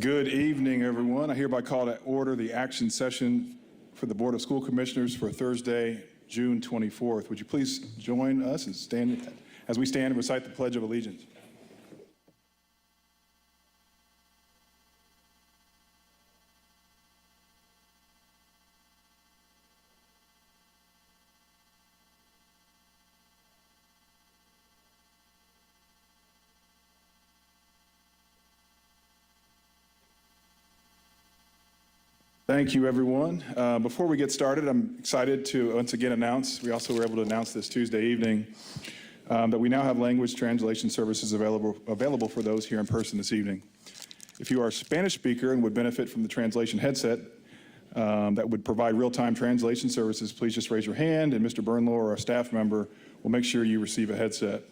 Good evening, everyone. I hereby call to order the action session for the Board of School Commissioners for Thursday, June 24th. Would you please join us and stand as we stand and recite the Pledge of Allegiance? Thank you, everyone. Before we get started, I'm excited to once again announce, we also were able to announce this Tuesday evening, that we now have language translation services available for those here in person this evening. If you are a Spanish speaker and would benefit from the translation headset that would provide real-time translation services, please just raise your hand and Mr. Burnlow or a staff member will make sure you receive a headset.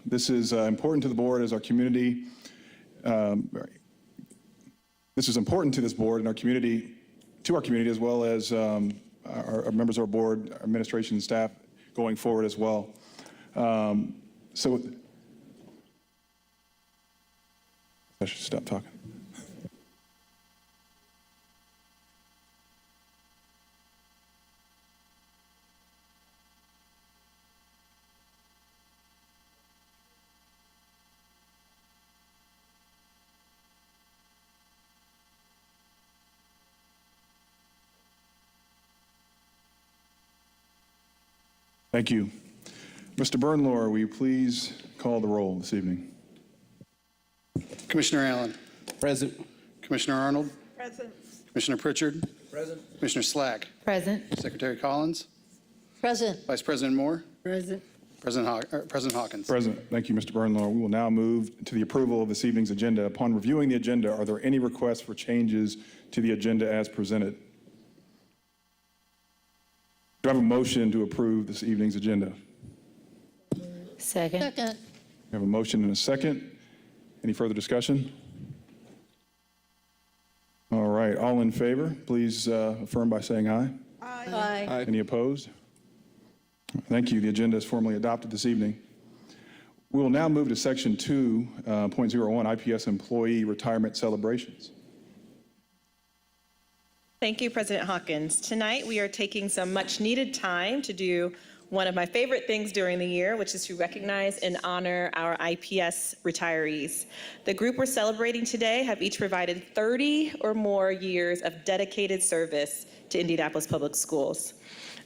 This is important to the board as our community, this is important to this board and our community, as well as our members of our board, our administration and staff going forward as well. So I should stop talking. Thank you. Mr. Burnlow, will you please call the roll this evening? Commissioner Allen. Present. Commissioner Arnold. Present. Commissioner Pritchard. Present. Commissioner Slack. Present. Secretary Collins. Present. Vice President Moore. Present. President Hawkins. Present. Thank you, Mr. Burnlow. We will now move to the approval of this evening's agenda. Upon reviewing the agenda, are there any requests for changes to the agenda as presented? Do I have a motion to approve this evening's agenda? Second. We have a motion and a second. Any further discussion? All right, all in favor, please affirm by saying aye. Aye. Aye. Any opposed? Thank you. The agenda is formally adopted this evening. We will now move to section 2.01, IPS employee retirement celebrations. Thank you, President Hawkins. Tonight, we are taking some much needed time to do one of my favorite things during the year, which is to recognize and honor our IPS retirees. The group we're celebrating today have each provided 30 or more years of dedicated service to Indianapolis Public Schools.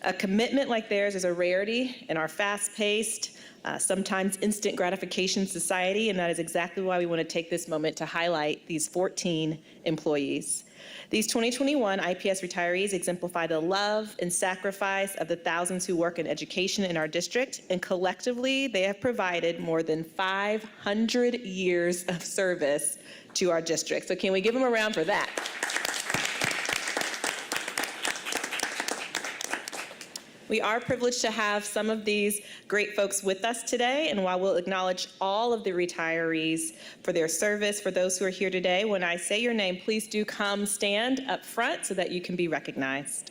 A commitment like theirs is a rarity in our fast-paced, sometimes instant gratification society, and that is exactly why we want to take this moment to highlight these 14 employees. These 2021 IPS retirees exemplify the love and sacrifice of the thousands who work in education in our district, and collectively, they have provided more than 500 years of service to our district. So can we give them a round for that? We are privileged to have some of these great folks with us today, and while we'll acknowledge all of the retirees for their service, for those who are here today, when I say your name, please do come stand up front so that you can be recognized.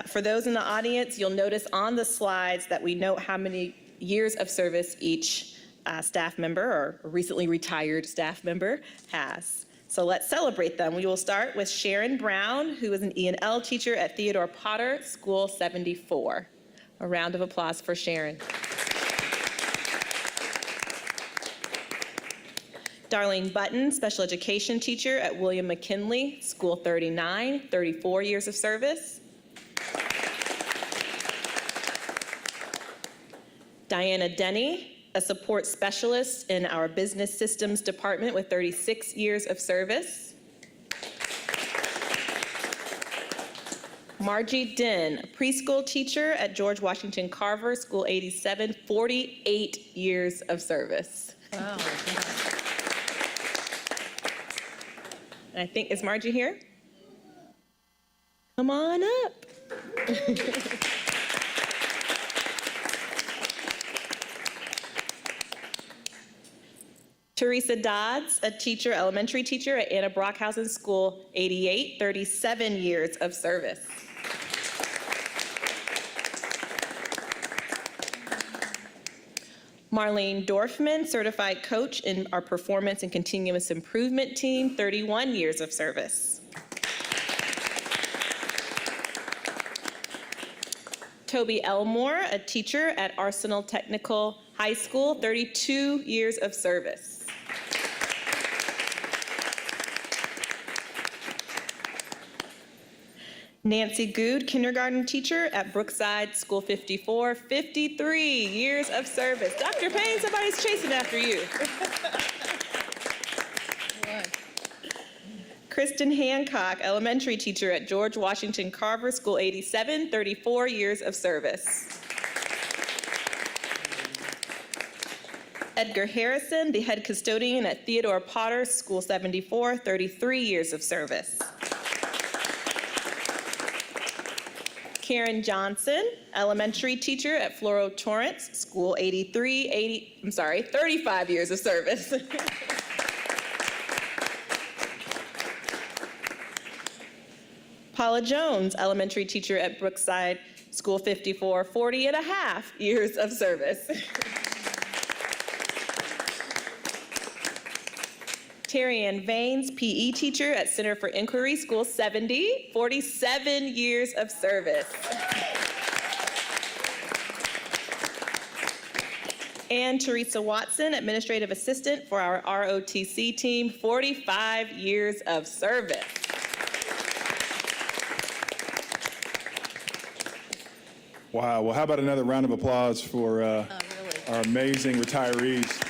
For those in the audience, you'll notice on the slides that we note how many years of service each staff member or recently retired staff member has. So let's celebrate them. We will start with Sharon Brown, who is an E&L teacher at Theodore Potter, School 74. A round of applause for Sharon. Darlene Button, special education teacher at William McKinley, School 39, 34 years of service. Diana Denny, a support specialist in our business systems department with 36 years of service. Margie Din, a preschool teacher at George Washington Carver, School 87, 48 years of service. Wow. And I think, is Margie here? Come on up. Teresa Dodds, a teacher, elementary teacher at Anna Brockhausen School 88, 37 years of service. Marlene Dorfman, certified coach in our performance and continuous improvement team, 31 years of service. Toby Elmore, a teacher at Arsenal Technical High School, 32 years of service. Nancy Good, kindergarten teacher at Brookside School 54, 53 years of service. Dr. Payne, somebody's chasing after you. Kristen Hancock, elementary teacher at George Washington Carver School 87, 34 years of service. Edgar Harrison, the head custodian at Theodore Potter School 74, 33 years of service. Karen Johnson, elementary teacher at Floro Torrance School 35 years of service. Paula Jones, elementary teacher at Brookside School 54, 40 and a half years of service. Terry Ann Vaines, PE teacher at Center for Inquiry School 70, 47 years of service. And Teresa Watson, administrative assistant for our ROTC team, 45 years of service. Wow, well, how about another round of applause for our amazing retirees?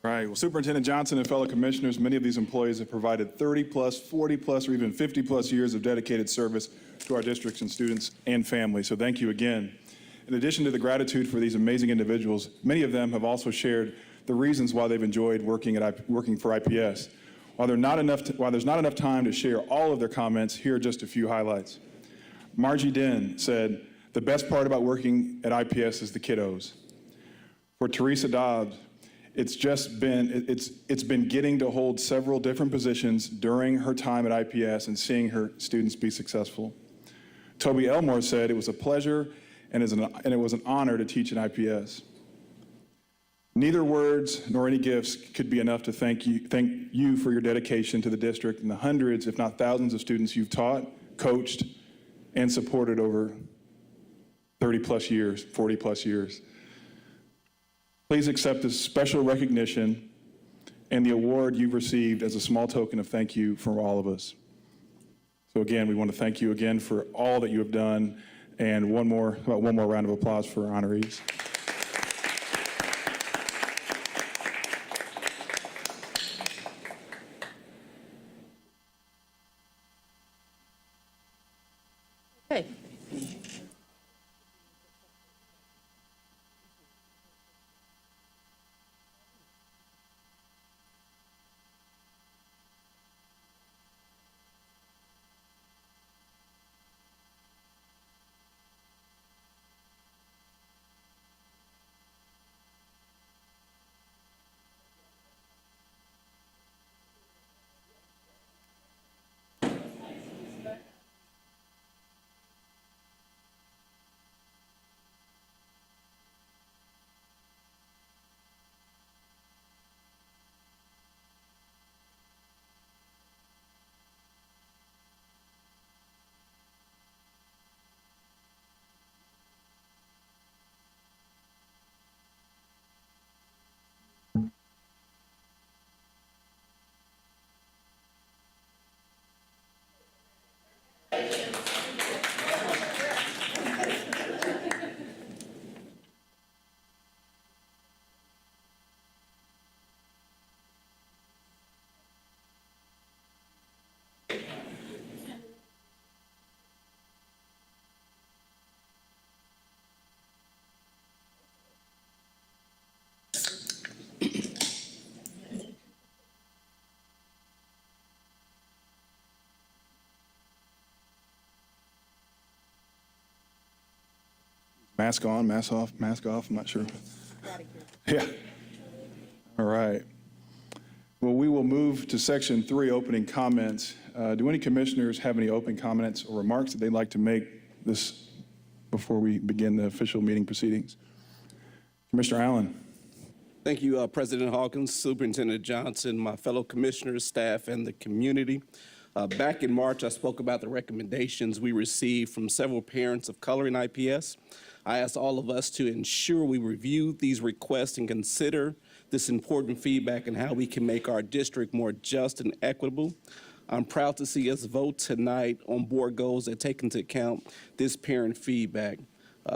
All right, well, Superintendent Johnson and fellow commissioners, many of these employees have provided 30 plus, 40 plus, or even 50 plus years of dedicated service to our districts and students and families, so thank you again. In addition to the gratitude for these amazing individuals, many of them have also shared the reasons why they've enjoyed working for IPS. While there's not enough time to share all of their comments, here are just a few highlights. Margie Den said, "The best part about working at IPS is the kiddos." For Teresa Dobbs, it's been getting to hold several different positions during her time at IPS and seeing her students be successful. Toby Elmore said, "It was a pleasure and it was an honor to teach at IPS." Neither words nor any gifts could be enough to thank you for your dedication to the district and the hundreds, if not thousands, of students you've taught, coached, and supported over 30 plus years, 40 plus years. Please accept this special recognition and the award you've received as a small token of thank you from all of us. So again, we want to thank you again for all that you have done, and one more round of applause for our honorees. Okay. Mask on, mask off, I'm not sure. Yeah. All right. Well, we will move to section 3, opening comments. Do any commissioners have any open comments or remarks that they'd like to make this before we begin the official meeting proceedings? Commissioner Allen. Thank you, President Hawkins, Superintendent Johnson, my fellow commissioners, staff, and the community. Back in March, I spoke about the recommendations we received from several parents of color in IPS. I asked all of us to ensure we review these requests and consider this important feedback and how we can make our district more just and equitable. I'm proud to see us vote tonight on board goals that take into account this parent feedback.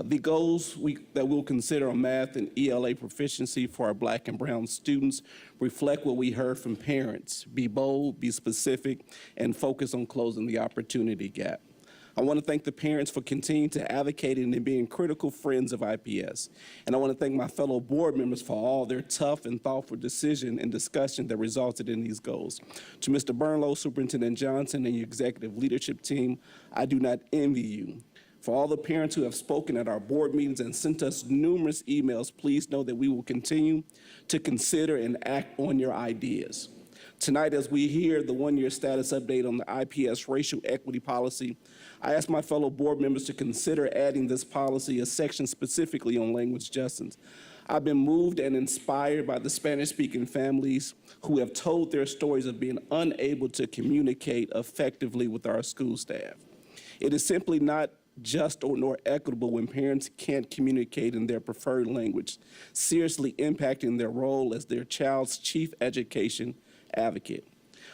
The goals that we'll consider on math and ELA proficiency for our Black and brown students reflect what we heard from parents. Be bold, be specific, and focus on closing the opportunity gap. I want to thank the parents for continuing to advocate and being critical friends of IPS. And I want to thank my fellow board members for all their tough and thoughtful decision and discussion that resulted in these goals. To Mr. Burnlow, Superintendent Johnson, and your executive leadership team, I do not envy you. For all the parents who have spoken at our board meetings and sent us numerous emails, please know that we will continue to consider and act on your ideas. Tonight, as we hear the one-year status update on the IPS racial equity policy, I ask my fellow board members to consider adding this policy a section specifically on language justice. I've been moved and inspired by the Spanish-speaking families who have told their stories of being unable to communicate effectively with our school staff. It is simply not just or nor equitable when parents can't communicate in their preferred language, seriously impacting their role as their child's chief education advocate.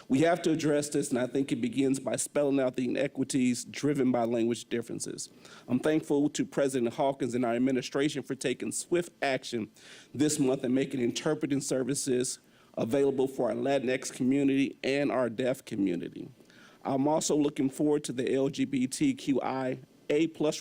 We have to address this, and I think it begins by spelling out the inequities driven by language differences. I'm thankful to President Hawkins and our administration for taking swift action this month and making interpreting services available for our Latinx community and our deaf community. I'm also looking forward to the LGBTQIA+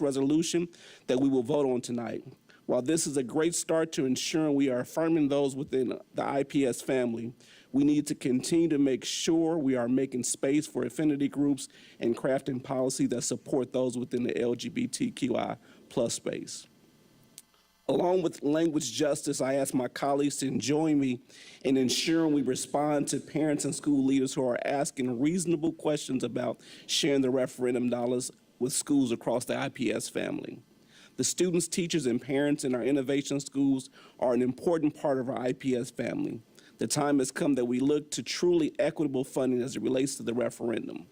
resolution that we will vote on tonight. While this is a great start to ensuring we are affirming those within the IPS family, we need to continue to make sure we are making space for affinity groups and crafting policy that support those within the LGBTQI+ space. Along with language justice, I ask my colleagues to join me in ensuring we respond to parents and school leaders who are asking reasonable questions about sharing the referendum dollars with schools across the IPS family. The students, teachers, and parents in our innovation schools are an important part of our IPS family. The time has come that we look to truly equitable funding as it relates to the referendum.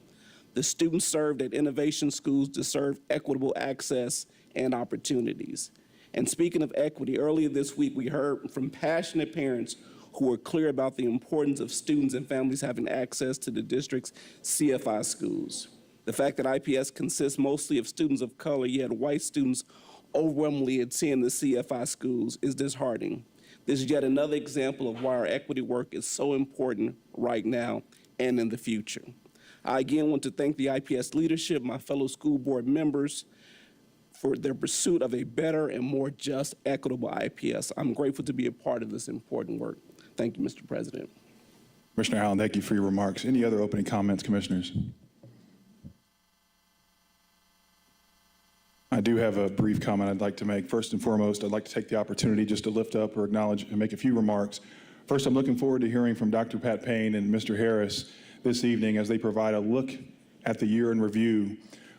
The students served at innovation schools deserve equitable access and opportunities. And speaking of equity, earlier this week we heard from passionate parents who are clear about the importance of students and families having access to the district's CFI schools. The fact that IPS consists mostly of students of color, yet white students overwhelmingly attend the CFI schools, is disheartening. This is yet another example of why our equity work is so important right now and in the future. I again want to thank the IPS leadership, my fellow school board members, for their pursuit of a better and more just, equitable IPS. I'm grateful to be a part of this important work. Thank you, Mr. President. Commissioner Allen, thank you for your remarks. Any other opening comments, commissioners? I do have a brief comment I'd like to make. First and foremost, I'd like to take the opportunity just to lift up or acknowledge and make a few remarks. First, I'm looking forward to hearing from Dr. Pat Payne and Mr. Harris this evening as they provide a look at the year in review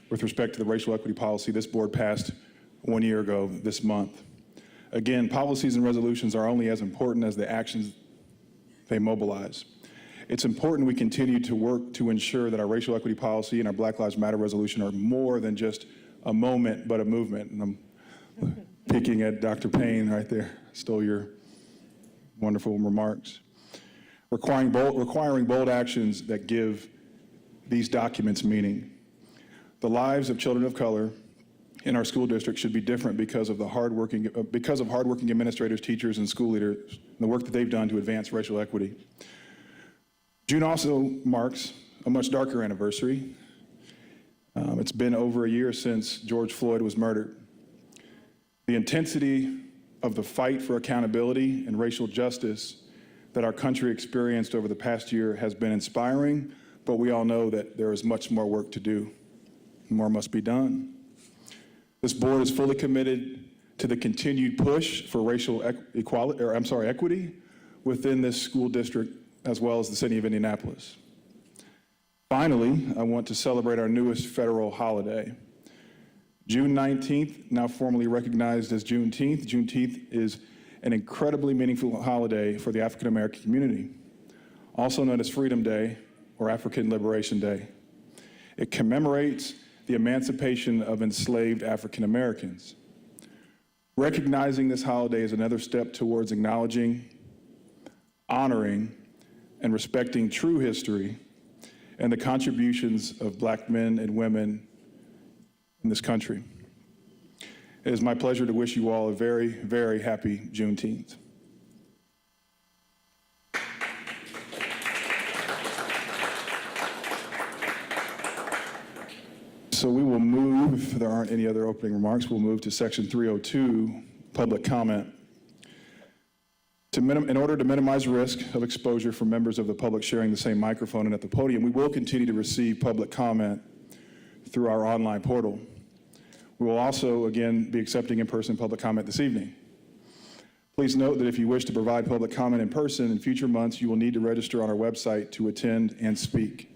with respect to the racial equity policy this board passed 1 year ago this month. Again, policies and resolutions are only as important as the actions they mobilize. It's important we continue to work to ensure that our racial equity policy and our Black Lives Matter resolution are more than just a moment, but a movement. And I'm picking at Dr. Payne right there, stole your wonderful remarks. Requiring bold actions that give these documents meaning. The lives of children of color in our school district should be different because of hardworking administrators, teachers, and school leaders, and the work that they've done to advance racial equity. June also marks a much darker anniversary. It's been over a year since George Floyd was murdered. The intensity of the fight for accountability and racial justice that our country experienced over the past year has been inspiring, but we all know that there is much more work to do. More must be done. This board is fully committed to the continued push for racial equity within this school district as well as the city of Indianapolis. Finally, I want to celebrate our newest federal holiday. June 19th, now formally recognized as Juneteenth. Juneteenth is an incredibly meaningful holiday for the African American community, also known as Freedom Day or African Liberation Day. It commemorates the emancipation of enslaved African Americans. Recognizing this holiday is another step towards acknowledging, honoring, and respecting true history and the contributions of Black men and women in this country. It is my pleasure to wish you all a very, very happy Juneteenth. So we will move, if there aren't any other opening remarks, we'll move to section 302, public comment. In order to minimize risk of exposure for members of the public sharing the same microphone and at the podium, we will continue to receive public comment through our online portal. We will also, again, be accepting in-person public comment this evening. Please note that if you wish to provide public comment in person in future months, you will need to register on our website to attend and speak.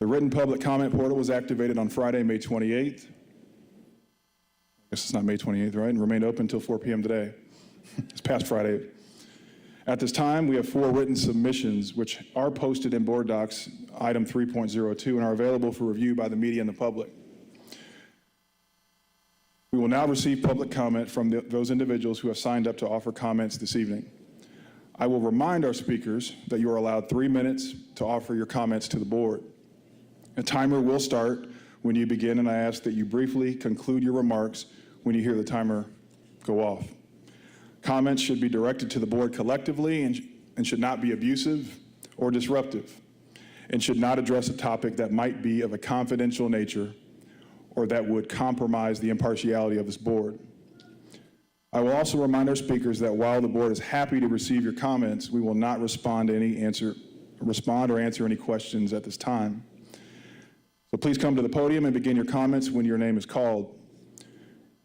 The written public comment portal was activated on Friday, May 28th. I guess it's not May 28th, right? And remained open until 4 p.m. today. It's past Friday. At this time, we have 4 written submissions, which are posted in Board Docs, item 3.02, and are available for review by the media and the public. We will now receive public comment from those individuals who have signed up to offer comments this evening. I will remind our speakers that you are allowed 3 minutes to offer your comments to the board. A timer will start when you begin, and I ask that you briefly conclude your remarks when you hear the timer go off. Comments should be directed to the board collectively and should not be abusive or disruptive, and should not address a topic that might be of a confidential nature or that would compromise the impartiality of this board. I will also remind our speakers that while the board is happy to receive your comments, we will not respond or answer any questions at this time. So please come to the podium and begin your comments when your name is called.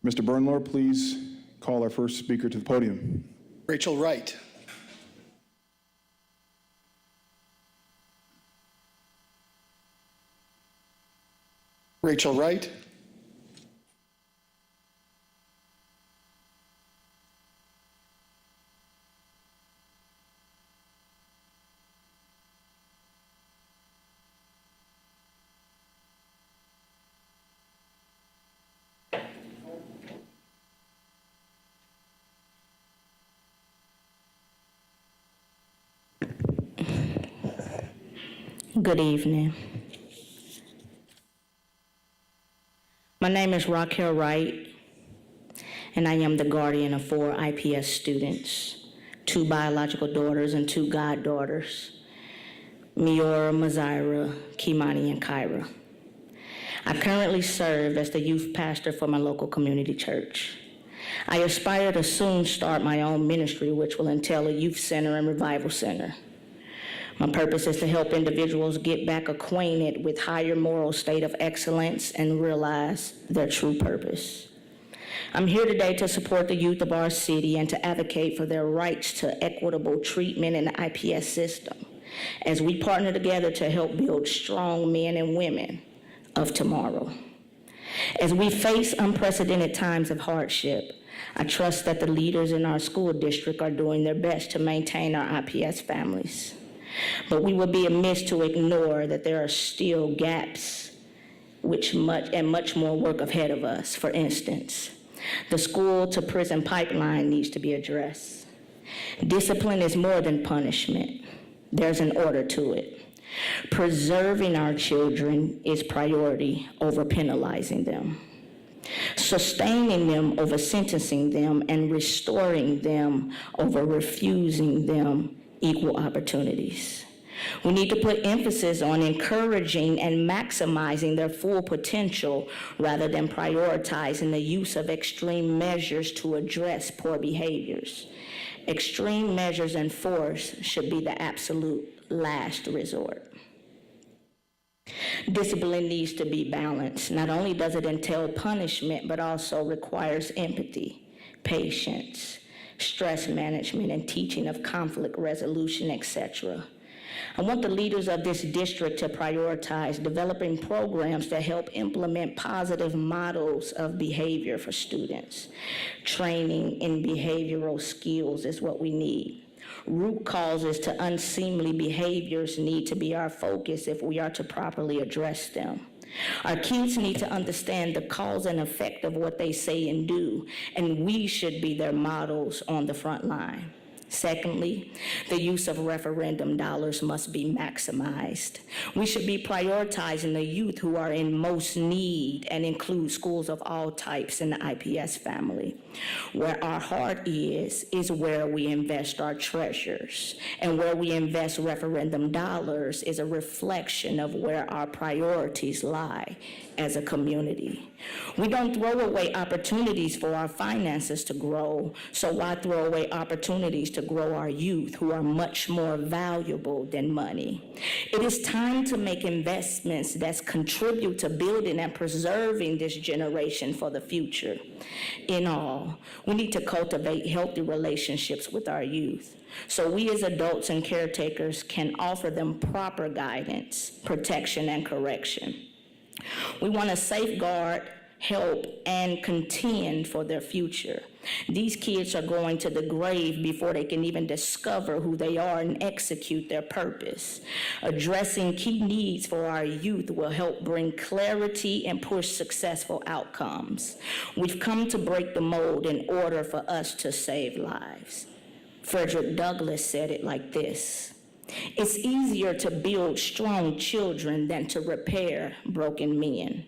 Mr. Bernlohr, please call our first speaker to the podium. Raquel Wright. Raquel Wright. Good evening. My name is Raquel Wright, and I am the guardian of 4 IPS students, 2 biological daughters and 2 goddaughters, Miora, Mazira, Kimani, and Kyra. I currently serve as the youth pastor for my local community church. I aspire to soon start my own ministry, which will entail a youth center and revival center. My purpose is to help individuals get back acquainted with higher moral state of excellence and realize their true purpose. I'm here today to support the youth of our city and to advocate for their rights to equitable treatment in the IPS system as we partner together to help build strong men and women of tomorrow. As we face unprecedented times of hardship, I trust that the leaders in our school district are doing their best to maintain our IPS families. But we would be amiss to ignore that there are still gaps and much more work ahead of us. For instance, the school to prison pipeline needs to be addressed. Discipline is more than punishment. There's an order to it. Preserving our children is priority over penalizing them. Sustaining them over sentencing them, and restoring them over refusing them equal opportunities. We need to put emphasis on encouraging and maximizing their full potential rather than prioritizing the use of extreme measures to address poor behaviors. Extreme measures and force should be the absolute last resort. Discipline needs to be balanced. Not only does it entail punishment, but also requires empathy, patience, stress management, and teaching of conflict resolution, etc. I want the leaders of this district to prioritize developing programs that help implement positive models of behavior for students. Training in behavioral skills is what we need. Root causes to unseemly behaviors need to be our focus if we are to properly address them. Our kids need to understand the cause and effect of what they say and do, and we should be their models on the front line. Secondly, the use of referendum dollars must be maximized. We should be prioritizing the youth who are in most need and include schools of all types in the IPS family. Where our heart is where we invest our treasures. And where we invest referendum dollars is a reflection of where our priorities lie as a community. We don't throw away opportunities for our finances to grow, so why throw away opportunities to grow our youth who are much more valuable than money? It is time to make investments that contribute to building and preserving this generation for the future. In all, we need to cultivate healthy relationships with our youth, so we as adults and caretakers can offer them proper guidance, protection, and correction. We want to safeguard, help, and contend for their future. These kids are going to the grave before they can even discover who they are and execute their purpose. Addressing key needs for our youth will help bring clarity and push successful outcomes. We've come to break the mold in order for us to save lives. Frederick Douglass said it like this: "It's easier to build strong children than to repair broken men."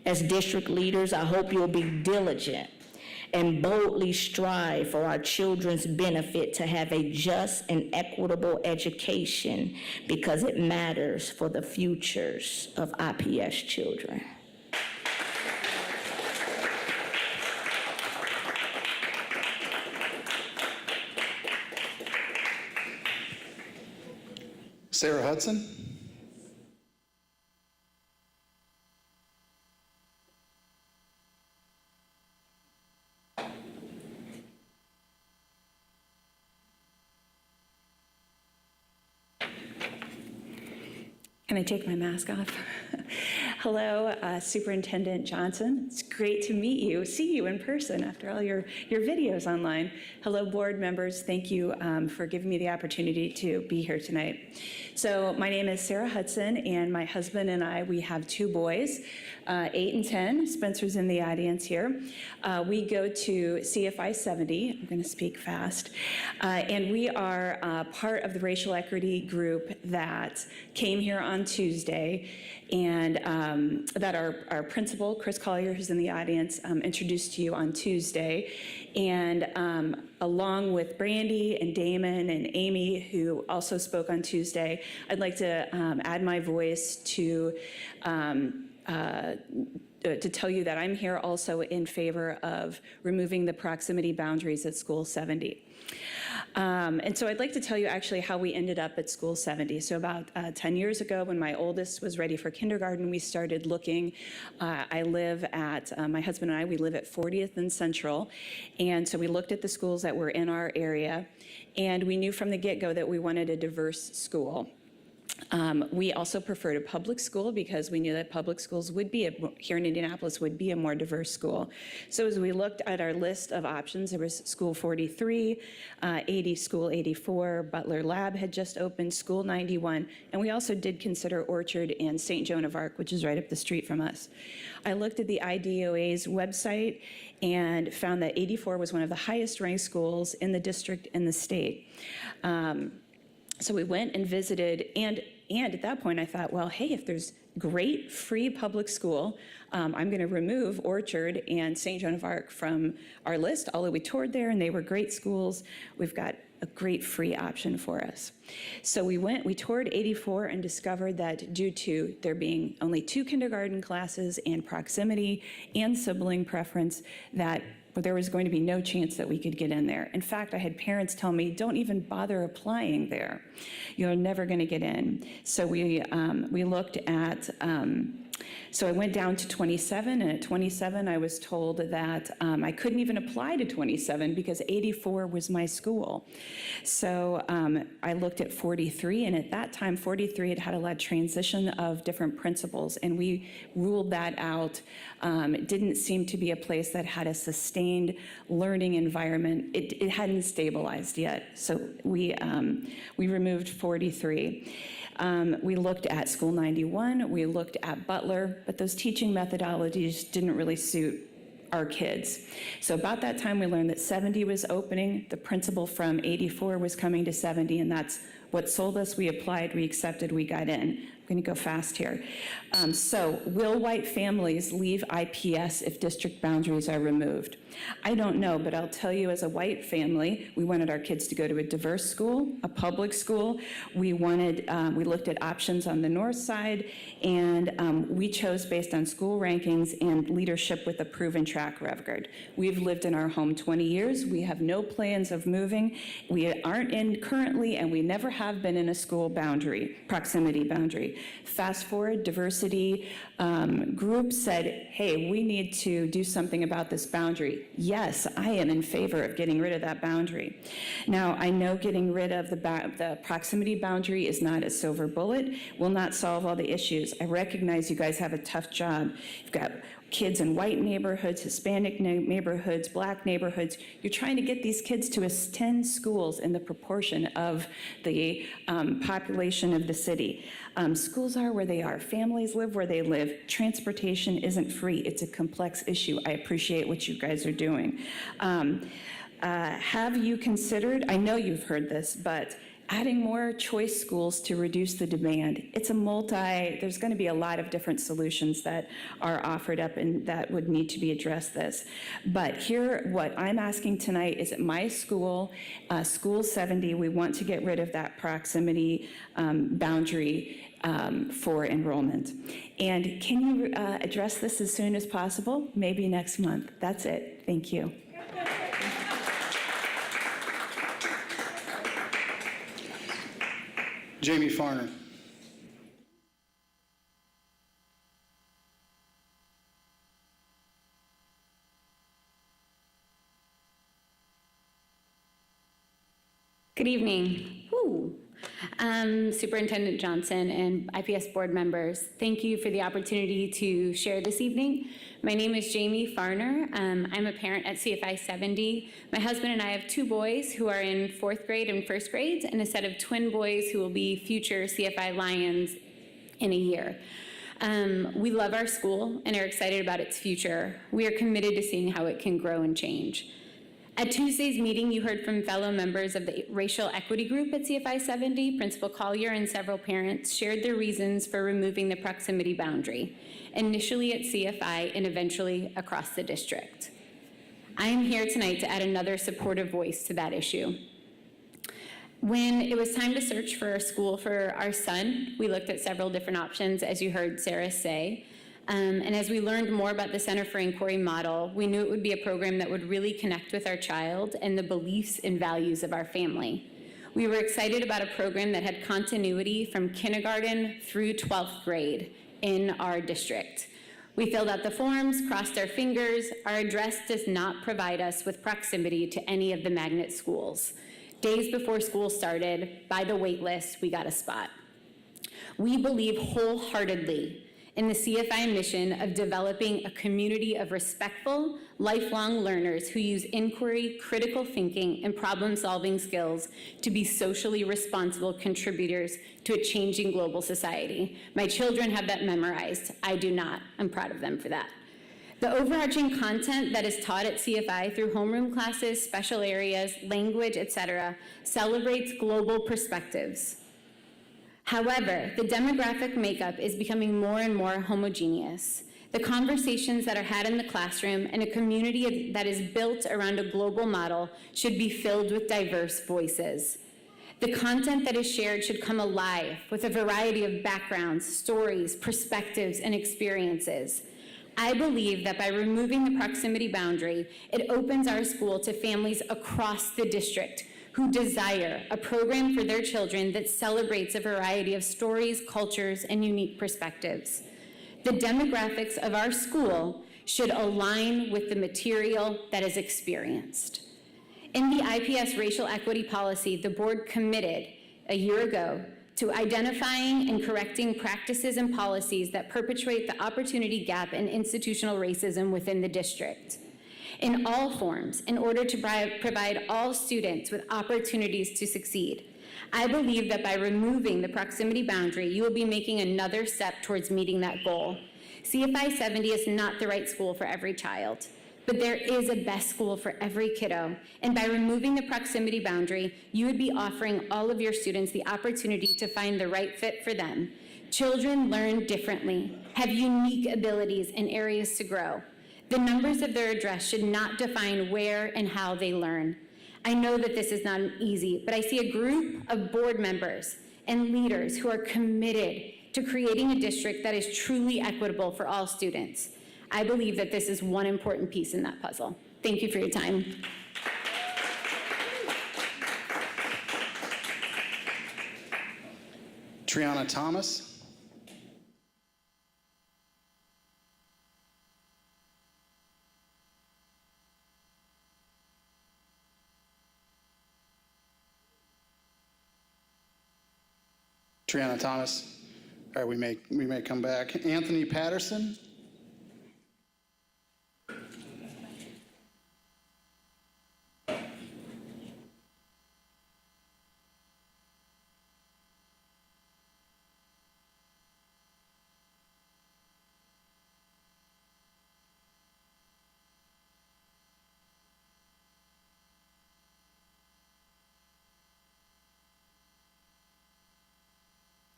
As district leaders, I hope you'll be diligent and boldly strive for our children's benefit to have a just and equitable education, because it matters for the futures of IPS children. Sarah Hudson. Can I take my mask off? Hello, Superintendent Johnson. It's great to meet you, see you in person after all your videos online. Hello, board members. Thank you for giving me the opportunity to be here tonight. So my name is Sarah Hudson, and my husband and I, we have two boys, 8 and 10. Spencer's in the audience here. We go to CFI 70. I'm going to speak fast. And we are part of the racial equity group that came here on Tuesday, and that our principal, Chris Collier, who's in the audience, introduced to you on Tuesday. And along with Brandy and Damon and Amy, who also spoke on Tuesday, I'd like to add my voice to tell you that I'm here also in favor of removing the proximity boundaries at School 70. And so I'd like to tell you actually how we ended up at School 70. So about 10 years ago, when my oldest was ready for kindergarten, we started looking. I live at, my husband and I, we live at 40th and Central. And so we looked at the schools that were in our area, and we knew from the get-go that we wanted a diverse school. We also preferred a public school because we knew that public schools would be, here in Indianapolis, would be a more diverse school. So as we looked at our list of options, there was School 43, School 84, Butler Lab had just opened, School 91, and we also did consider Orchard and St. Joan of Arc, which is right up the street from us. I looked at the IDOA's website and found that 84 was one of the highest ranked schools in the district and the state. So we went and visited, and at that point I thought, well, hey, if there's great free public school, I'm going to remove Orchard and St. Joan of Arc from our list, although we toured there and they were great schools. We've got a great free option for us. So we toured 84 and discovered that due to there being only 2 kindergarten classes and proximity and sibling preference, that but there was going to be no chance that we could get in there. In fact, I had parents tell me, don't even bother applying there. You're never going to get in. So we looked at, so I went down to 27, and at 27, I was told that I couldn't even apply to 27 because 84 was my school. So I looked at 43, and at that time, 43 had a lot of transition of different principals, and we ruled that out. It didn't seem to be a place that had a sustained learning environment. It hadn't stabilized yet, so we removed 43. We looked at School 91, we looked at Butler, but those teaching methodologies didn't really suit our kids. So about that time, we learned that 70 was opening, the principal from 84 was coming to 70, and that's what sold us. We applied, we accepted, we got in. I'm going to go fast here. So will white families leave IPS if district boundaries are removed? I don't know, but I'll tell you, as a white family, we wanted our kids to go to a diverse school, a public school. We looked at options on the north side, and we chose based on school rankings and leadership with a proven track record. We've lived in our home 20 years. We have no plans of moving. We aren't in currently, and we never have been in a school boundary, proximity boundary. Fast forward, diversity group said, hey, we need to do something about this boundary. Yes, I am in favor of getting rid of that boundary. Now, I know getting rid of the proximity boundary is not a silver bullet, will not solve all the issues. I recognize you guys have a tough job. You've got kids in white neighborhoods, Hispanic neighborhoods, black neighborhoods. You're trying to get these kids to attend schools in the proportion of the population of the city. Schools are where they are. Families live where they live. Transportation isn't free. It's a complex issue. I appreciate what you guys are doing. Have you considered, I know you've heard this, but adding more choice schools to reduce the demand? It's there's going to be a lot of different solutions that are offered up and that would need to be addressed this. But here, what I'm asking tonight is at my school, School 70, we want to get rid of that proximity boundary for enrollment. And can you address this as soon as possible? Maybe next month. That's it. Thank you. Jamie Farner. Good evening. Superintendent Johnson and IPS board members, thank you for the opportunity to share this evening. My name is Jamie Farner. I'm a parent at CFI 70. My husband and I have two boys who are in 4th grade and 1st grades, and a set of twin boys who will be future CFI Lions in a year. We love our school and are excited about its future. We are committed to seeing how it can grow and change. At Tuesday's meeting, you heard from fellow members of the Racial Equity Group at CFI 70. Principal Collier and several parents shared their reasons for removing the proximity boundary, initially at CFI and eventually across the district. I am here tonight to add another supportive voice to that issue. When it was time to search for a school for our son, we looked at several different options, as you heard Sarah say. And as we learned more about the Center for Inquiry model, we knew it would be a program that would really connect with our child and the beliefs and values of our family. We were excited about a program that had continuity from kindergarten through 12th grade in our district. We filled out the forms, crossed our fingers. Our address does not provide us with proximity to any of the magnet schools. Days before school started, by the wait list, we got a spot. We believe wholeheartedly in the CFI mission of developing a community of respectful, lifelong learners who use inquiry, critical thinking, and problem-solving skills to be socially responsible contributors to a changing global society. My children have that memorized. I do not. I'm proud of them for that. The overarching content that is taught at CFI through homeroom classes, special areas, language, etc., celebrates global perspectives. However, the demographic makeup is becoming more and more homogeneous. The conversations that are had in the classroom and a community that is built around a global model should be filled with diverse voices. The content that is shared should come alive with a variety of backgrounds, stories, perspectives, and experiences. I believe that by removing the proximity boundary, it opens our school to families across the district who desire a program for their children that celebrates a variety of stories, cultures, and unique perspectives. The demographics of our school should align with the material that is experienced. In the IPS racial equity policy, the board committed a year ago to identifying and correcting practices and policies that perpetuate the opportunity gap and institutional racism within the district in all forms in order to provide all students with opportunities to succeed. I believe that by removing the proximity boundary, you will be making another step towards meeting that goal. CFI 70 is not the right school for every child, but there is a best school for every kiddo. And by removing the proximity boundary, you would be offering all of your students the opportunity to find the right fit for them. Children learn differently, have unique abilities and areas to grow. The numbers of their address should not define where and how they learn. I know that this is not easy, but I see a group of board members and leaders who are committed to creating a district that is truly equitable for all students. I believe that this is one important piece in that puzzle. Thank you for your time. Triana Thomas. Triana Thomas. All right, we may come back. Anthony Patterson.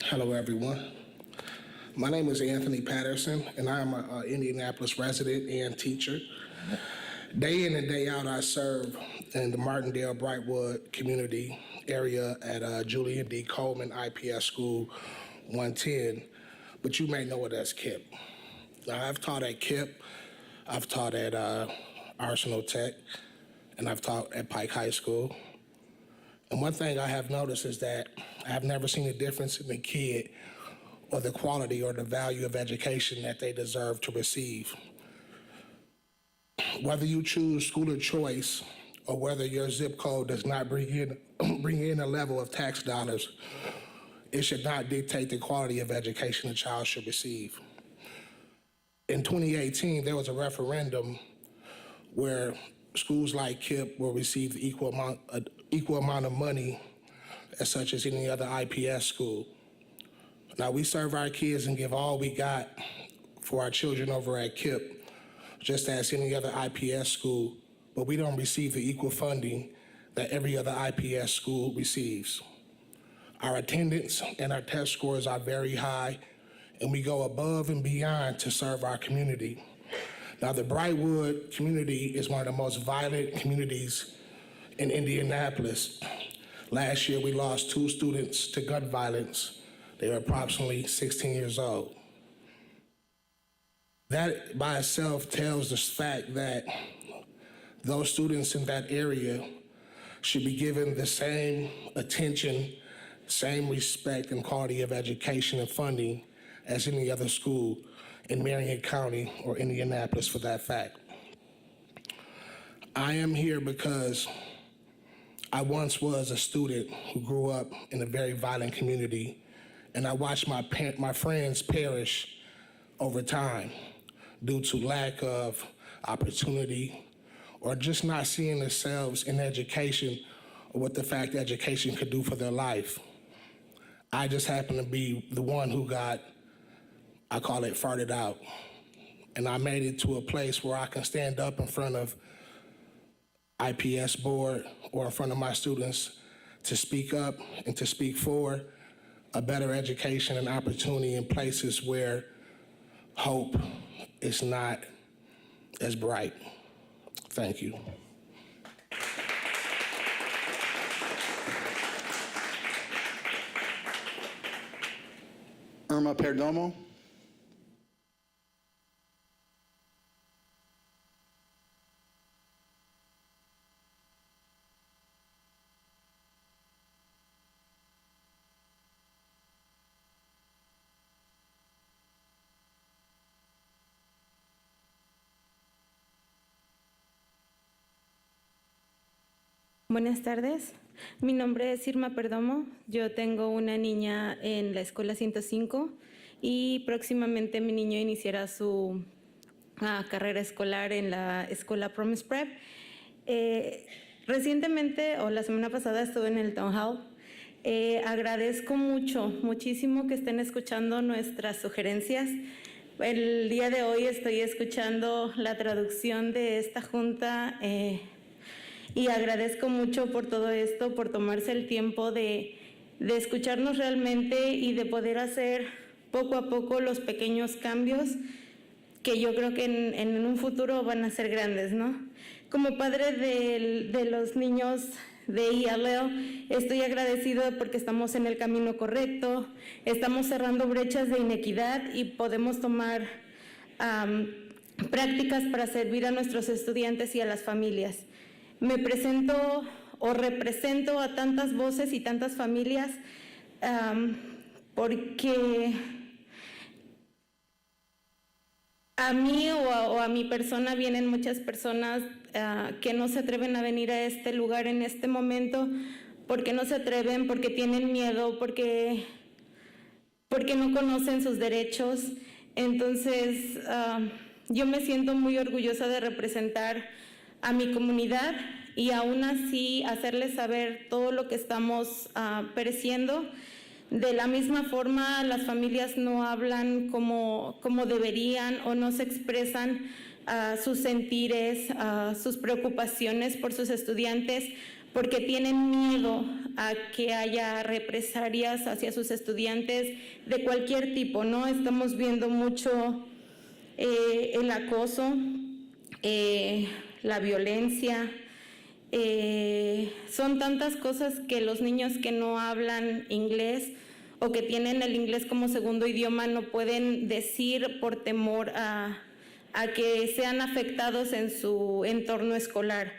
Hello, everyone. My name is Anthony Patterson, and I am an Indianapolis resident and teacher. Day in and day out, I serve in the Martindale-Brightwood community area at Julian D. Coleman IPS School 110, but you may know it as KIPP. Now, I've taught at KIPP, I've taught at Arsenal Tech, and I've taught at Pike High School. And one thing I have noticed is that I have never seen a difference in the kid or the quality or the value of education that they deserve to receive. Whether you choose school of choice or whether your zip code does not bring in a level of tax dollars, it should not dictate the quality of education a child should receive. In 2018, there was a referendum where schools like KIPP will receive the equal amount of money as such as any other IPS school. Now, we serve our kids and give all we got for our children over at KIPP, just as any other IPS school, but we don't receive the equal funding that every other IPS school receives. Our attendance and our test scores are very high, and we go above and beyond to serve our community. Now, the Brightwood community is one of the most violent communities in Indianapolis. Last year, we lost 2 students to gun violence. They were approximately 16 years old. That by itself tells the fact that those students in that area should be given the same attention, same respect and quality of education and funding as any other school in Marion County or Indianapolis for that fact. I am here because I once was a student who grew up in a very violent community, and I watched my friends perish over time due to lack of opportunity or just not seeing themselves in education or what the fact education could do for their life. I just happened to be the one who got, I call it, farted out. And I made it to a place where I can stand up in front of IPS board or in front of my students to speak up and to speak for a better education and opportunity in places where hope is not as bright. Thank you. Irma Perdama. Buenas tardes. Mi nombre es Irma Perdama. Yo tengo una niña en la escuela 105 y próximamente mi niño iniciará su carrera escolar en la escuela Promise Prep. Recientemente, o la semana pasada, estuve en el Town Hall. Agradezco muchísimo que estén escuchando nuestras sugerencias. El día de hoy estoy escuchando la traducción de esta junta y agradezco mucho por todo esto, por tomarse el tiempo de escucharnos realmente y de poder hacer poco a poco los pequeños cambios que yo creo que en un futuro van a ser grandes, ¿no? Como padre de los niños de ILL, estoy agradecida porque estamos en el camino correcto, estamos cerrando brechas de inequidad y podemos tomar prácticas para servir a nuestros estudiantes y a las familias. Me presento o represento a tantas voces y tantas familias porque a mí o a mi persona vienen muchas personas que no se atreven a venir a este lugar en este momento porque no se atreven, porque tienen miedo, porque no conocen sus derechos. Entonces, yo me siento muy orgullosa de representar a mi comunidad y aún así hacerles saber todo lo que estamos pereciendo. De la misma forma, las familias no hablan como deberían o no se expresan sus sentires, sus preocupaciones por sus estudiantes, porque tienen miedo a que haya represalias hacia sus estudiantes de cualquier tipo, ¿no? Estamos viendo mucho el acoso, la violencia. Son tantas cosas que los niños que no hablan inglés o que tienen el inglés como segundo idioma no pueden decir por temor a que sean afectados en su entorno escolar.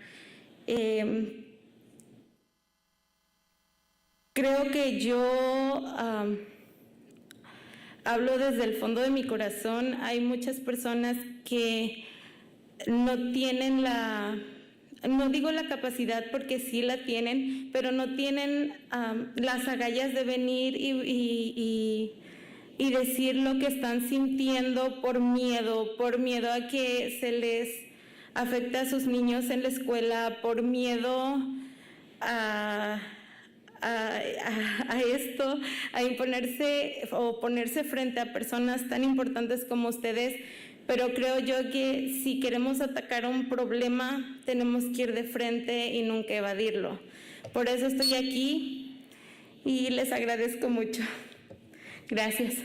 Creo que yo hablo desde el fondo de mi corazón. Hay muchas personas que no tienen no digo la capacidad porque sí la tienen, pero no tienen las agallas de venir y decir lo que están sintiendo por miedo a que se les afecte a sus niños en la escuela, por miedo a esto, a imponerse o ponerse frente a personas tan importantes como ustedes. Pero creo yo que si queremos atacar un problema, tenemos que ir de frente y nunca evadirlo. Por eso estoy aquí y les agradezco mucho. Gracias.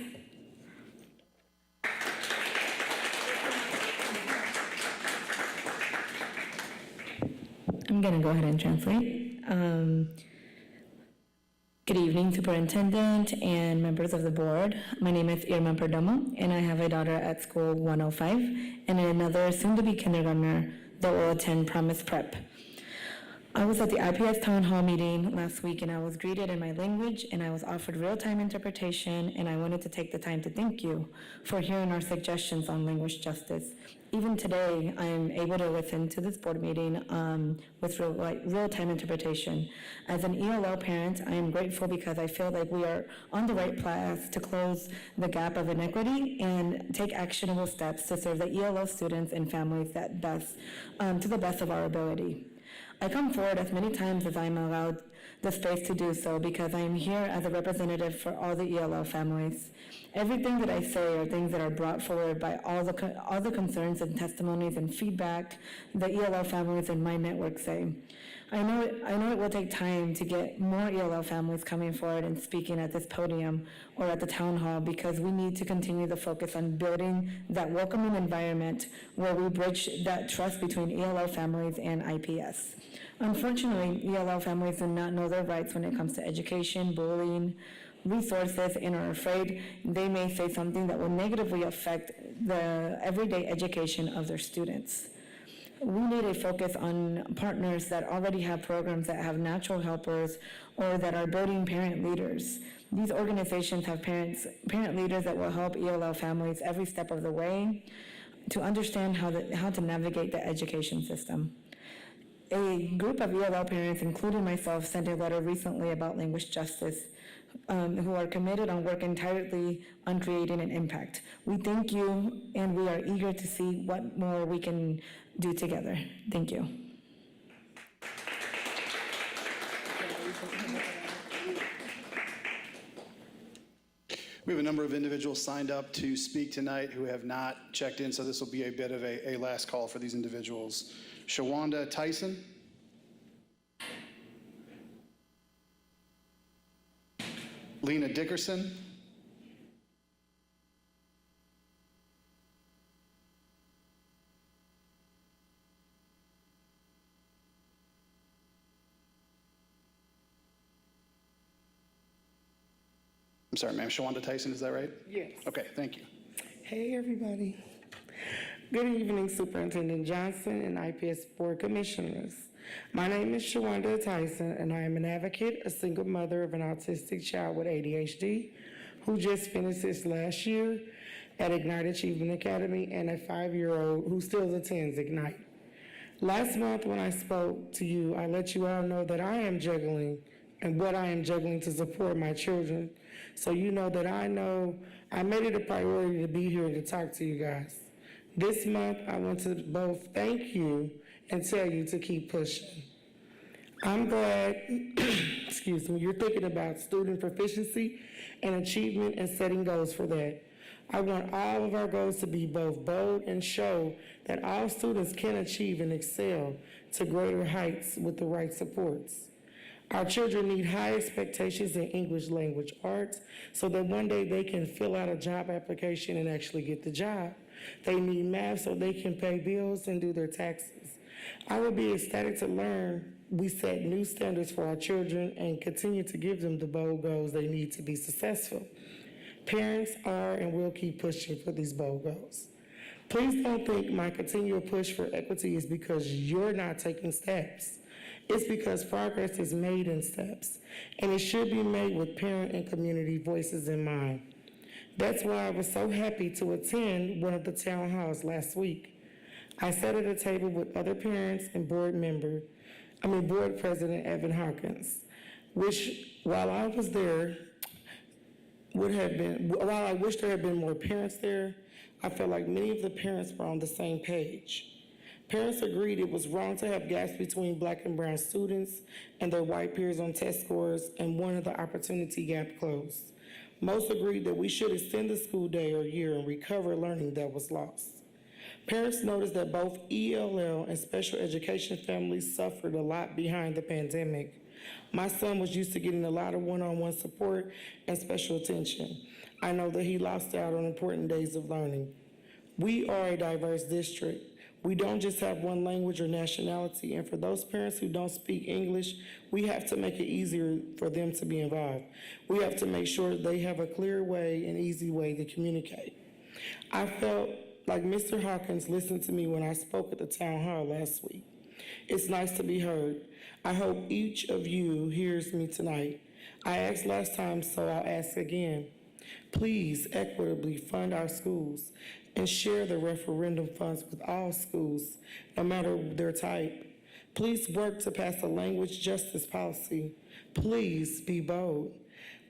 I'm going to go ahead and translate. Good evening, Superintendent and members of the board. My name is Irma Perdama, and I have a daughter at school 105 and another soon-to-be kindergartner that will attend Promise Prep. I was at the IPS Town Hall meeting last week, and I was greeted in my language, and I was offered real-time interpretation, and I wanted to take the time to thank you for hearing our suggestions on language justice. Even today, I am able to listen to this board meeting with real-time interpretation. As an ELL parent, I am grateful because I feel like we are on the right path to close the gap of inequity and take actionable steps to serve the ELL students and families to the best of our ability. I come forward as many times as I'm allowed the space to do so because I am here as a representative for all the ELL families. Everything that I say are things that are brought forward by all the concerns and testimonies and feedback the ELL families in my network say. I know it will take time to get more ELL families coming forward and speaking at this podium or at the town hall because we need to continue the focus on building that welcoming environment where we bridge that trust between ELL families and IPS. Unfortunately, ELL families do not know their rights when it comes to education, bullying, resources, and are afraid they may say something that will negatively affect the everyday education of their students. We need a focus on partners that already have programs that have natural helpers or that are building parent leaders. These organizations have parent leaders that will help ELL families every step of the way to understand how to navigate the education system. A group of ELL parents, including myself, sent a letter recently about language justice, who are committed on working tirelessly on creating an impact. We thank you, and we are eager to see what more we can do together. Thank you. We have a number of individuals signed up to speak tonight who have not checked in, so this will be a bit of a last call for these individuals. Shawanda Tyson. Lena Dickerson. I'm sorry, ma'am, Shawanda Tyson, is that right? Yes. Okay, thank you. Hey, everybody. Good evening, Superintendent Johnson and IPS Board Commissioners. My name is Shawanda Tyson, and I am an advocate, a single mother of an autistic child with ADHD who just finished his last year at Ignite Achievement Academy, and a 5-year-old who still attends Ignite. Last month when I spoke to you, I let you all know that I am juggling and what I am juggling to support my children. So you know that I made it a priority to be here to talk to you guys. This month, I want to both thank you and tell you to keep pushing. I'm glad, excuse me, you're thinking about student proficiency and achievement and setting goals for that. I want all of our goals to be both bold and show that all students can achieve and excel to greater heights with the right supports. Our children need high expectations in English language arts so that one day they can fill out a job application and actually get the job. They need math so they can pay bills and do their taxes. I would be ecstatic to learn we set new standards for our children and continue to give them the bold goals they need to be successful. Parents are and will keep pushing for these bold goals. Please don't think my continual push for equity is because you're not taking steps. It's because progress is made in steps, and it should be made with parent and community voices in mind. That's why I was so happy to attend one of the town halls last week. I sat at a table with other parents and board President Evan Hawkins, which while I was there, while I wish there had been more parents there, I felt like many of the parents were on the same page. Parents agreed it was wrong to have gaps between Black and brown students and their white peers on test scores and wanted the opportunity gap closed. Most agreed that we should extend the school day or year and recover learning that was lost. Parents noticed that both ELL and special education families suffered a lot behind the pandemic. My son was used to getting a lot of one-on-one support and special attention. I know that he lost out on important days of learning. We are a diverse district. We don't just have one language or nationality, and for those parents who don't speak English, we have to make it easier for them to be involved. We have to make sure they have a clear way and easy way to communicate. I felt like Mr. Hawkins listened to me when I spoke at the town hall last week. It's nice to be heard. I hope each of you hears me tonight. I asked last time, so I'll ask again. Please equitably fund our schools and share the referendum funds with all schools, no matter their type. Please work to pass a language justice policy. Please be bold.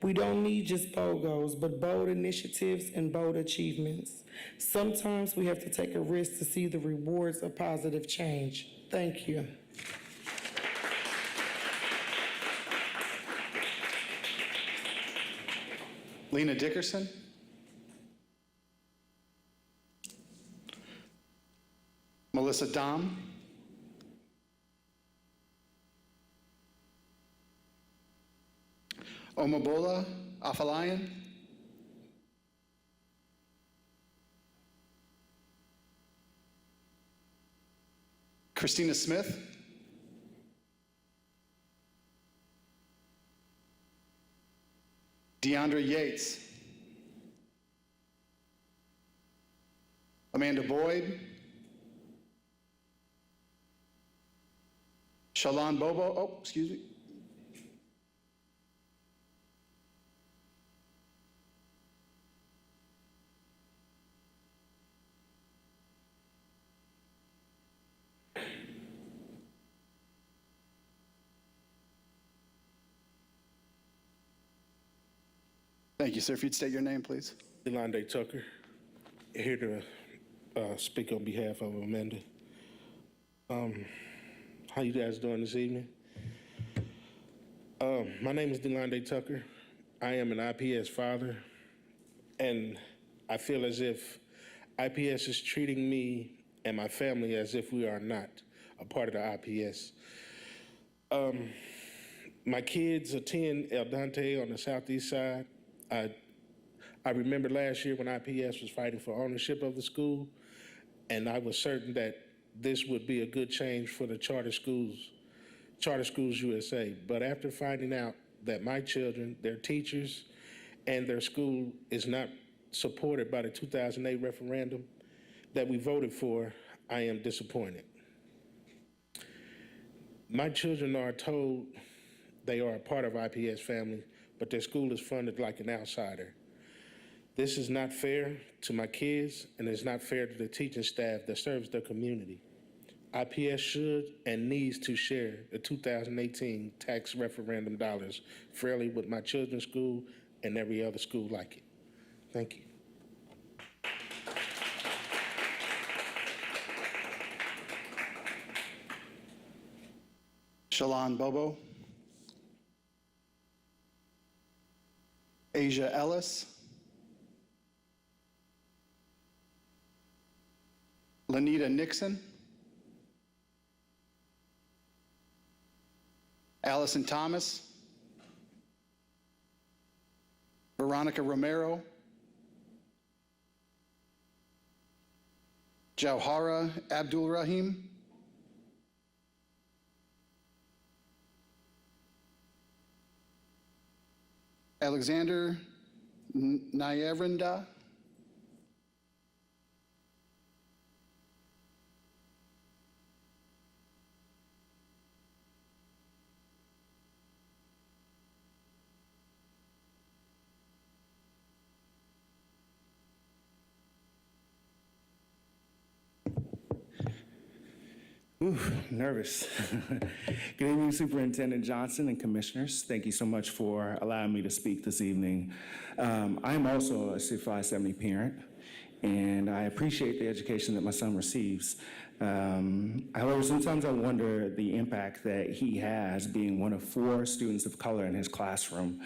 We don't need just bold goals, but bold initiatives and bold achievements. Sometimes we have to take a risk to see the rewards of positive change. Thank you. Lena Dickerson. Melissa Dom. Omobola Afalayan. Christina Smith. Deandra Yates. Amanda Boyd. Shalon Bobo, excuse me. Thank you, sir. If you'd state your name, please. Delonte Tucker, here to speak on behalf of Amanda. How you guys doing this evening? My name is Delonte Tucker. I am an IPS father, and I feel as if IPS is treating me and my family as if we are not a part of the IPS. My kids attend El Dante on the southeast side. I remember last year when IPS was fighting for ownership of the school, and I was certain that this would be a good change for the Charter Schools USA. But after finding out that my children, their teachers, and their school is not supported by the 2008 referendum that we voted for, I am disappointed. My children are told they are a part of IPS family, but their school is funded like an outsider. This is not fair to my kids, and it's not fair to the teaching staff that serves their community. IPS should and needs to share the 2018 tax referendum dollars fairly with my children's school and every other school like it. Thank you. Shalon Bobo. Asia Ellis. Lanita Nixon. Allison Thomas. Veronica Romero. Jauhara Abdul Rahim. Alexander Nayarinda. Nervous. Good evening, Superintendent Johnson and Commissioners. Thank you so much for allowing me to speak this evening. I'm also a CFI 70 parent, and I appreciate the education that my son receives. However, sometimes I wonder the impact that he has being one of 4 students of color in his classroom.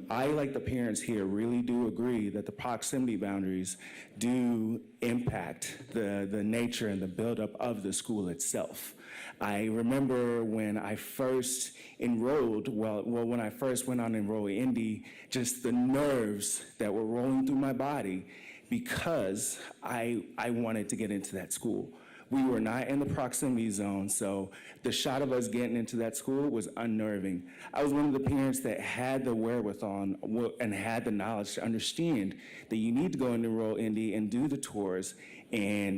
I, like the parents here, really do agree that the proximity boundaries do impact the nature and the buildup of the school itself. I remember when I first enrolled, when I first went on Enroll Indy, just the nerves that were rolling through my body because I wanted to get into that school. We were not in the proximity zone, so the shot of us getting into that school was unnerving. I was one of the parents that had the wherewithal and had the knowledge to understand that you need to go and enroll Indy and do the tours and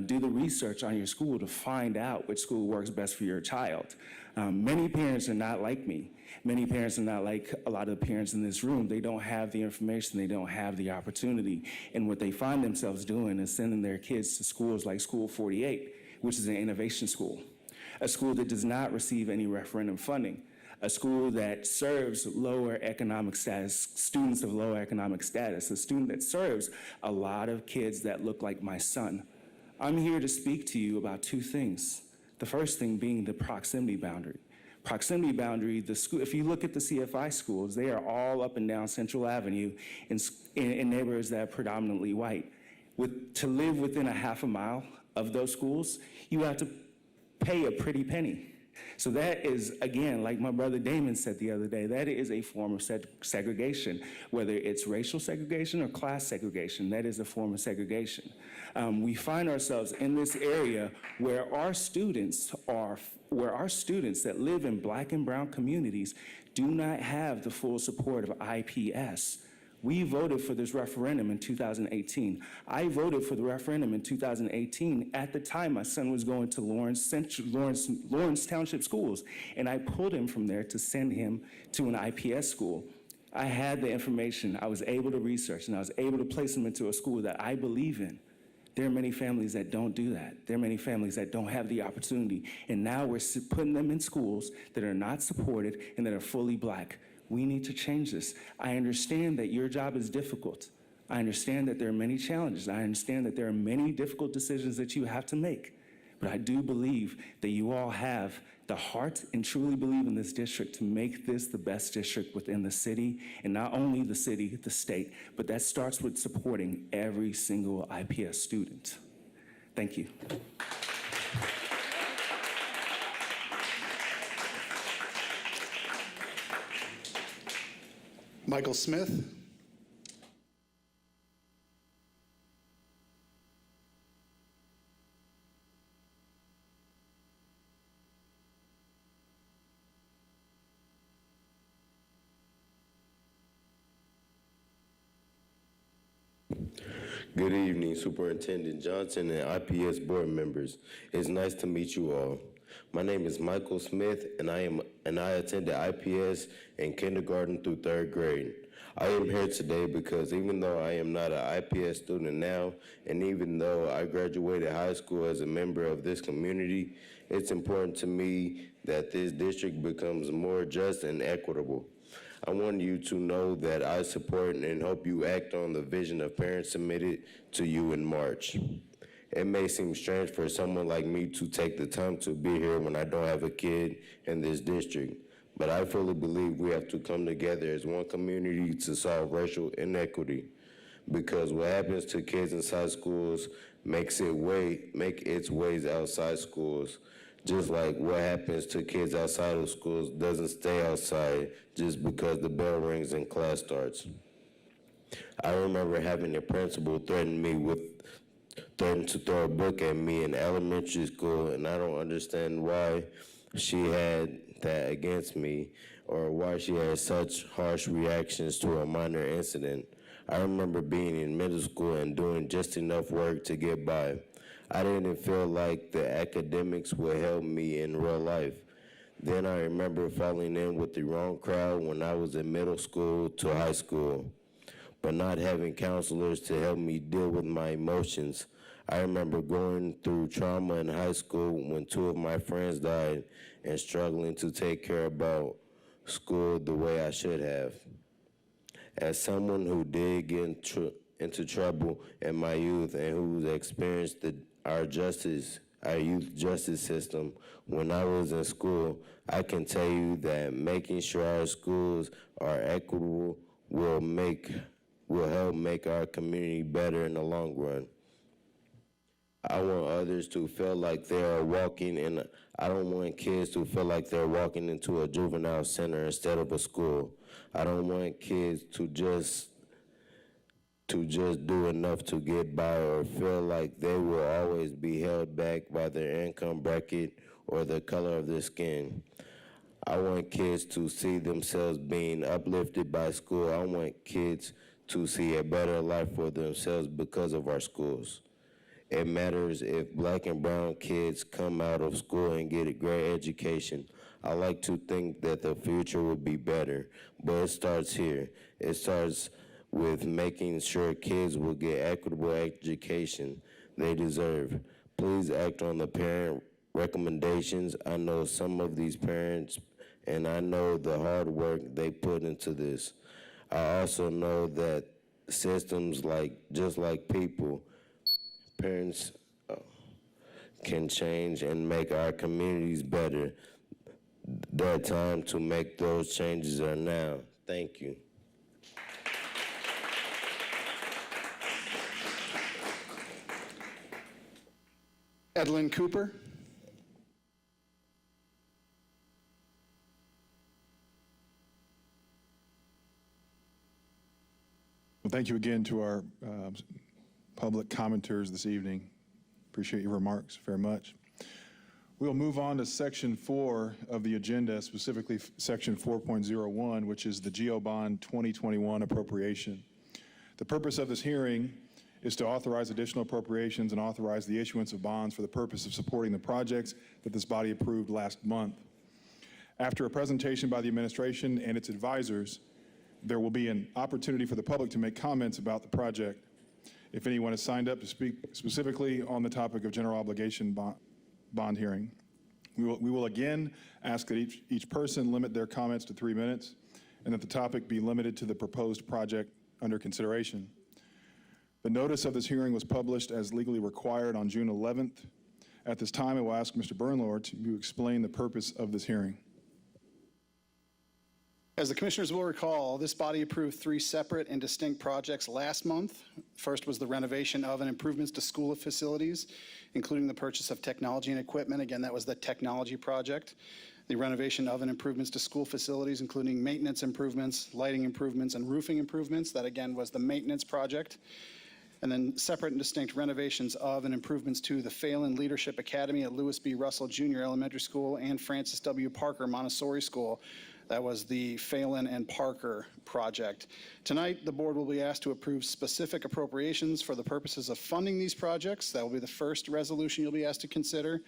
do the research on your school to find out which school works best for your child. Many parents are not like me. Many parents are not like a lot of the parents in this room. They don't have the information, they don't have the opportunity. And what they find themselves doing is sending their kids to schools like School 48, which is an innovation school, a school that does not receive any referendum funding, a school that serves lower economic status, students of lower economic status, a student that serves a lot of kids that look like my son. I'm here to speak to you about 2 things. The first thing being the proximity boundary. Proximity boundary, the school, if you look at the CFI schools, they are all up and down Central Avenue in neighborhoods that are predominantly white. To live within a half a mile of those schools, you have to pay a pretty penny. So that is, again, like my brother Damon said the other day, that is a form of segregation. Whether it's racial segregation or class segregation, that is a form of segregation. We find ourselves in this area where our students that live in Black and brown communities do not have the full support of IPS. We voted for this referendum in 2018. I voted for the referendum in 2018. At the time, my son was going to Lawrence Township Schools, and I pulled him from there to send him to an IPS school. I had the information, I was able to research, and I was able to place him into a school that I believe in. There are many families that don't do that. There are many families that don't have the opportunity, and now we're putting them in schools that are not supported and that are fully Black. We need to change this. I understand that your job is difficult. I understand that there are many challenges. I understand that there are many difficult decisions that you have to make. But I do believe that you all have the heart and truly believe in this district to make this the best district within the city, and not only the city, the state, but that starts with supporting every single IPS student. Thank you. Michael Smith. Good evening, Superintendent Johnson and IPS board members. It's nice to meet you all. My name is Michael Smith, and I attended IPS in kindergarten through 3rd grade. I am here today because even though I am not an IPS student now, and even though I graduated high school as a member of this community, it's important to me that this district becomes more just and equitable. I want you to know that I support and hope you act on the vision of parents submitted to you in March. It may seem strange for someone like me to take the time to be here when I don't have a kid in this district, but I fully believe we have to come together as one community to solve racial inequity, because what happens to kids inside schools make its ways outside schools. Just like what happens to kids outside of schools doesn't stay outside just because the bell rings and class starts. I remember having a principal threaten to throw a book at me in elementary school, and I don't understand why she had that against me or why she had such harsh reactions to a minor incident. I remember being in middle school and doing just enough work to get by. I didn't feel like the academics would help me in real life. Then I remember falling in with the wrong crowd when I was in middle school to high school, but not having counselors to help me deal with my emotions. I remember going through trauma in high school when 2 of my friends died and struggling to take care about school the way I should have. As someone who did get into trouble in my youth and who's experienced our youth justice system when I was in school, I can tell you that making sure our schools are equitable will help make our community better in the long run. I want others to feel like they are I don't want kids to feel like they're walking into a juvenile center instead of a school. I don't want kids to just do enough to get by or feel like they will always be held back by their income bracket or the color of their skin. I want kids to see themselves being uplifted by school. I want kids to see a better life for themselves because of our schools. It matters if Black and brown kids come out of school and get a great education. I like to think that the future will be better, but it starts here. It starts with making sure kids will get equitable education they deserve. Please act on the parent recommendations. I know some of these parents, and I know the hard work they put into this. I also know that systems just like people, parents can change and make our communities better. The time to make those changes are now. Thank you. Edlin Cooper. Well, thank you again to our public commenters this evening. Appreciate your remarks very much. We'll move on to section 4 of the agenda, specifically section 4.01, which is the GO Bond 2021 appropriation. The purpose of this hearing is to authorize additional appropriations and authorize the issuance of bonds for the purpose of supporting the projects that this body approved last month. After a presentation by the administration and its advisors, there will be an opportunity for the public to make comments about the project. If anyone is signed up to speak specifically on the topic of general obligation bond hearing, we will again ask that each person limit their comments to 3 minutes, and that the topic be limited to the proposed project under consideration. The notice of this hearing was published as legally required on June 11th. At this time, I will ask Mr. Bernlohr to explain the purpose of this hearing. As the commissioners will recall, this body approved 3 separate and distinct projects last month. First was the renovation of and improvements to school facilities, including the purchase of technology and equipment. Again, that was the technology project. The renovation of and improvements to school facilities, including maintenance improvements, lighting improvements, and roofing improvements. That, again, was the maintenance project. And then separate and distinct renovations of and improvements to the Phelan Leadership Academy at Lewis B. Russell Jr. Elementary School and Francis W. Parker Montessori School. That was the Phelan and Parker project. Tonight, the board will be asked to approve specific appropriations for the purposes of funding these projects. That will be the first resolution you'll be asked to consider.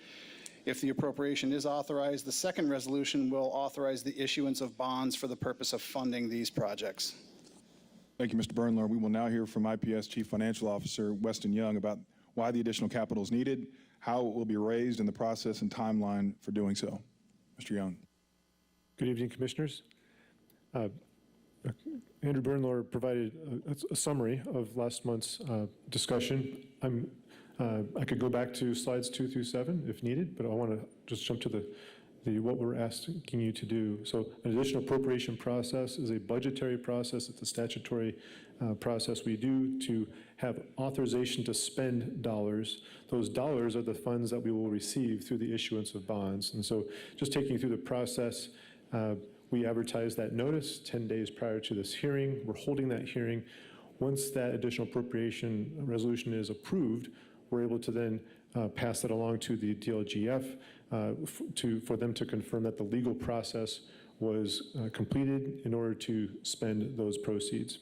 If the appropriation is authorized, the second resolution will authorize the issuance of bonds for the purpose of funding these projects. Thank you, Mr. Bernlohr. We will now hear from IPS Chief Financial Officer Weston Young about why the additional capital is needed, how it will be raised, and the process and timeline for doing so. Mr. Young. Good evening, Commissioners. Andrew Bernlohr provided a summary of last month's discussion. I could go back to slides 2 through 7 if needed, but I want to just jump to what we're asking you to do. So an additional appropriation process is a budgetary process. It's a statutory process we do to have authorization to spend dollars. Those dollars are the funds that we will receive through the issuance of bonds. And so just taking you through the process, we advertised that notice 10 days prior to this hearing. We're holding that hearing. Once that additional appropriation resolution is approved, we're able to then pass that along to the DLGF for them to confirm that the legal process was completed in order to spend those proceeds.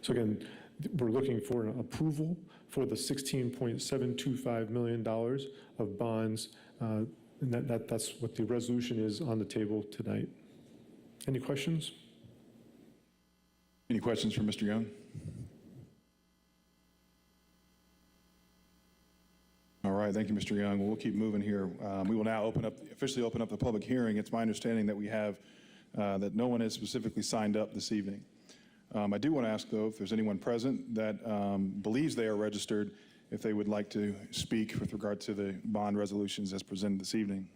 So again, we're looking for an approval for the $16.725 million of bonds, and that's what the resolution is on the table tonight. Any questions? Any questions for Mr. Young? All right, thank you, Mr. Young. We'll keep moving here. We will now officially open up the public hearing. It's my understanding that we have, that no one has specifically signed up this evening. I do want to ask, though, if there's anyone present that believes they are registered, if they would like to speak with regard to the bond resolutions as presented this evening.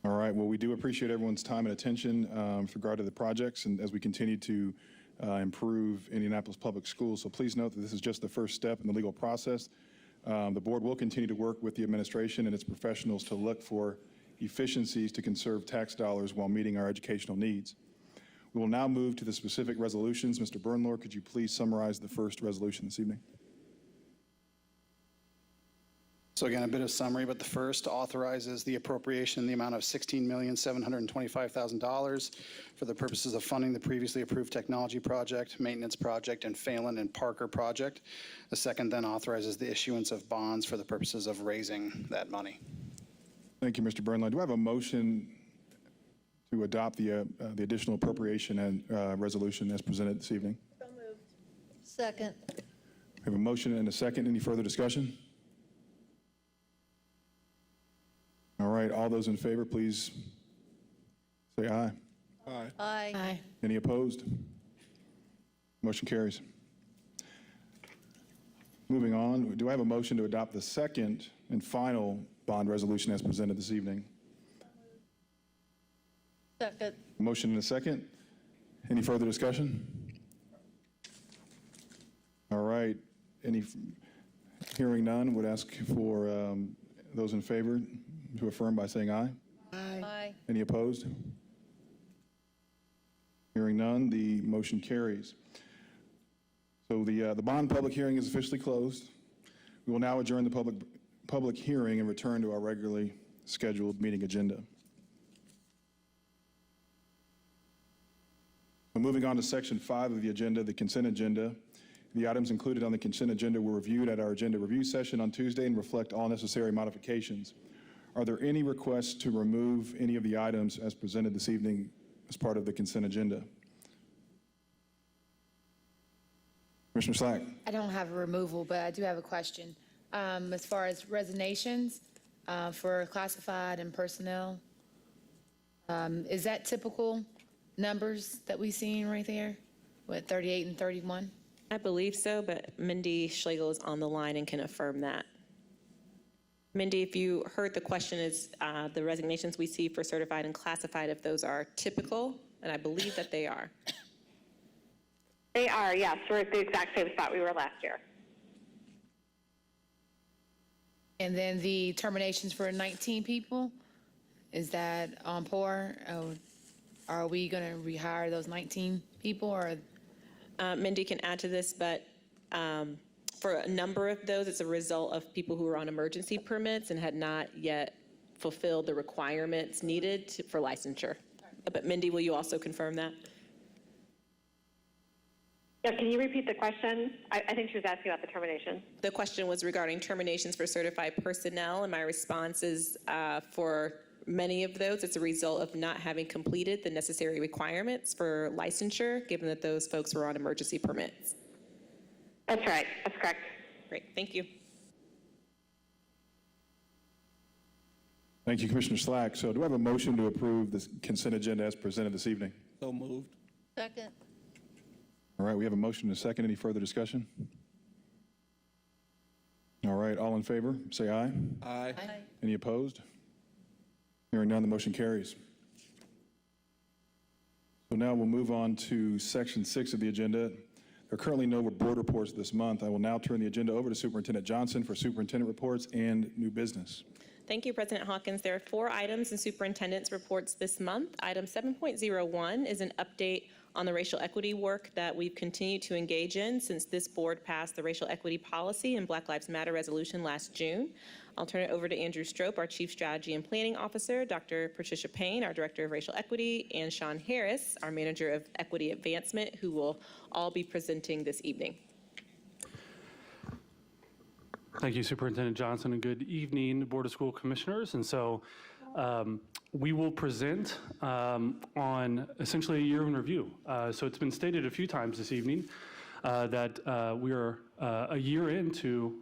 All right, well, we do appreciate everyone's time and attention with regard to the projects and as we continue to improve Indianapolis Public Schools. So please note that this is just the first step in the legal process. The board will continue to work with the administration and its professionals to look for efficiencies to conserve tax dollars while meeting our educational needs. We will now move to the specific resolutions. Mr. Bernlohr, could you please summarize the first resolution this evening? So again, a bit of summary, but the first authorizes the appropriation in the amount of $16,725,000 for the purposes of funding the previously approved technology project, maintenance project, and Phelan and Parker project. The second then authorizes the issuance of bonds for the purposes of raising that money. Thank you, Mr. Bernlohr. Do I have a motion to adopt the additional appropriation and resolution as presented this evening? So moved. Second. We have a motion and a second. Any further discussion? All right, all those in favor, please say aye. Aye. Aye. Aye. Any opposed? Motion carries. Moving on, do I have a motion to adopt the second and final bond resolution as presented this evening? Second. Motion and a second. Any further discussion? All right, hearing none, would ask for those in favor to affirm by saying aye. Aye. Aye. Any opposed? Hearing none, the motion carries. So the bond public hearing is officially closed. We will now adjourn the public hearing and return to our regularly scheduled meeting agenda. So moving on to section 5 of the agenda, the consent agenda. The items included on the consent agenda were reviewed at our agenda review session on Tuesday and reflect all necessary modifications. Are there any requests to remove any of the items as presented this evening as part of the consent agenda? Commissioner Slack. I don't have a removal, but I do have a question. As far as resignations, for classified and personnel. Is that typical numbers that we seen right there with 38 and 31? I believe so, but Mindy Schlegel is on the line and can affirm that. Mindy, if you heard the question, is the resignations we see for certified and classified, if those are typical, and I believe that they are. They are, yes. We're at the exact same spot we were last year. And then the terminations for 19 people, is that on par? Are we going to rehire those 19 people, or? Mindy can add to this, but for a number of those, it's a result of people who were on emergency permits and had not yet fulfilled the requirements needed for licensure. But Mindy, will you also confirm that? Yeah, can you repeat the question? I think she was asking about the termination. The question was regarding terminations for certified personnel, and my response is for many of those, it's a result of not having completed the necessary requirements for licensure, given that those folks were on emergency permits. That's right. That's correct. Great. Thank you. Thank you, Commissioner Slack. So do I have a motion to approve this consent agenda as presented this evening? So moved. Second. All right, we have a motion and a second. Any further discussion? All right, all in favor, say aye. Aye. Any opposed? Hearing none, the motion carries. So now we'll move on to section 6 of the agenda. There are currently no board reports this month. I will now turn the agenda over to Superintendent Johnson for superintendent reports and new business. Thank you, President Hawkins. There are 4 items in superintendent's reports this month. Item 7.01 is an update on the racial equity work that we've continued to engage in since this board passed the racial equity policy and Black Lives Matter resolution last June. I'll turn it over to Andrew Strope, our Chief Strategy and Planning Officer, Dr. Patricia Payne, our Director of Racial Equity, and Sean Harris, our Manager of Equity Advancement, who will all be presenting this evening. Thank you, Superintendent Johnson, and good evening, Board of School Commissioners. And so we will present on essentially a year in review. So it's been stated a few times this evening that we are a year into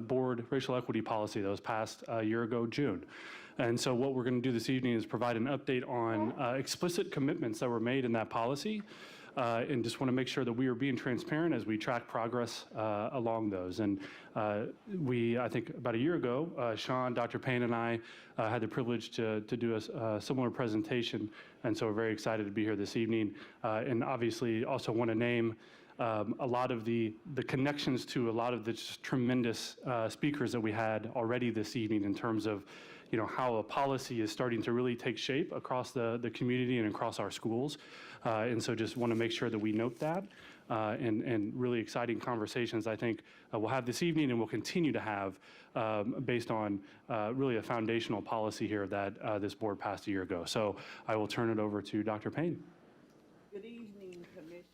board racial equity policy that was passed a year ago, June. And so what we're going to do this evening is provide an update on explicit commitments that were made in that policy, and just want to make sure that we are being transparent as we track progress along those. And I think about a year ago, Sean, Dr. Payne, and I had the privilege to do a similar presentation, and so we're very excited to be here this evening. And obviously also want to name a lot of the connections to a lot of the just tremendous speakers that we had already this evening in terms of how a policy is starting to really take shape across the community and across our schools. And so just want to make sure that we note that. And really exciting conversations I think we'll have this evening and we'll continue to have based on really a foundational policy here that this board passed a year ago. So I will turn it over to Dr. Payne. Good evening, Commissioner.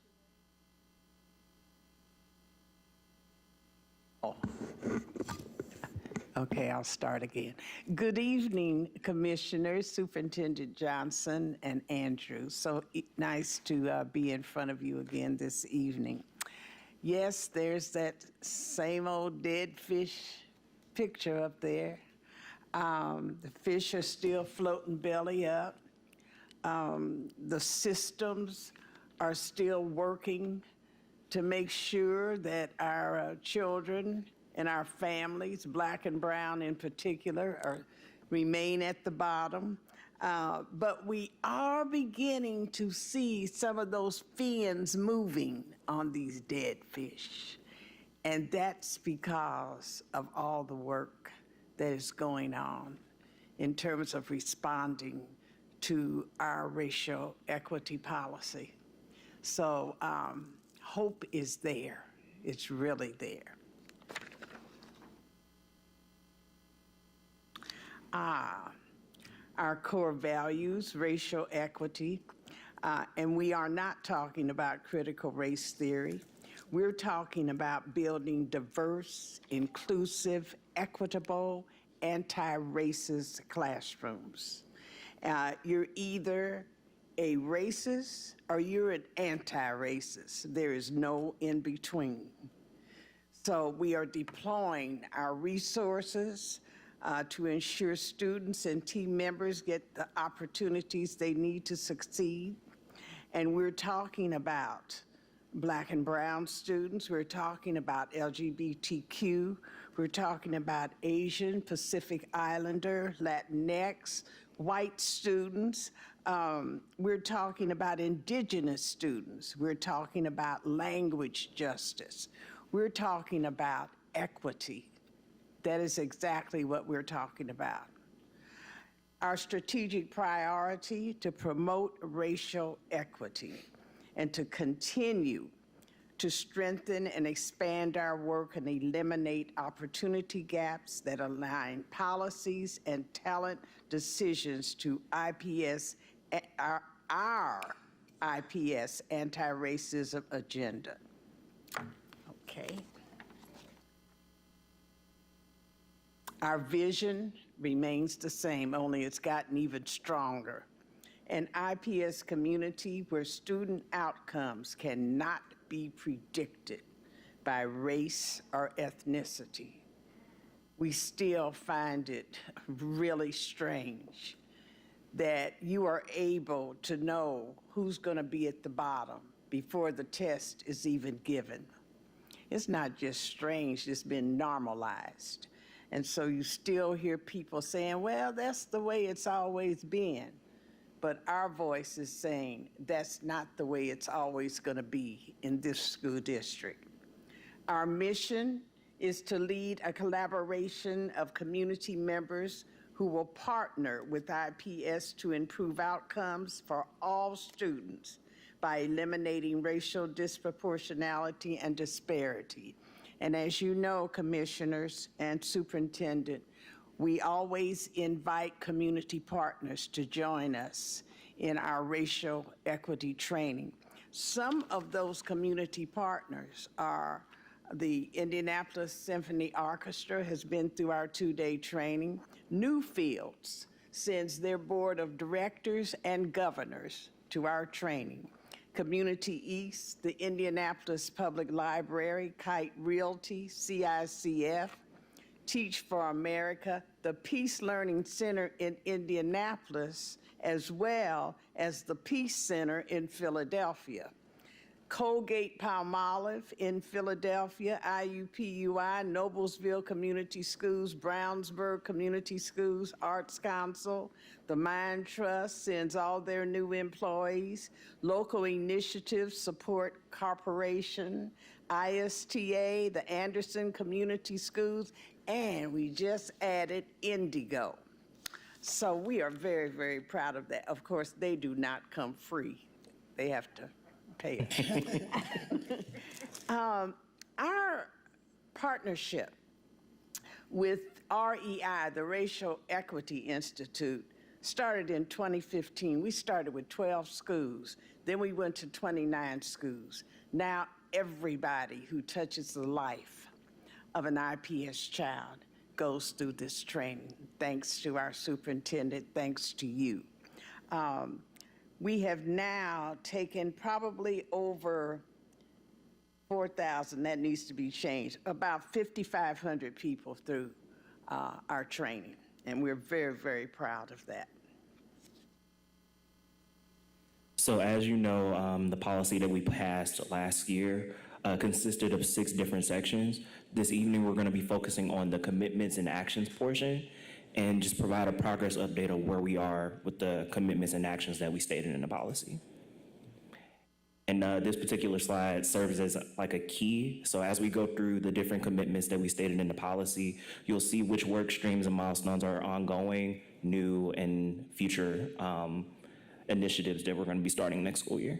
Okay, I'll start again. Good evening, Commissioners, Superintendent Johnson, and Andrew. So nice to be in front of you again this evening. Yes, there's that same old dead fish picture up there. The fish are still floating belly up. The systems are still working to make sure that our children and our families, Black and brown in particular, remain at the bottom. But we are beginning to see some of those fins moving on these dead fish. And that's because of all the work that is going on in terms of responding to our racial equity policy. So hope is there. It's really there. Our core values, racial equity, and we are not talking about critical race theory. We're talking about building diverse, inclusive, equitable, anti-racist classrooms. You're either a racist or you're an anti-racist. There is no in between. So we are deploying our resources to ensure students and team members get the opportunities they need to succeed. And we're talking about Black and brown students, we're talking about LGBTQ, we're talking about Asian, Pacific Islander, Latinx, white students, we're talking about indigenous students, we're talking about language justice, we're talking about equity. That is exactly what we're talking about. Our strategic priority to promote racial equity and to continue to strengthen and expand our work and eliminate opportunity gaps that align policies and talent decisions to IPS, our IPS anti-racism agenda. Okay. Our vision remains the same, only it's gotten even stronger. An IPS community where student outcomes cannot be predicted by race or ethnicity. We still find it really strange that you are able to know who's going to be at the bottom before the test is even given. It's not just strange, it's been normalized. And so you still hear people saying, well, that's the way it's always been. But our voice is saying that's not the way it's always going to be in this school district. Our mission is to lead a collaboration of community members who will partner with IPS to improve outcomes for all students by eliminating racial disproportionality and disparity. And as you know, commissioners and superintendent, we always invite community partners to join us in our racial equity training. Some of those community partners are the Indianapolis Symphony Orchestra has been through our 2-day training. Newfields sends their board of directors and governors to our training. Community East, the Indianapolis Public Library, Kite Realty, CICF, Teach for America, the Peace Learning Center in Indianapolis, as well as the Peace Center in Philadelphia. Colgate-Palmolive in Philadelphia, IUPUI, Noblesville Community Schools, Brownsburg Community Schools, Arts Council, the Mind Trust sends all their new employees, Local Initiatives Support Corporation, ISTA, the Anderson Community Schools, and we just added Indigo. So we are very, very proud of that. Of course, they do not come free. They have to pay us. Our partnership with REI, the Racial Equity Institute, started in 2015. We started with 12 schools. Then we went to 29 schools. Now everybody who touches the life of an IPS child goes through this training, thanks to our superintendent, thanks to you. We have now taken probably over 4,000, that needs to be changed, about 5,500 people through our training, and we're very, very proud of that. So as you know, the policy that we passed last year consisted of 6 different sections. This evening, we're going to be focusing on the commitments and actions portion and just provide a progress update of where we are with the commitments and actions that we stated in the policy. And this particular slide serves as like a key. So as we go through the different commitments that we stated in the policy, you'll see which work streams and milestones are ongoing, new, and future initiatives that we're going to be starting next school year.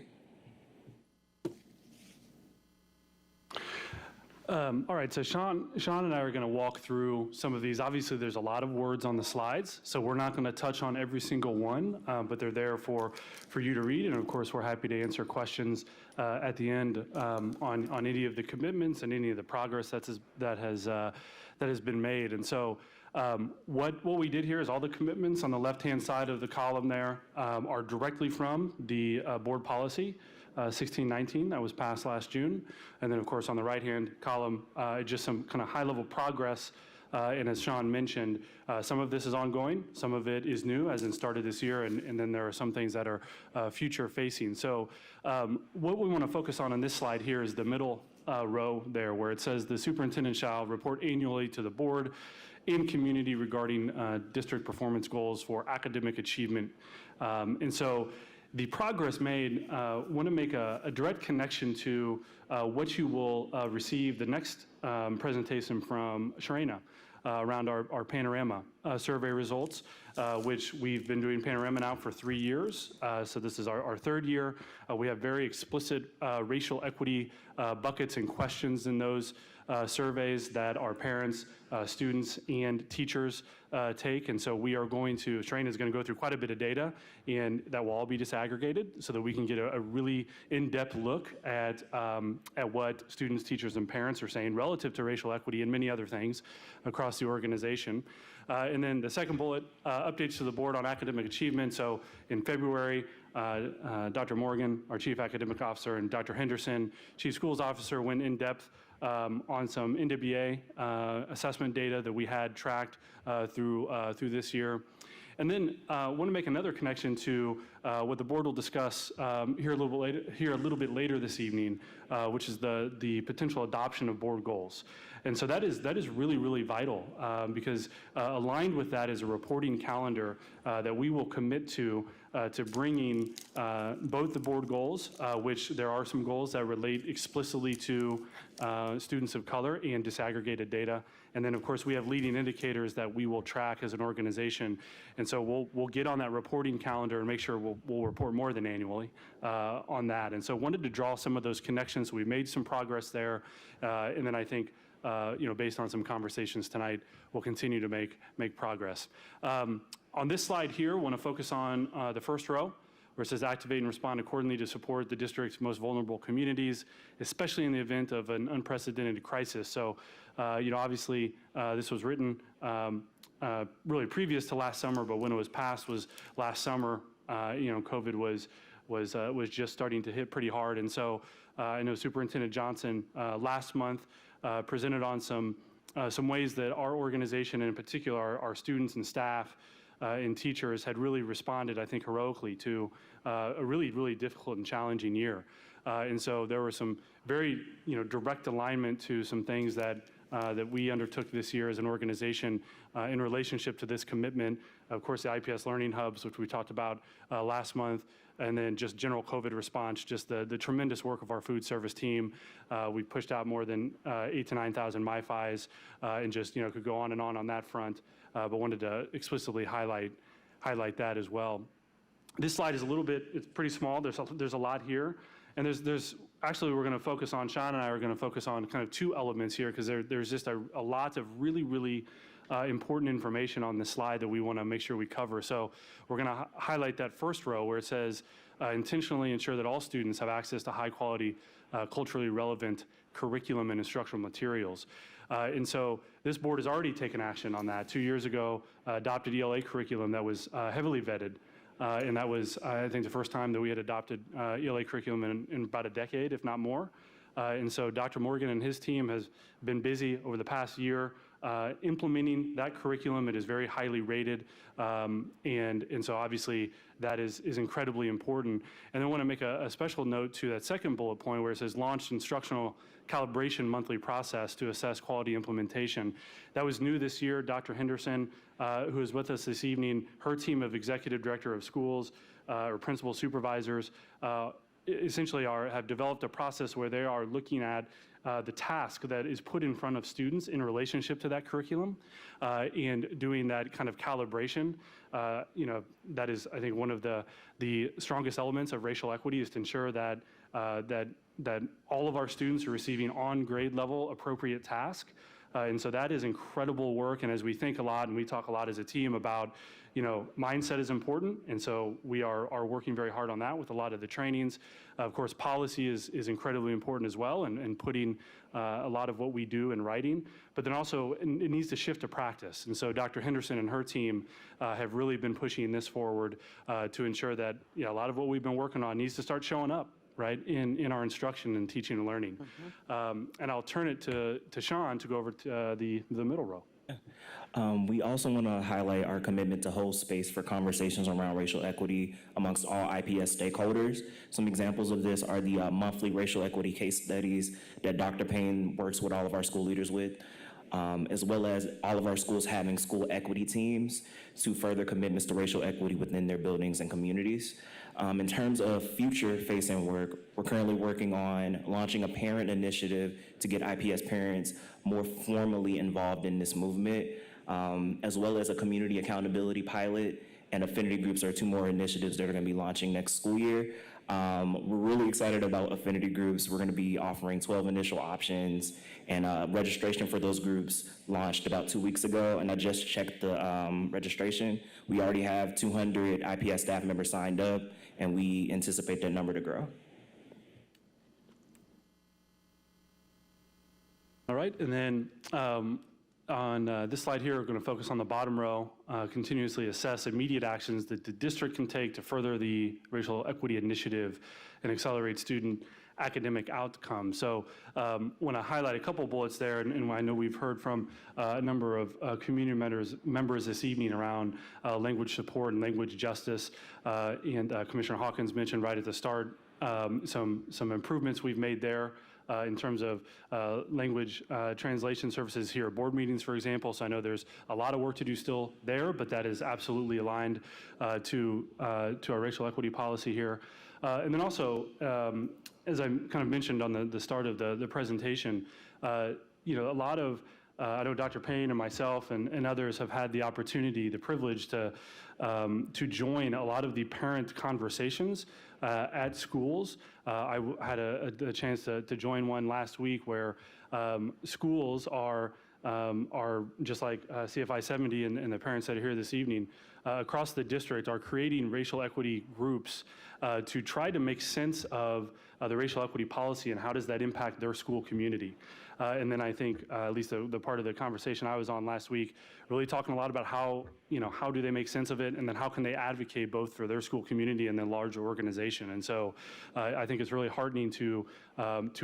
All right, so Sean and I are going to walk through some of these. Obviously, there's a lot of words on the slides, so we're not going to touch on every single one, but they're there for you to read. And of course, we're happy to answer questions at the end on any of the commitments and any of the progress that has been made. And so what we did here is all the commitments on the left-hand side of the column there are directly from the board policy. 1619 that was passed last June. And then of course on the right-hand column, just some kind of high-level progress And as Sean mentioned, some of this is ongoing, some of it is new, as in started this year, and then there are some things that are future facing. So what we want to focus on this slide here is the middle row there, where it says the superintendent shall report annually to the board and community regarding district performance goals for academic achievement. And so the progress made, want to make a direct connection to what you will receive the next presentation from Sharina around our Panorama survey results, which we've been doing Panorama now for 3 years. So this is our third year. We have very explicit racial equity buckets and questions in those surveys that our parents, students, and teachers take. And so we are going to, Sharina is going to go through quite a bit of data, and that will all be disaggregated so that we can get a really in-depth look at what students, teachers, and parents are saying relative to racial equity and many other things across the organization. And then the second bullet, updates to the board on academic achievement. So in February, Dr. Morgan, our Chief Academic Officer, and Dr. Henderson, Chief Schools Officer, went in depth on some NWA assessment data that we had tracked through this year. And then want to make another connection to what the board will discuss here a little bit later this evening, which is the potential adoption of board goals. And so that is really, really vital because aligned with that is a reporting calendar that we will commit to bringing both the board goals, which there are some goals that relate explicitly to students of color and disaggregated data. And then, of course, we have leading indicators that we will track as an organization. And so we'll get on that reporting calendar and make sure we'll report more than annually on that. And so wanted to draw some of those connections. We made some progress there. And then I think, based on some conversations tonight, we'll continue to make progress. On this slide here, want to focus on the first row, where it says activate and respond accordingly to support the district's most vulnerable communities, especially in the event of an unprecedented crisis. So, obviously, this was written really previous to last summer, but when it was passed was last summer. COVID was just starting to hit pretty hard, and so I know Superintendent Johnson last month presented on some ways that our organization, and in particular our students and staff and teachers, had really responded, I think, heroically to a really, really difficult and challenging year. And so there was some very, direct alignment to some things that we undertook this year as an organization in relationship to this commitment. Of course, the IPS Learning Hubs, which we talked about last month, and then just general COVID response, just the tremendous work of our food service team. We pushed out more than 8,000 to 9,000 MiFis, and just, could go on and on that front, but wanted to explicitly highlight that as well. This slide is it's pretty small. There's a lot here. And there's actually, we're going to focus on, Sean and I are going to focus on kind of two elements here, because there's just a lot of really, really important information on this slide that we want to make sure we cover. So we're going to highlight that first row where it says intentionally ensure that all students have access to high quality, culturally relevant curriculum and instructional materials. And so this board has already taken action on that. 2 years ago, adopted ELA curriculum that was heavily vetted. And that was, I think, the first time that we had adopted ELA curriculum in about a decade, if not more. And so Dr. Morgan and his team has been busy over the past year implementing that curriculum. It is very highly rated. And so obviously that is incredibly important. And I want to make a special note to that second bullet point where it says launched instructional calibration monthly process to assess quality implementation. That was new this year. Dr. Henderson, who is with us this evening, her team of executive director of schools or principal supervisors essentially have developed a process where they are looking at the task that is put in front of students in relationship to that curriculum and doing that kind of calibration. That is, I think, one of the strongest elements of racial equity is to ensure that that all of our students are receiving on grade level appropriate task. And so that is incredible work. And as we think a lot and we talk a lot as a team about, mindset is important. And so we are working very hard on that with a lot of the trainings. Of course, policy is incredibly important as well, and putting a lot of what we do in writing. But then also it needs to shift to practice. And so Dr. Henderson and her team have really been pushing this forward to ensure that a lot of what we've been working on needs to start showing up, right, in our instruction and teaching and learning. And I'll turn it to Sean to go over to the middle row. We also want to highlight our commitment to hold space for conversations around racial equity amongst all IPS stakeholders. Some examples of this are the monthly racial equity case studies that Dr. Payne works with all of our school leaders with, as well as all of our schools having school equity teams to further commitments to racial equity within their buildings and communities. In terms of future-facing work, we're currently working on launching a parent initiative to get IPS parents more formally involved in this movement, as well as a community accountability pilot and affinity groups are two more initiatives that are going to be launching next school year. We're really excited about affinity groups. We're going to be offering 12 initial options, and registration for those groups launched about 2 weeks ago, and I just checked the registration. We already have 200 IPS staff members signed up, and we anticipate that number to grow. All right, and then on this slide here, we're going to focus on the bottom row, continuously assess immediate actions that the district can take to further the racial equity initiative and accelerate student academic outcomes. So want to highlight a couple bullets there, and I know we've heard from a number of community members this evening around language support and language justice, and Commissioner Hawkins mentioned right at the start some improvements we've made there. In terms of language translation services here at board meetings, for example. So I know there's a lot of work to do still there, but that is absolutely aligned to our racial equity policy here. And then also, as I kind of mentioned on the start of the presentation, a lot of I know Dr. Payne and myself and others have had the opportunity, the privilege to join a lot of the parent conversations at schools. I had a chance to join one last week where schools are just like CFI 70 and the parents that are here this evening, across the district are creating racial equity groups to try to make sense of the racial equity policy and how does that impact their school community. And then I think, at least the part of the conversation I was on last week, really talking a lot about how do they make sense of it, and then how can they advocate both for their school community and then larger organization. And so I think it's really heartening to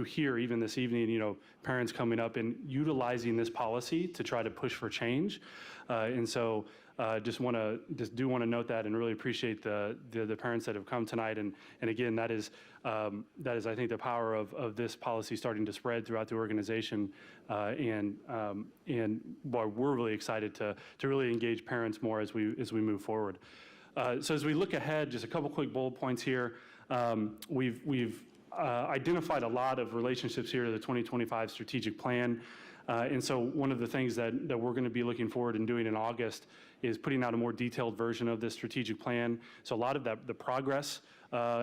hear even this evening, parents coming up and utilizing this policy to try to push for change. And so just do want to note that and really appreciate the parents that have come tonight. And again, that is I think the power of this policy starting to spread throughout the organization. And boy, we're really excited to really engage parents more as we move forward. So as we look ahead, just a couple quick bullet points here. We've identified a lot of relationships here to the 2025 strategic plan. And so one of the things that we're going to be looking forward and doing in August is putting out a more detailed version of this strategic plan. So a lot of the progress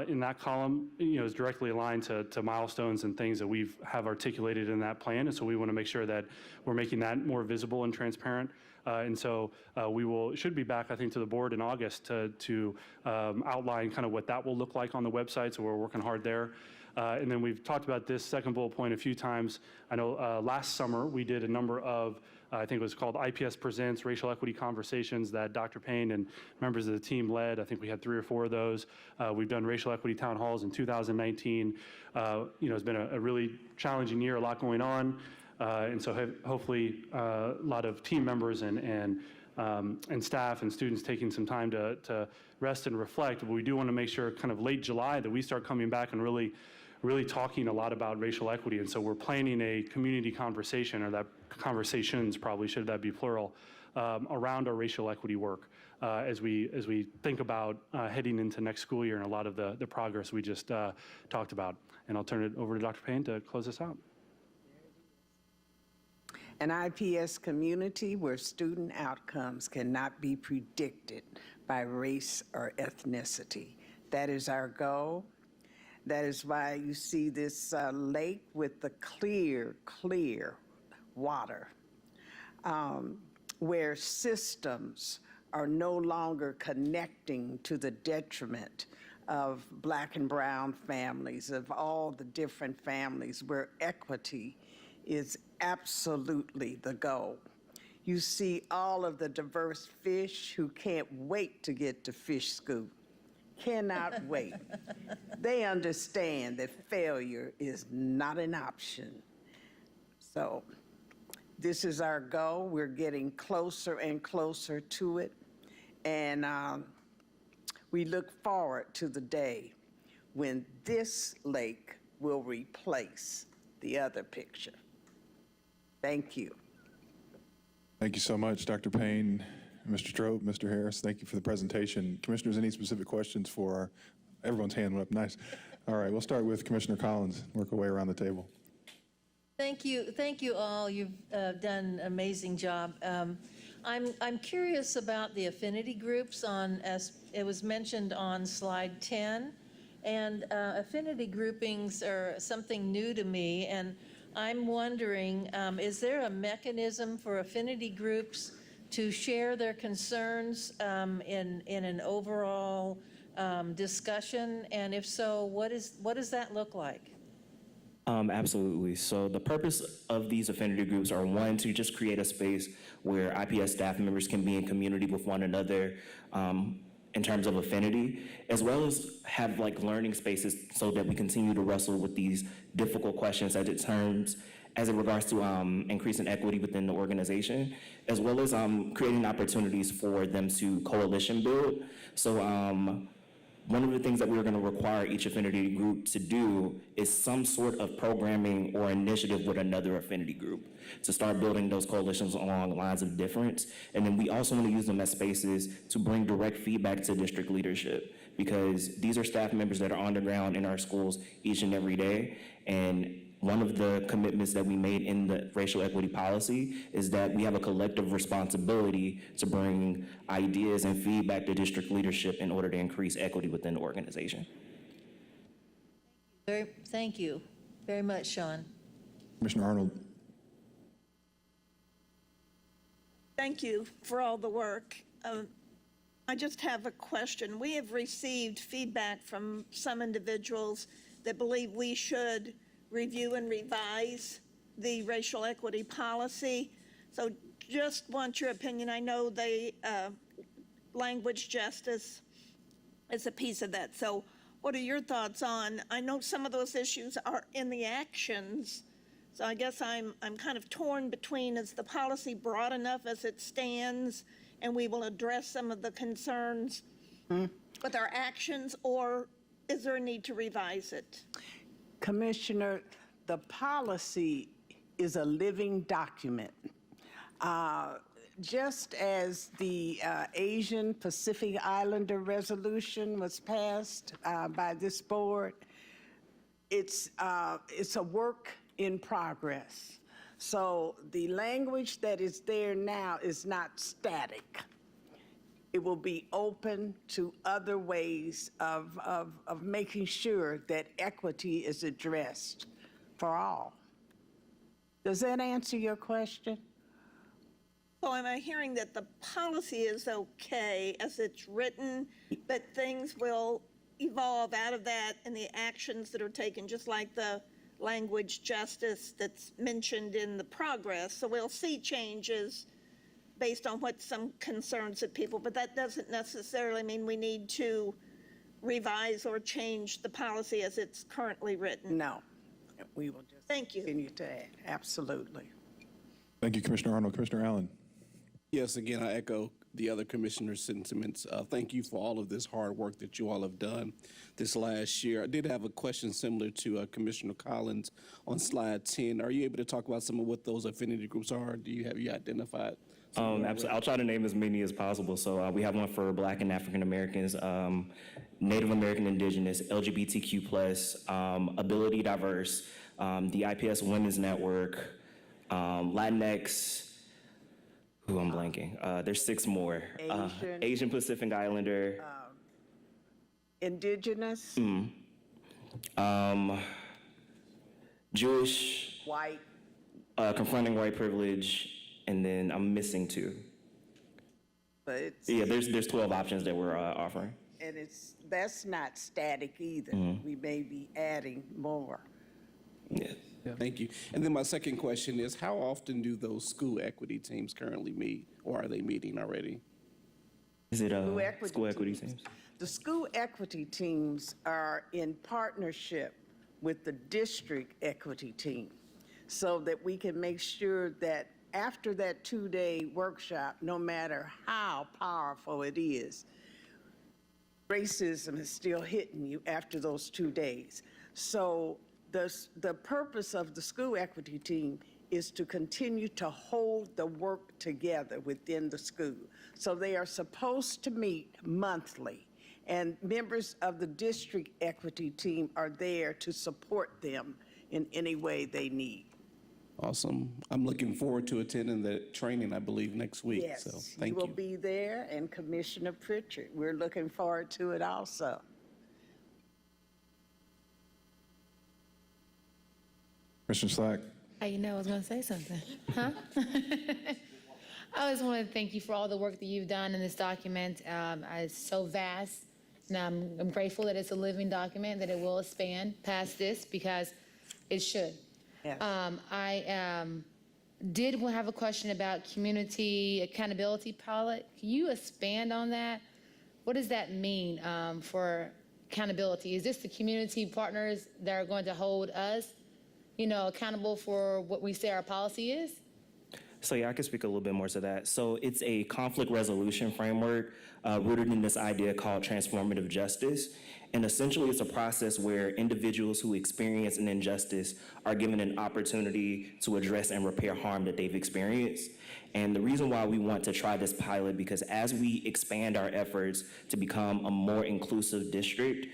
in that column, is directly aligned to milestones and things that have articulated in that plan. And so we want to make sure that we're making that more visible and transparent. And so we should be back, I think, to the board in August to outline kind of what that will look like on the website. So we're working hard there. And then we've talked about this second bullet point a few times. I know last summer we did a number of, I think it was called IPS Presents Racial Equity Conversations that Dr. Payne and members of the team led. I think we had 3 or 4 of those. We've done racial equity town halls in 2019. It's been a really challenging year, a lot going on. And so hopefully a lot of team members and staff and students taking some time to rest and reflect. But we do want to make sure kind of late July that we start coming back and really talking a lot about racial equity. And so we're planning a community conversation, or that conversations probably should that be plural, around our racial equity work as we think about heading into next school year and a lot of the progress we just talked about. And I'll turn it over to Dr. Payne to close this out. An IPS community where student outcomes cannot be predicted by race or ethnicity. That is our goal. That is why you see this lake with the clear water, where systems are no longer connecting to the detriment of Black and brown families, of all the different families, where equity is absolutely the goal. You see all of the diverse fish who can't wait to get to fish school. Cannot wait. They understand that failure is not an option. So This is our goal. We're getting closer and closer to it. And we look forward to the day when this lake will replace the other picture. Thank you. Thank you so much, Dr. Payne, Mr. Trope, Mr. Harris. Thank you for the presentation. Commissioners, any specific questions for everyone's hand went up nice. All right, we'll start with Commissioner Collins, work our way around the table. Thank you all. You've done an amazing job. I'm curious about the affinity groups as it was mentioned on slide 10. And affinity groupings are something new to me. And I'm wondering, is there a mechanism for affinity groups to share their concerns in an overall discussion? And if so, what does that look like? Absolutely. So the purpose of these affinity groups are, one, to just create a space where IPS staff members can be in community with one another in terms of affinity, as well as have like learning spaces so that we continue to wrestle with these difficult questions as it regards to increasing equity within the organization, as well as creating opportunities for them to coalition build. So one of the things that we're going to require each affinity group to do is some sort of programming or initiative with another affinity group to start building those coalitions along lines of difference. And then we also want to use them as spaces to bring direct feedback to district leadership, because these are staff members that are on the ground in our schools each and every day. And one of the commitments that we made in the racial equity policy is that we have a collective responsibility to bring ideas and feedback to district leadership in order to increase equity within the organization. Thank you very much, Sean. Commissioner Arnold. Thank you for all the work. I just have a question. We have received feedback from some individuals that believe we should review and revise the racial equity policy. So just want your opinion. I know the language justice is a piece of that. So what are your thoughts on, I know some of those issues are in the actions. So I guess I'm kind of torn between, is the policy broad enough as it stands and we will address some of the concerns with our actions, or is there a need to revise it? Commissioner, the policy is a living document. Just as the Asian Pacific Islander resolution was passed by this board, it's a work in progress. So the language that is there now is not static. It will be open to other ways of making sure that equity is addressed for all. Does that answer your question? So am I hearing that the policy is okay as it's written, but things will evolve out of that and the actions that are taken, just like the language justice that's mentioned in the progress? So we'll see changes based on what some concerns of people, but that doesn't necessarily mean we need to revise or change the policy as it's currently written. No, we will just continue to add. Absolutely. Thank you, Commissioner Arnold. Commissioner Allen. Yes, again, I echo the other commissioners' sentiments. Thank you for all of this hard work that you all have done this last year. I did have a question similar to Commissioner Collins on slide 10. Are you able to talk about some of what those affinity groups are? Have you identified? Absolutely. I'll try to name as many as possible. So we have one for Black and African Americans, Native American Indigenous, LGBTQ+, Ability Diverse, the IPS Women's Network, Latinx. Who I'm blanking. There's 6 more. Asian Pacific Islander. Indigenous. Jewish. White. Confronting white privilege. And then I'm missing 2. But it's, yeah, there's 12 options that we're offering. And that's not static either. We may be adding more. Yeah. Thank you. And then my second question is, how often do those school equity teams currently meet, or are they meeting already? Is it school equity teams? The school equity teams are in partnership with the district equity team so that we can make sure that after that 2-day workshop, no matter how powerful it is, racism is still hitting you after those 2 days. So the purpose of the school equity team is to continue to hold the work together within the school. So they are supposed to meet monthly, and members of the district equity team are there to support them in any way they need. Awesome. I'm looking forward to attending the training, I believe, next week. Yes, So thank you will you. be there, and Commissioner Pritchard. We're looking forward to it also. Commissioner Slack. You know I was going to say something, huh? I just want to thank you for all the work that you've done in this document. It's so vast, and I'm grateful that it's a living document, that it will expand past this, because it should. Yes. I did have a question about community accountability pilot. Can you expand on that? What does that mean for accountability? Is this the community partners that are going to hold us, accountable for what we say our policy is? So yeah, I can speak a little bit more to that. So it's a conflict resolution framework rooted in this idea called transformative justice. And essentially it's a process where individuals who experience an injustice are given an opportunity to address and repair harm that they've experienced. And the reason why we want to try this pilot, because as we expand our efforts to become a more inclusive district,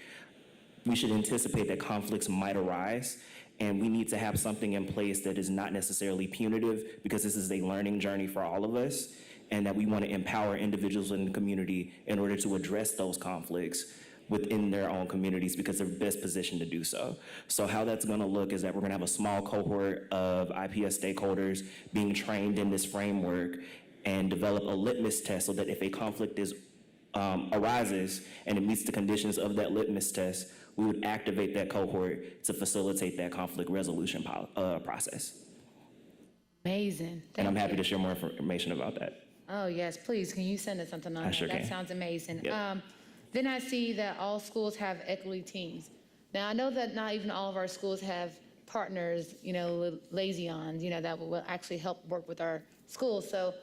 we should anticipate that conflicts might arise. And we need to have something in place that is not necessarily punitive, because this is a learning journey for all of us, and that we want to empower individuals in the community in order to address those conflicts within their own communities, because they're best positioned to do so. So how that's going to look is that we're going to have a small cohort of IPS stakeholders being trained in this framework and develop a litmus test, so that if a conflict arises and it meets the conditions of that litmus test, we would activate that cohort to facilitate that conflict resolution process. Amazing. And I'm happy to share more information about that. Oh, yes, please. Can you send us something on I that? sure That can. sounds amazing. Yep. Then I see that all schools have equity teams. Now, I know that not even all of our schools have partners, liaisons, that will actually help work with our schools. So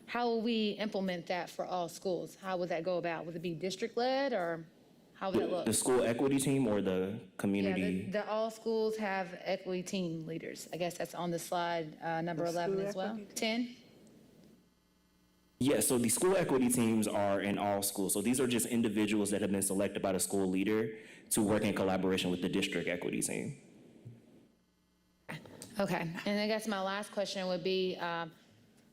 how will we implement that for all schools? How would that go about? Would it be district-led, or how would that look? The school equity team or the community? Yeah, all schools have equity team leaders. I guess that's on the slide, number The 11 school as well. equity 10? Yeah, so the school equity teams are in all schools. So these are just individuals that have been selected by the school leader to work in collaboration with the district equity team. Okay, and I guess my last question would be,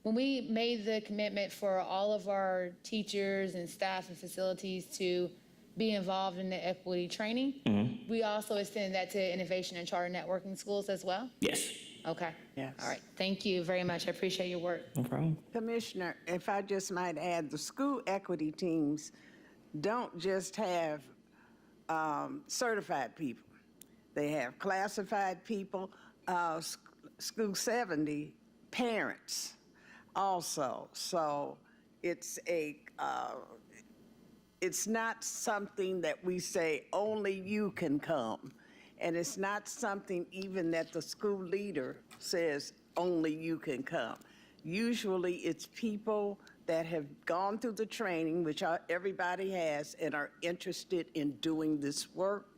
when we made the commitment for all of our teachers and staff and facilities to be involved in the equity training, we also extended that to innovation and charter networking schools as well? Yes. Okay. Yes. All right, thank you very much. I appreciate your work. No problem. Commissioner, if I just might add, the school equity teams don't just have certified people. They have classified people, School 70 parents also. So it's not something that we say only you can come. And it's not something even that the school leader says only you can come. Usually it's people that have gone through the training, which everybody has, and are interested in doing this work.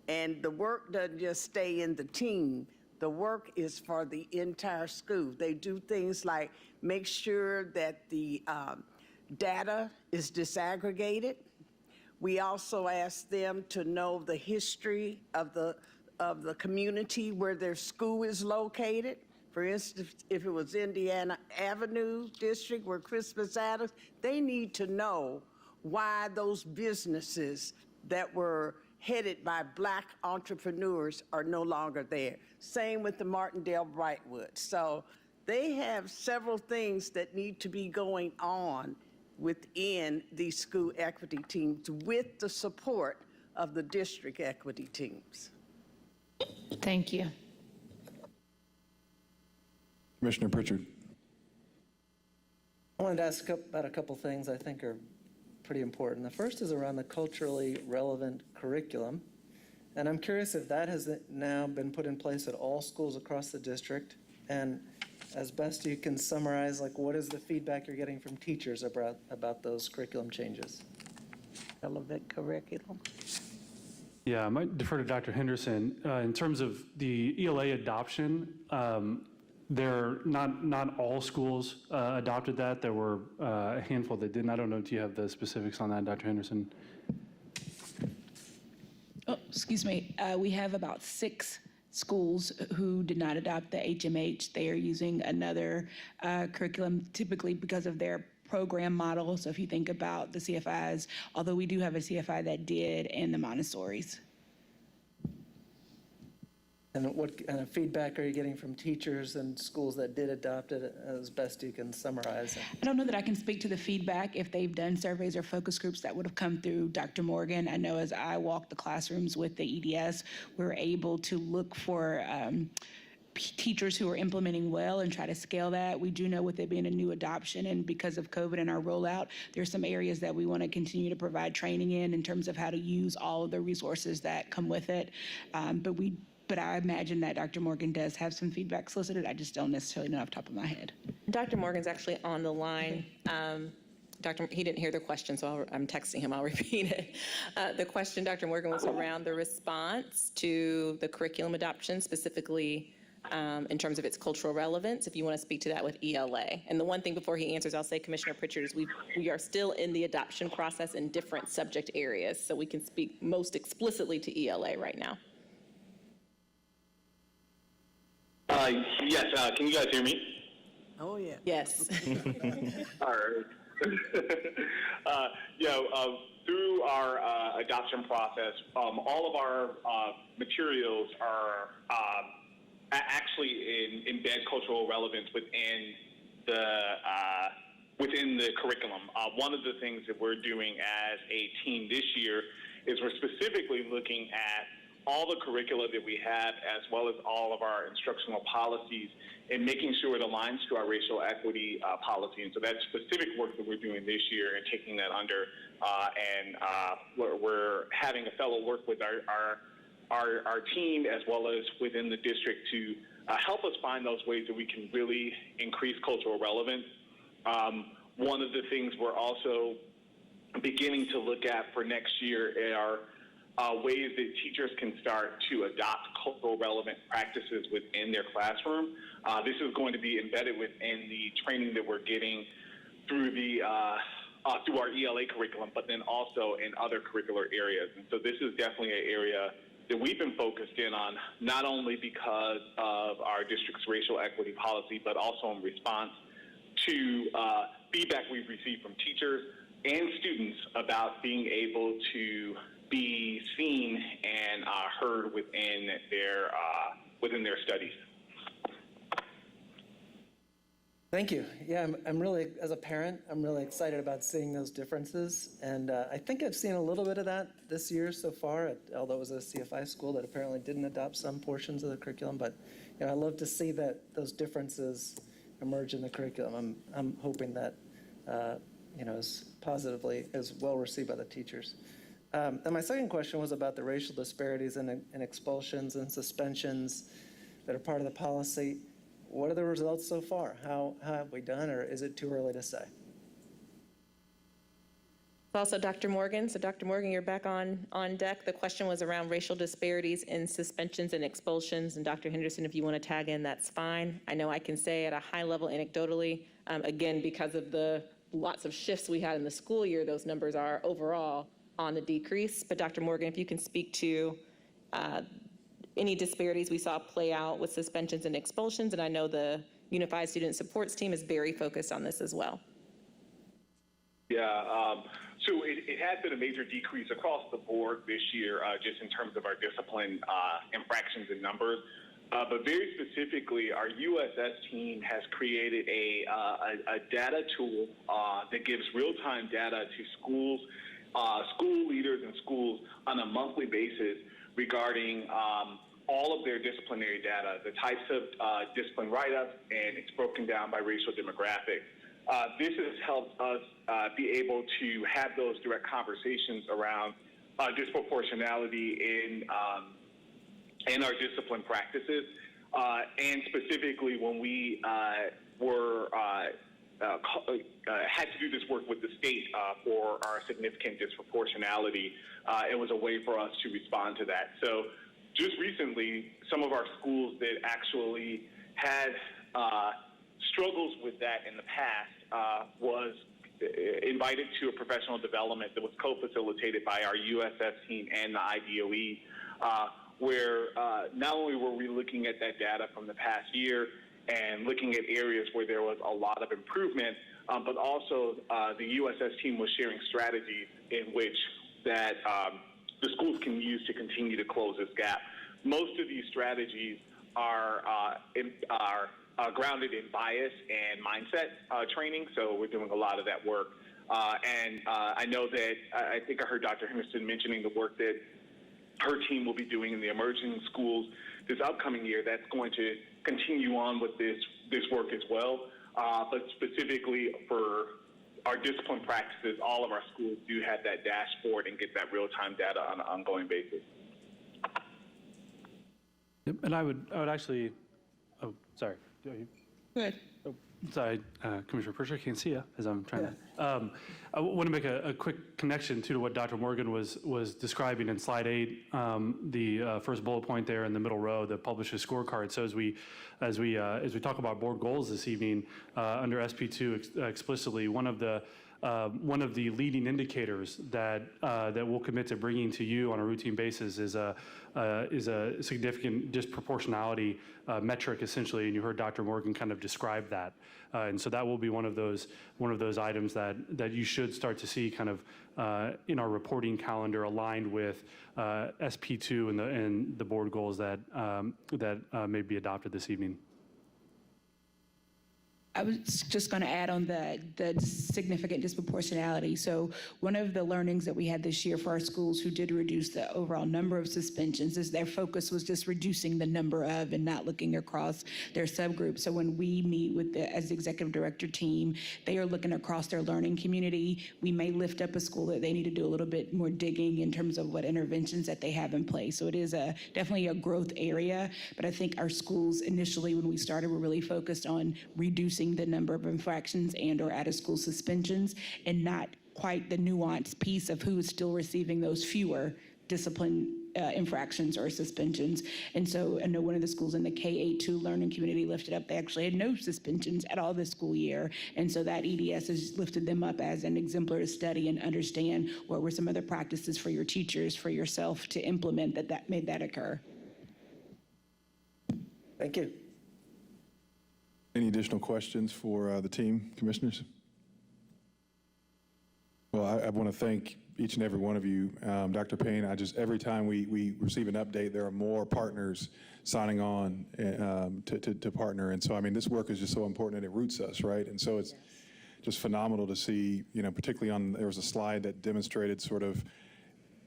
And the work doesn't just stay in the team. The work is for the entire school. They do things like make sure that the data is disaggregated. We also ask them to know the history of the community where their school is located. For instance, if it was Indiana Avenue District where Christmas Adams, they need to know why those businesses that were headed by Black entrepreneurs are no longer there. Same with the Martindale Brightwood. So they have several things that need to be going on within these school equity teams with the support of the district equity teams. Thank you. Commissioner Pritchard. I wanted to ask about a couple things I think are pretty important. The first is around the culturally relevant curriculum. And I'm curious if that has now been put in place at all schools across the district. And as best you can summarize, like what is the feedback you're getting from teachers about those curriculum changes? Relevant curriculum. Yeah, I might defer to Dr. Henderson. In terms of the ELA adoption, not all schools adopted that. There were a handful that didn't. I don't know if you have the specifics on that, Dr. Henderson. Oh, excuse me. We have about 6 schools who did not adopt the HMH. They are using another curriculum, typically because of their program model. So if you think about the CFIs, although we do have a CFI that did, and the Montessori's. And what kind of feedback are you getting from teachers and schools that did adopt it, as best you can summarize? I don't know that I can speak to the feedback if they've done surveys or focus groups that would have come through Dr. Morgan. I know as I walk the classrooms with the EDS, we're able to look for teachers who are implementing well and try to scale that. We do know with it being a new adoption and because of COVID and our rollout, there's some areas that we want to continue to provide training in terms of how to use all of the resources that come with it. But I imagine that Dr. Morgan does have some feedback solicited. I just don't necessarily know off the top of my head. Dr. Morgan's actually on the line. He didn't hear the question, so I'm texting him. I'll repeat it. The question, Dr. Morgan, was around the response to the curriculum adoption, specifically in terms of its cultural relevance, if you want to speak to that with ELA. And the one thing before he answers, I'll say, Commissioner Pritchard, is we are still in the adoption process in different subject areas, so we can speak most explicitly to ELA right now. Yes, can you guys hear me? Oh, yeah. Yes. All right. Through our adoption process, all of our materials are actually embed cultural relevance within the curriculum. One of the things that we're doing as a team this year is we're specifically looking at all the curricula that we have, as well as all of our instructional policies, and making sure it aligns to our racial equity policy. And so that's specific work that we're doing this year and taking that under, we're having a fellow work with our team as well as within the district to help us find those ways that we can really increase cultural relevance. One of the things we're also beginning to look at for next year are ways that teachers can start to adopt cultural relevant practices within their classroom. This is going to be embedded within the training that we're getting through through our ELA curriculum, but then also in other curricular areas. And so this is definitely an area that we've been focused in on, not only because of our district's racial equity policy, but also in response to feedback we've received from teachers and students about being able to be seen and heard within their studies. Thank you. Yeah, I'm really, as a parent, I'm really excited about seeing those differences. And I think I've seen a little bit of that this year so far, although it was a CFI school that apparently didn't adopt some portions of the curriculum. But I love to see that those differences emerge in the curriculum. I'm hoping that is positively, is well received by the teachers. And my second question was about the racial disparities in expulsions and suspensions that are part of the policy. What are the results so far? How have we done, or is it too early to say? Also, Dr. Morgan. So, Dr. Morgan, you're back on deck. The question was around racial disparities in suspensions and expulsions. And Dr. Henderson, if you want to tag in, that's fine. I know I can say at a high level anecdotally, again, because of the lots of shifts we had in the school year, those numbers are overall on the decrease. But Dr. Morgan, if you can speak to any disparities we saw play out with suspensions and expulsions, and I know the Unified Student Supports team is very focused on this as well. Yeah, so it has been a major decrease across the board this year, just in terms of our discipline infractions and numbers. But very specifically, our USS team has created a data tool that gives real-time data to schools, school leaders and schools on a monthly basis regarding all of their disciplinary data, the types of discipline write-ups, and it's broken down by racial demographics. This has helped us be able to have those direct conversations around disproportionality in our discipline practices. and specifically when we had to do this work with the state for our significant disproportionality, it was a way for us to respond to that. So just recently, some of our schools that actually had struggles with that in the past was invited to a professional development that was co-facilitated by our USS team and the IDOE, where not only were we looking at that data from the past year and looking at areas where there was a lot of improvement, but also the USS team was sharing strategies in which that the schools can use to continue to close this gap. Most of these strategies are grounded in bias and mindset training, so we're doing a lot of that work. And I know that I think I heard Dr. Henderson mentioning the work that her team will be doing in the emerging schools this upcoming year. That's going to continue on with this work as well. But specifically for our discipline practices, all of our schools do have that dashboard and get that real-time data on an ongoing basis. Yep, and I would actually, oh, sorry. Good. Oh, sorry, Commissioner Pritchard, I can't see you as I'm trying to. I want to make a quick connection to what Dr. Morgan was describing in slide 8, the first bullet point there in the middle row, the published scorecard. So as we talk about board goals this evening, under SP2 explicitly, one of the leading indicators that we'll commit to bringing to you on a routine basis is a significant disproportionality metric, essentially, and you heard Dr. Morgan kind of describe that. And so that will be one of those items that you should start to see kind of in our reporting calendar aligned with SP2 and the board goals that may be adopted this evening. I was just going to add on the significant disproportionality. So one of the learnings that we had this year for our schools who did reduce the overall number of suspensions is their focus was just reducing the number of and not looking across their subgroups. So when we meet with as the executive director team, they are looking across their learning community. We may lift up a school that they need to do a little bit more digging in terms of what interventions that they have in place. So it is definitely a growth area, but I think our schools initially when we started were really focused on reducing the number of infractions and or out-of-school suspensions and not quite the nuanced piece of who is still receiving those fewer discipline infractions or suspensions. And so I know one of the schools in the K-8-2 learning community lifted up, they actually had no suspensions at all this school year. And so that EDS has lifted them up as an exemplar to study and understand what were some other practices for your teachers, for yourself to implement that made that occur. Thank you. Any additional questions for the team, commissioners? Well, I want to thank each and every one of you. Dr. Payne, every time we receive an update, there are more partners signing on to partner. And so, I mean, this work is just so important and it roots us, right? And so it's just phenomenal to see, particularly there was a slide that demonstrated sort of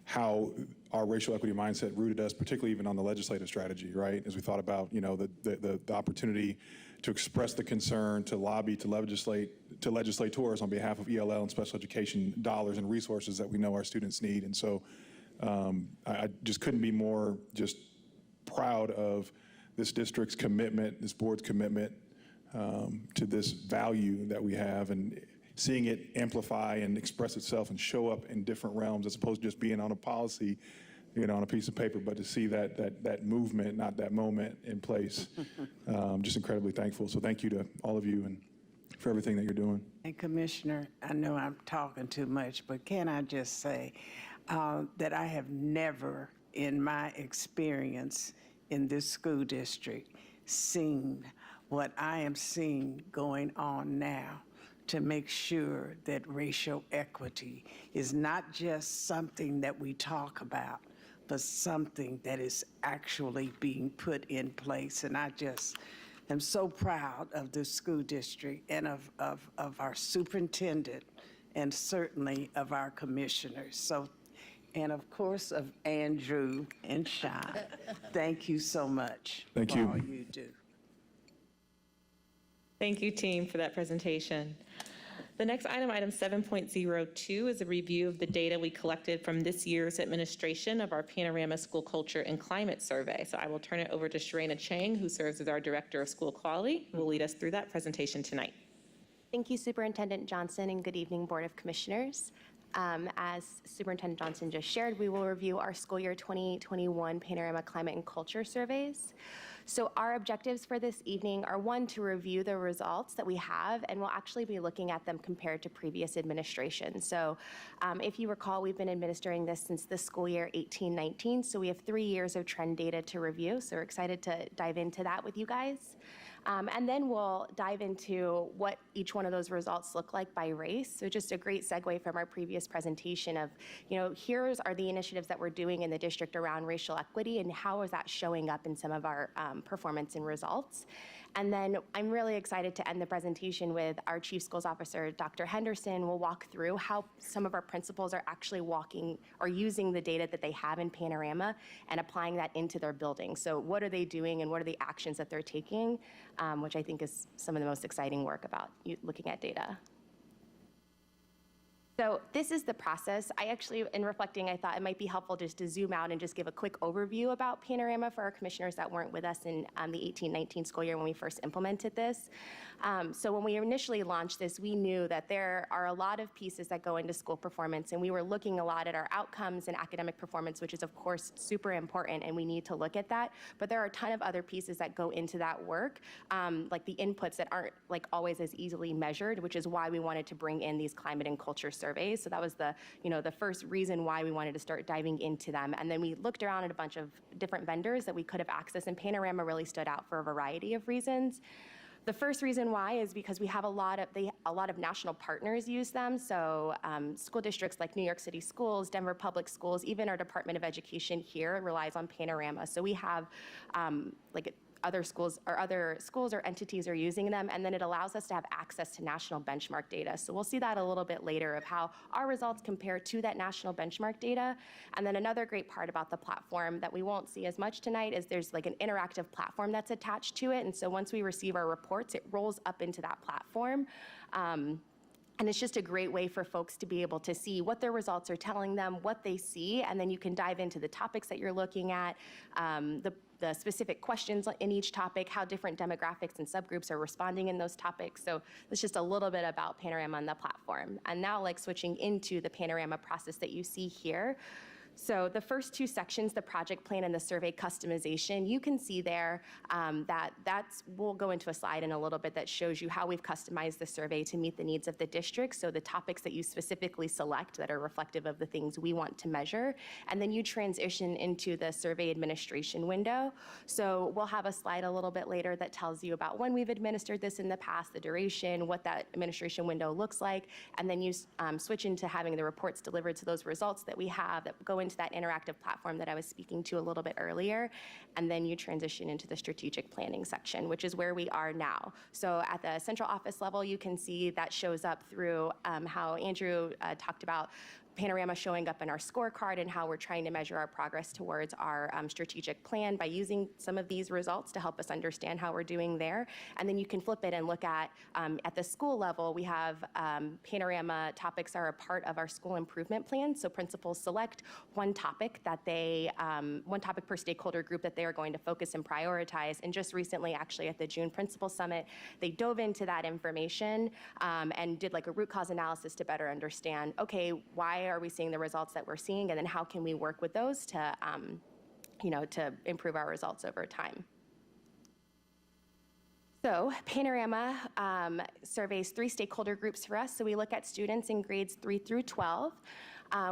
how our racial equity mindset rooted us, particularly even on the legislative strategy, right? As we thought about, the opportunity to express the concern, to lobby, to legislators on behalf of ELL and special education dollars and resources that we know our students need. And so I just couldn't be more just proud of this district's commitment, this board's commitment to this value that we have, and seeing it amplify and express itself and show up in different realms as opposed to just being on a policy, on a piece of paper, but to see that movement, not that moment, in place. Just incredibly thankful. So thank you to all of you and for everything that you're doing. And Commissioner, I know I'm talking too much, but can I just say that I have never in my experience in this school district seen what I am seeing going on now to make sure that racial equity is not just something that we talk about, but something that is actually being put in place. And I just am so proud of the school district and of our superintendent and certainly of our commissioners. So, and of course of Andrew and Sean. Thank you so much Thank for you. all you do. Thank you, team, for that presentation. The next item, item 7.02, is a review of the data we collected from this year's administration of our Panorama School Culture and Climate Survey. So I will turn it over to Sharena Chang, who serves as our Director of School Quality, who will lead us through that presentation tonight. Thank you, Superintendent Johnson, and good evening, Board of Commissioners. As Superintendent Johnson just shared, we will review our school year 2021 Panorama Climate and Culture surveys. So our objectives for this evening are, one, to review the results that we have, and we'll actually be looking at them compared to previous administrations. So if you recall, we've been administering this since the school year 18-19, so we have 3 years of trend data to review, so we're excited to dive into that with you guys. And then we'll dive into what each one of those results look like by race. So just a great segue from our previous presentation of, here's are the initiatives that we're doing in the district around racial equity and how is that showing up in some of our performance and results. And then I'm really excited to end the presentation with our Chief Schools Officer, Dr. Henderson, will walk through how some of our principals are actually walking or using the data that they have in Panorama and applying that into their building. So what are they doing and what are the actions that they're taking, which I think is some of the most exciting work about looking at data. So this is the process. I actually, in reflecting, I thought it might be helpful just to zoom out and just give a quick overview about Panorama for our commissioners that weren't with us in the 18-19 school year when we first implemented this. So when we initially launched this, we knew that there are a lot of pieces that go into school performance, and we were looking a lot at our outcomes and academic performance, which is of course super important, and we need to look at that. But there are a ton of other pieces that go into that work, like the inputs that aren't always as easily measured, which is why we wanted to bring in these climate and culture surveys. So that was the first reason why we wanted to start diving into them. And then we looked around at a bunch of different vendors that we could have accessed, and Panorama really stood out for a variety of reasons. The first reason why is because we have a lot of national partners use them. So school districts like New York City Schools, Denver Public Schools, even our Department of Education here relies on Panorama. So we have other schools or entities are using them, and then it allows us to have access to national benchmark data. So we'll see that a little bit later of how our results compare to that national benchmark data. And then another great part about the platform that we won't see as much tonight is there's an interactive platform that's attached to it. And so once we receive our reports, it rolls up into that platform. And it's just a great way for folks to be able to see what their results are telling them, what they see, and then you can dive into the topics that you're looking at, the specific questions in each topic, how different demographics and subgroups are responding in those topics. So that's just a little bit about Panorama on the platform. And now switching into the Panorama process that you see here. So the first two sections, the project plan and the survey customization, you can see there we'll go into a slide in a little bit that shows you how we've customized the survey to meet the needs of the district. So the topics that you specifically select that are reflective of the things we want to measure. And then you transition into the survey administration window. So we'll have a slide a little bit later that tells you about when we've administered this in the past, the duration, what that administration window looks like. And then you switch into having the reports delivered to those results that we have that go into that interactive platform that I was speaking to a little bit earlier, and then you transition into the strategic planning section, which is where we are now. So at the central office level, you can see that shows up through how Andrew talked about Panorama showing up in our scorecard and how we're trying to measure our progress towards our strategic plan by using some of these results to help us understand how we're doing there. And then you can flip it and look at the school level, we have Panorama topics are a part of our school improvement plan. So principals select one topic one topic per stakeholder group that they are going to focus and prioritize. And just recently, actually at the June Principal Summit, they dove into that information and did a root cause analysis to better understand, okay, why are we seeing the results that we're seeing, and then how can we work with those to improve our results over time. So Panorama surveys 3 stakeholder groups for us. So we look at students in grades 3 through 12.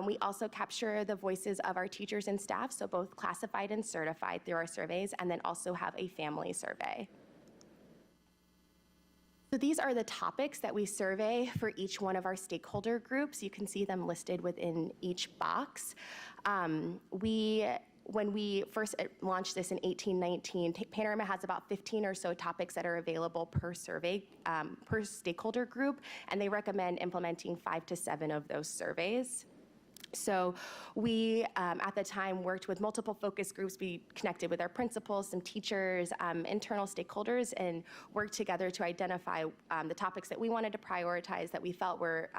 We also capture the voices of our teachers and staff, so both classified and certified through our surveys, and then also have a family survey. So these are the topics that we survey for each one of our stakeholder groups. You can see them listed within each box. When we first launched this in 18-19, Panorama has about 15 or so topics that are available per survey, per stakeholder group, and they recommend implementing 5 to 7 of those surveys. So we, at the time, worked with multiple focus groups. We connected with our principals, some teachers, internal stakeholders, and worked together to identify the topics that we wanted to prioritize that we felt were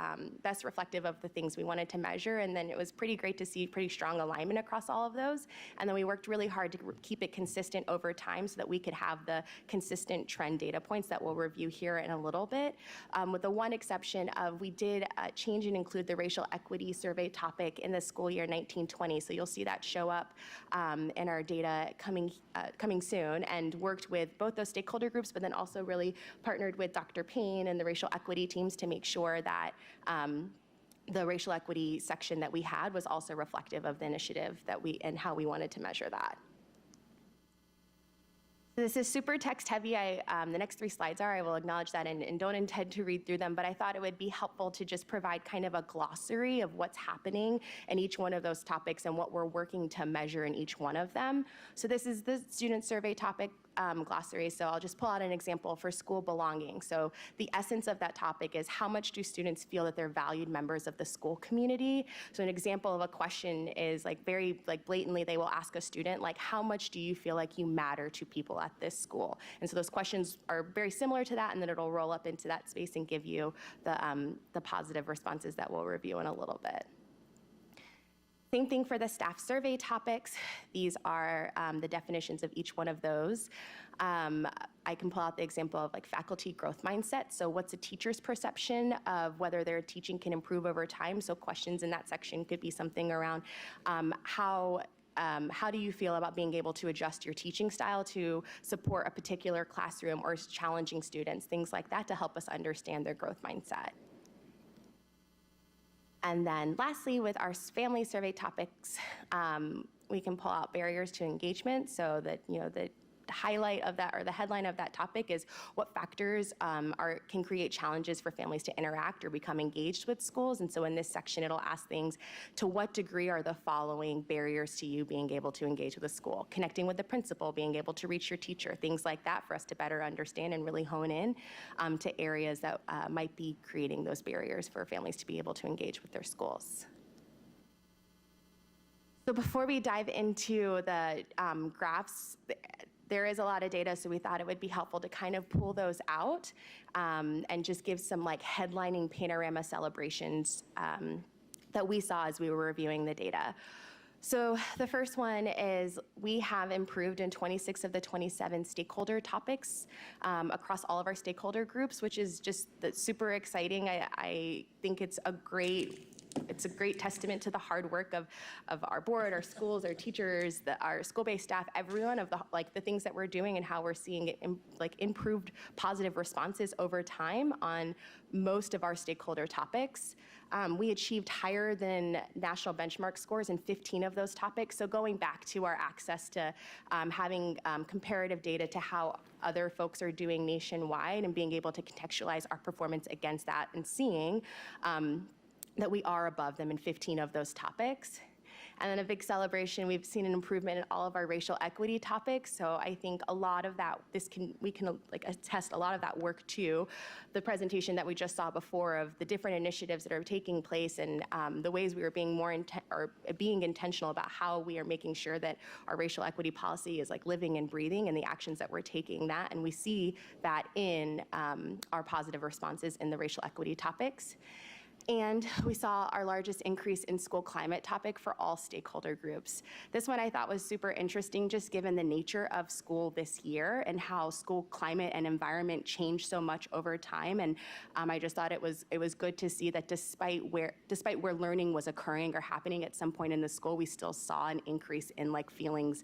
best reflective of the things we wanted to measure. And then it was pretty great to see pretty strong alignment across all of those. And then we worked really hard to keep it consistent over time so that we could have the consistent trend data points that we'll review here in a little bit. With the one exception of we did change and include the racial equity survey topic in the school year 1920. So you'll see that show up in our data coming soon, and worked with both those stakeholder groups, but then also really partnered with Dr. Payne and the racial equity teams to make sure that the racial equity section that we had was also reflective of the initiative that and how we wanted to measure that. This is super text heavy. The next 3 slides I will acknowledge that and don't intend to read through them, but I thought it would be helpful to just provide kind of a glossary of what's happening in each one of those topics and what we're working to measure in each one of them. So this is the student survey topic glossary. So I'll just pull out an example for school belonging. So the essence of that topic is how much do students feel that they're valued members of the school community? So an example of a question is very blatantly, they will ask a student, how much do you feel like you matter to people at this school? And so those questions are very similar to that, and then it'll roll up into that space and give you the positive responses that we'll review in a little bit. Same thing for the staff survey topics. These are the definitions of each one of those. I can pull out the example of faculty growth mindset. So what's a teacher's perception of whether their teaching can improve over time? So questions in that section could be something around how do you feel about being able to adjust your teaching style to support a particular classroom or challenging students, things like that, to help us understand their growth mindset. And then lastly, with our family survey topics, we can pull out barriers to engagement. So that, the highlight of that, or the headline of that topic, is what factors can create challenges for families to interact or become engaged with schools. And so in this section, it'll ask things: to what degree are the following barriers to you being able to engage with a school? Connecting with the principal, being able to reach your teacher, things like that, for us to better understand and really hone in to areas that might be creating those barriers for families to be able to engage with their schools. So before we dive into the graphs, there is a lot of data, so we thought it would be helpful to kind of pull those out and just give some headlining panorama celebrations that we saw as we were reviewing the data. So the first one is we have improved in 26 of the 27 stakeholder topics across all of our stakeholder groups, which is just super exciting. I think it's a great testament to the hard work of our board, our schools, our teachers, our school-based staff, everyone, of the things that we're doing and how we're seeing improved positive responses over time on most of our stakeholder topics. We achieved higher than national benchmark scores in 15 of those topics. So going back to our access to having comparative data to how other folks are doing nationwide and being able to contextualize our performance against that, and seeing that we are above them in 15 of those topics. And then a big celebration, we've seen an improvement in all of our racial equity topics. So I think a lot of that, we can attest a lot of that work to the presentation that we just saw before of the different initiatives that are taking place, and the ways we are being being intentional about how we are making sure that our racial equity policy is living and breathing, and the actions that we're taking that. And we see that in our positive responses in the racial equity topics. And we saw our largest increase in school climate topic for all stakeholder groups. This one I thought was super interesting, just given the nature of school this year and how school climate and environment changed so much over time. And I just thought it was good to see that despite where learning was occurring or happening at some point in the school, we still saw an increase in feelings,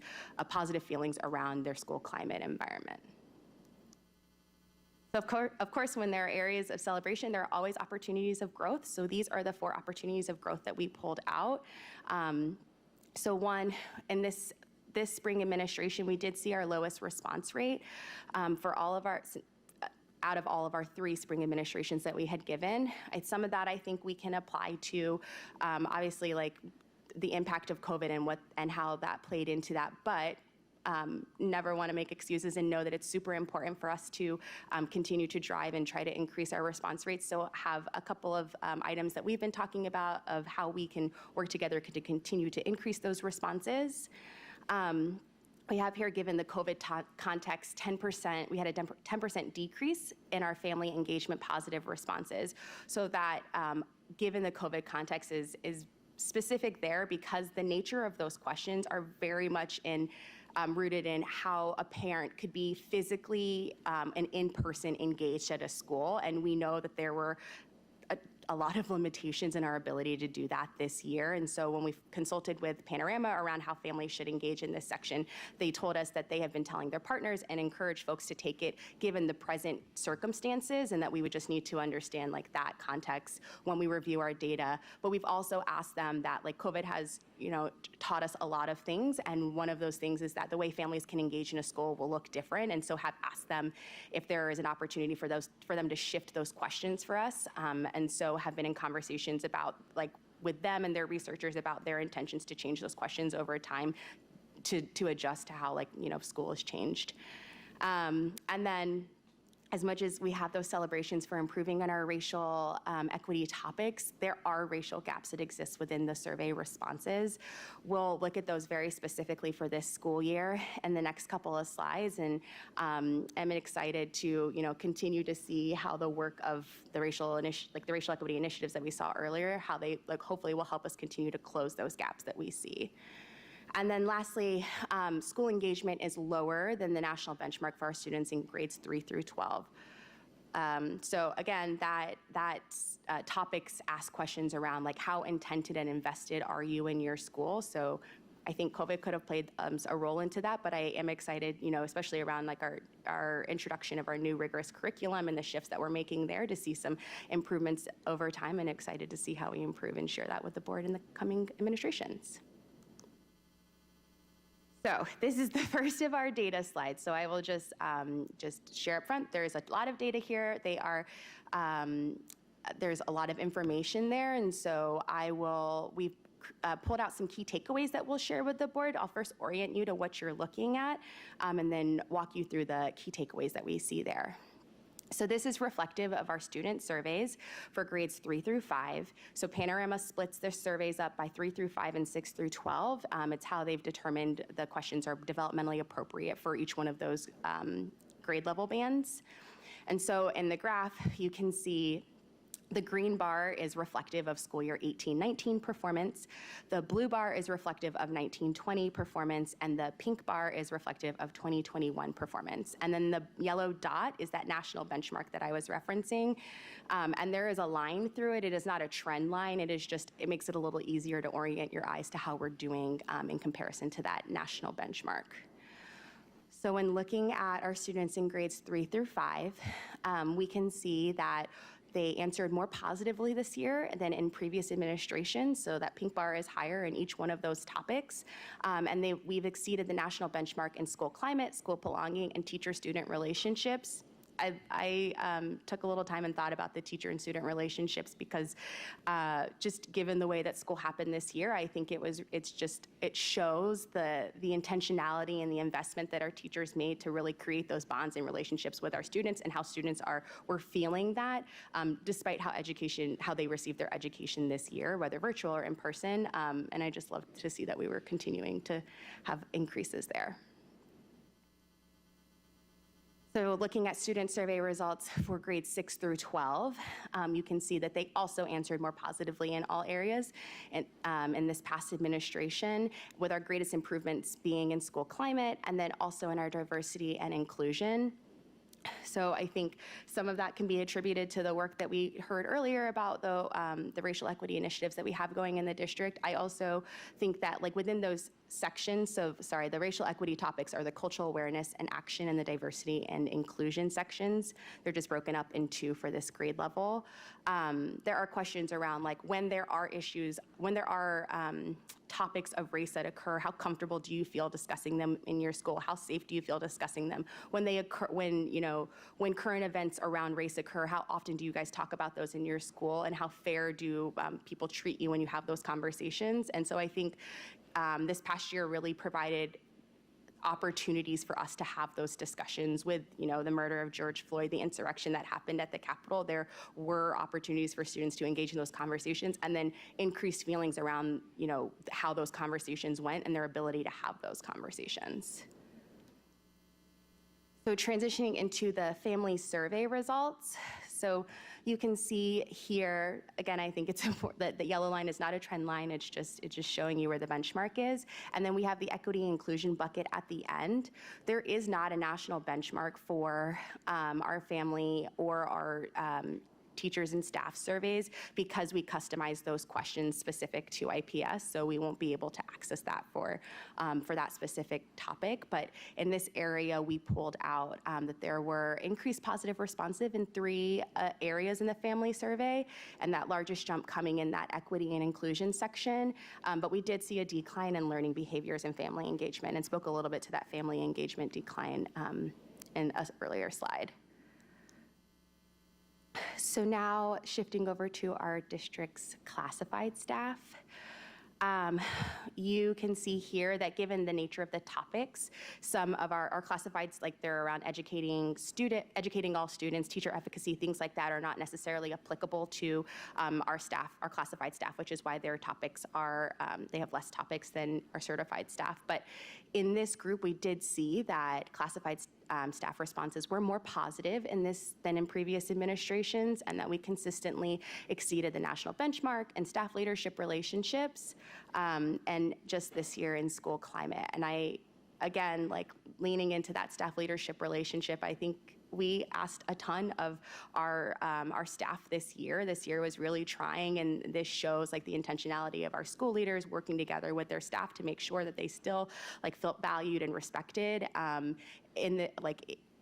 positive feelings around their school climate environment. So of course, when there are areas of celebration, there are always opportunities of growth. So these are the 4 opportunities of growth that we pulled out. So one, in this spring administration, we did see our lowest response rate for all of our, out of all of our 3 spring administrations that we had given. Some of that I think we can apply to, obviously, the impact of COVID and how that played into that. But never want to make excuses and know that it's super important for us to continue to drive and try to increase our response rates. So have a couple of items that we've been talking about of how we can work together to continue to increase those responses. We have here, given the COVID context, 10%, we had a 10% decrease in our family engagement positive responses. So that given the COVID context is specific there because the nature of those questions are very much rooted in how a parent could be physically and in-person engaged at a school. And we know that there were a lot of limitations in our ability to do that this year. And so when we've consulted with Panorama around how families should engage in this section, they told us that they have been telling their partners and encourage folks to take it given the present circumstances, and that we would just need to understand like that context when we review our data. But we've also asked them that like COVID has, taught us a lot of things, and one of those things is that the way families can engage in a school will look different, and so have asked them if there is an opportunity for them to shift those questions for us, and so have been in conversations about with them and their researchers about their intentions to change those questions over time to adjust to how school has changed. And then as much as we have those celebrations for improving on our racial equity topics, there are racial gaps that exist within the survey responses. We'll look at those very specifically for this school year in the next couple of slides, and I'm excited to continue to see how the work of the racial equity initiatives that we saw earlier, how they hopefully will help us continue to close those gaps that we see. And then lastly, school engagement is lower than the national benchmark for our students in grades 3 through 12. So again, that topics ask questions around how intended and invested are you in your school? So I think COVID could have played a role into that, but I am excited, especially around our introduction of our new rigorous curriculum and the shifts that we're making there, to see some improvements over time, and excited to see how we improve and share that with the board in the coming administrations. So this is the first of our data slides. So I will just share up front. There's a lot of data here. There's a lot of information there. And so we've pulled out some key takeaways that we'll share with the board. I'll first orient you to what you're looking at, and then walk you through the key takeaways that we see there. So this is reflective of our student surveys for grades 3 through 5. So Panorama splits their surveys up by 3 through 5 and 6 through 12. It's how they've determined the questions are developmentally appropriate for each one of those grade level bands. And so in the graph, you can see the green bar is reflective of school year 18-19 performance. The blue bar is reflective of 19-20 performance, and the pink bar is reflective of 2021 performance. And then the yellow dot is that national benchmark that I was referencing. And there is a line through it. It is not a trend line. It makes it a little easier to orient your eyes to how we're doing in comparison to that national benchmark. So when looking at our students in grades 3 through 5, we can see that they answered more positively this year than in previous administrations, so that pink bar is higher in each one of those topics. And we've exceeded the national benchmark in school climate, school belonging, and teacher-student relationships. I took a little time and thought about the teacher and student relationships because just given the way that school happened this year, I think it shows the intentionality and the investment that our teachers made to really create those bonds and relationships with our students, and how students were feeling that despite how they received their education this year, whether virtual or in person. And I just love to see that we were continuing to have increases there. So looking at student survey results for grades 6 through 12, you can see that they also answered more positively in all areas in this past administration, with our greatest improvements being in school climate and then also in our diversity and inclusion. So I think some of that can be attributed to the work that we heard earlier about the racial equity initiatives that we have going in the district. I also think that within those sections, the racial equity topics are the cultural awareness and action and the diversity and inclusion sections. They're just broken up in two for this grade level. There are questions around when there are topics of race that occur, how comfortable do you feel discussing them in your school? How safe do you feel discussing them? When they occur, when current events around race occur, how often do you guys talk about those in your school? And how fair do people treat you when you have those conversations? And so I think this past year really provided opportunities for us to have those discussions with, the murder of George Floyd, the insurrection that happened at the Capitol. There were opportunities for students to engage in those conversations, and then increased feelings around, how those conversations went and their ability to have those conversations. So transitioning into the family survey results. So you can see here, again, I think it's important that the yellow line is not a trend line, it's just showing you where the benchmark is. And then we have the equity and inclusion bucket at the end. There is not a national benchmark for our family or our teachers and staff surveys because we customize those questions specific to IPS, so we won't be able to access that for that specific topic. But in this area, we pulled out that there were increased positive responsive in 3 areas in the family survey, and that largest jump coming in that equity and inclusion section. But we did see a decline in learning behaviors and family engagement, and spoke a little bit to that family engagement decline in an earlier slide. So now shifting over to our district's classified staff. You can see here that given the nature of the topics, some of our classifieds, like they're around educating all students, teacher efficacy, things like that, are not necessarily applicable to our staff, our classified staff, which is why their topics are, they have less topics than our certified staff. But in this group, we did see that classified staff responses were more positive in this than in previous administrations, and that we consistently exceeded the national benchmark in staff leadership relationships, and just this year in school climate. And again, like leaning into that staff leadership relationship, I think we asked a ton of our staff this year. This year was really trying, and this shows like the intentionality of our school leaders working together with their staff to make sure that they still felt valued and respected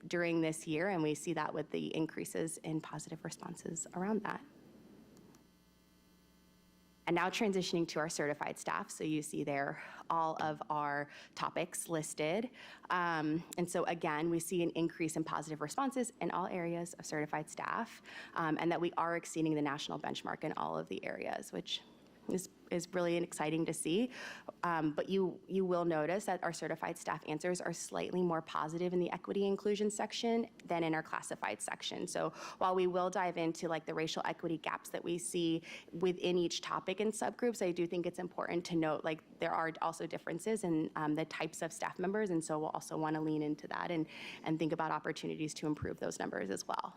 during this year, and we see that with the increases in positive responses around that. And now transitioning to our certified staff. So you see there all of our topics listed. And so again, we see an increase in positive responses in all areas of certified staff, and that we are exceeding the national benchmark in all of the areas, which is really exciting to see. But you will notice that our certified staff answers are slightly more positive in the equity inclusion section than in our classified section. So while we will dive into the racial equity gaps that we see within each topic and subgroups, I do think it's important to note there are also differences in the types of staff members, and so we'll also want to lean into that and think about opportunities to improve those numbers as well.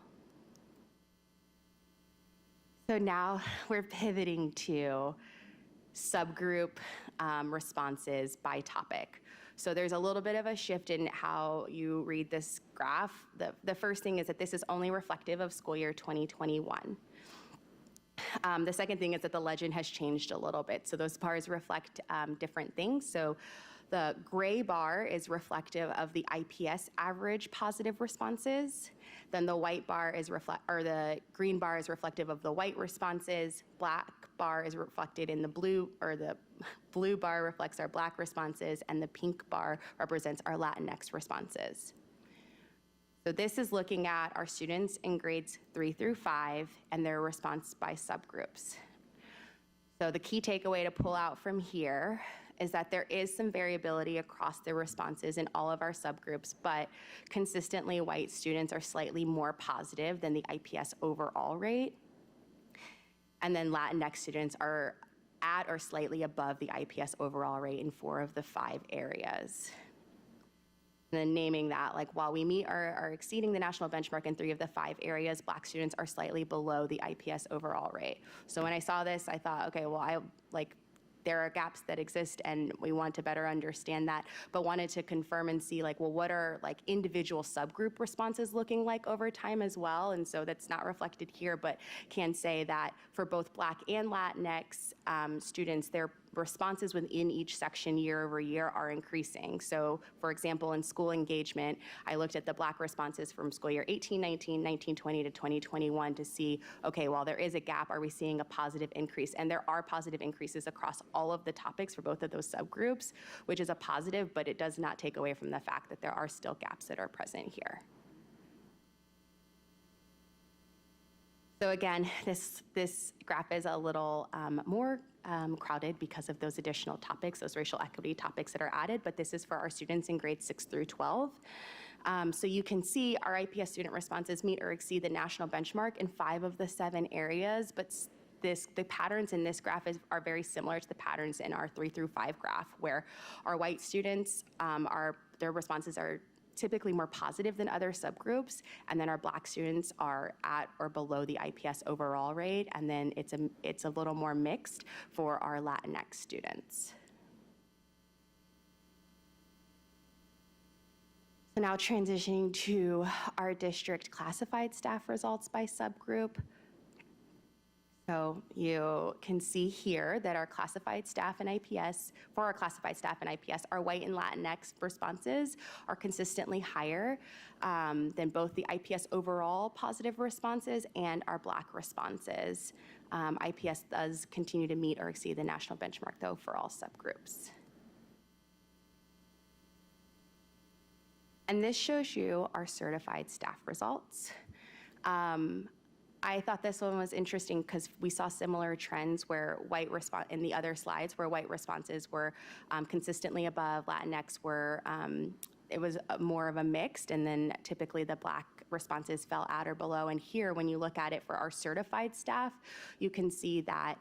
So now we're pivoting to subgroup responses by topic. So there's a little bit of a shift in how you read this graph. The first thing is that this is only reflective of school year 2021. The second thing is that the legend has changed a little bit. So those bars reflect different things. So the gray bar is reflective of the IPS average positive responses. Then the white bar is the green bar is reflective of the white responses. Black bar is reflected in the blue, or the blue bar reflects our Black responses, and the pink bar represents our Latinx responses. So this is looking at our students in grades 3 through 5 and their response by subgroups. So the key takeaway to pull out from here is that there is some variability across the responses in all of our subgroups, but consistently white students are slightly more positive than the IPS overall rate. And then Latinx students are at or slightly above the IPS overall rate in 4 of the 5 areas. And then naming that, while we meet or exceeding the national benchmark in 3 of the 5 areas, Black students are slightly below the IPS overall rate. So when I saw this, I thought, okay, well, there are gaps that exist, and we want to better understand that, but wanted to confirm and see well, what are individual subgroup responses looking like over time as well. And so that's not reflected here, but can say that for both Black and Latinx students, their responses within each section year over year are increasing. So for example, in school engagement, I looked at the Black responses from school year 18-19, 19-20 to 20-21 to see, okay, while there is a gap, are we seeing a positive increase? And there are positive increases across all of the topics for both of those subgroups, which is a positive, but it does not take away from the fact that there are still gaps that are present here. So again, this graph is a little more crowded because of those additional topics, those racial equity topics that are added, but this is for our students in grades 6 through 12. So you can see our IPS student responses meet or exceed the national benchmark in 5 of the 7 areas, but the patterns in this graph are very similar to the patterns in our 3 through 5 graph, where our white students, their responses are typically more positive than other subgroups, and then our Black students are at or below the IPS overall rate, and then it's a little more mixed for our Latinx students. So now transitioning to our district classified staff results by subgroup. So you can see here that our classified staff and IPS, for our classified staff and IPS, our white and Latinx responses are consistently higher than both the IPS overall positive responses and our Black responses. IPS does continue to meet or exceed the national benchmark, though, for all subgroups. And this shows you our certified staff results. I thought this one was interesting because we saw similar trends where in the other slides, where white responses were consistently above, Latinx were, it was more of a mixed, and then typically the Black responses fell at or below. And here, when you look at it for our certified staff, you can see that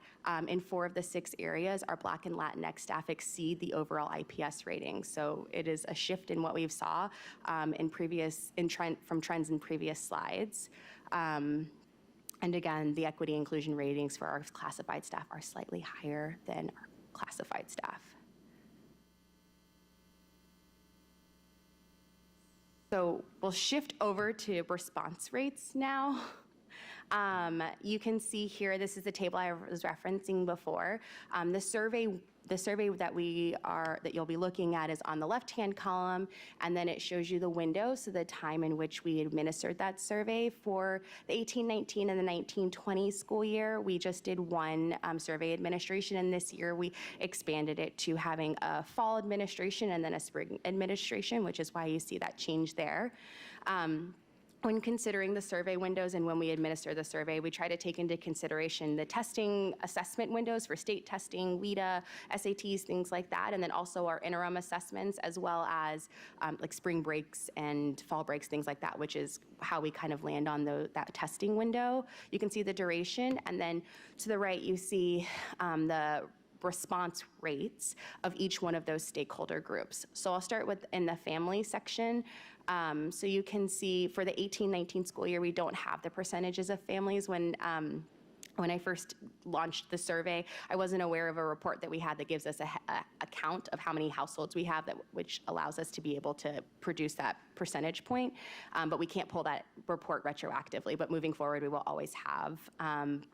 in 4 of the 6 areas, our Black and Latinx staff exceed the overall IPS rating. So it is a shift in what we've saw from trends in previous slides. And again, the equity inclusion ratings for our classified staff are slightly higher than our classified staff. So we'll shift over to response rates now. You can see here, this is the table I was referencing before. The survey that you'll be looking at is on the left-hand column, and then it shows you the window, so the time in which we administered that survey. For the 18-19 and the 19-20 school year, we just did one survey administration, and this year we expanded it to having a fall administration and then a spring administration, which is why you see that change there. When considering the survey windows and when we administer the survey, we try to take into consideration the testing assessment windows for state testing, WIDA, SATs, things like that, and then also our interim assessments, as well as like spring breaks and fall breaks, things like that, which is how we kind of land on that testing window. You can see the duration, and then to the right, you see the response rates of each one of those stakeholder groups. So I'll start with in the family section. So you can see for the 18-19 school year, we don't have the percentages of families. When I first launched the survey, I wasn't aware of a report that we had that gives us a count of how many households we have, which allows us to be able to produce that percentage point. But we can't pull that report retroactively. But moving forward, we will always have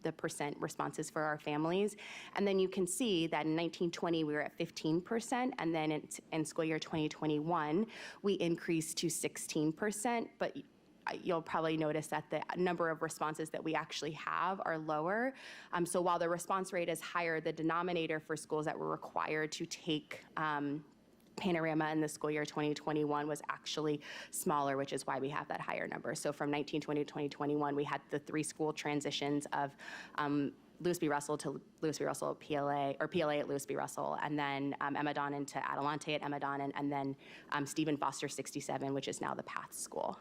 the percent responses for our families. And then you can see that in 1920, we were at 15%. And then in school year 2021, we increased to 16%. But you'll probably notice that the number of responses that we actually have are lower. So while the response rate is higher, the denominator for schools that were required to take Panorama in the school year 2021 was actually smaller, which is why we have that higher number. So from 1920 to 2021, we had the 3 school transitions of Lewis B. Russell to Lewis B. Russell PLA, or PLA at Lewis B. Russell, and then Emma Donnan to Adelante at Emma Donnan, and then Stephen Foster 67, which is now the PATH school.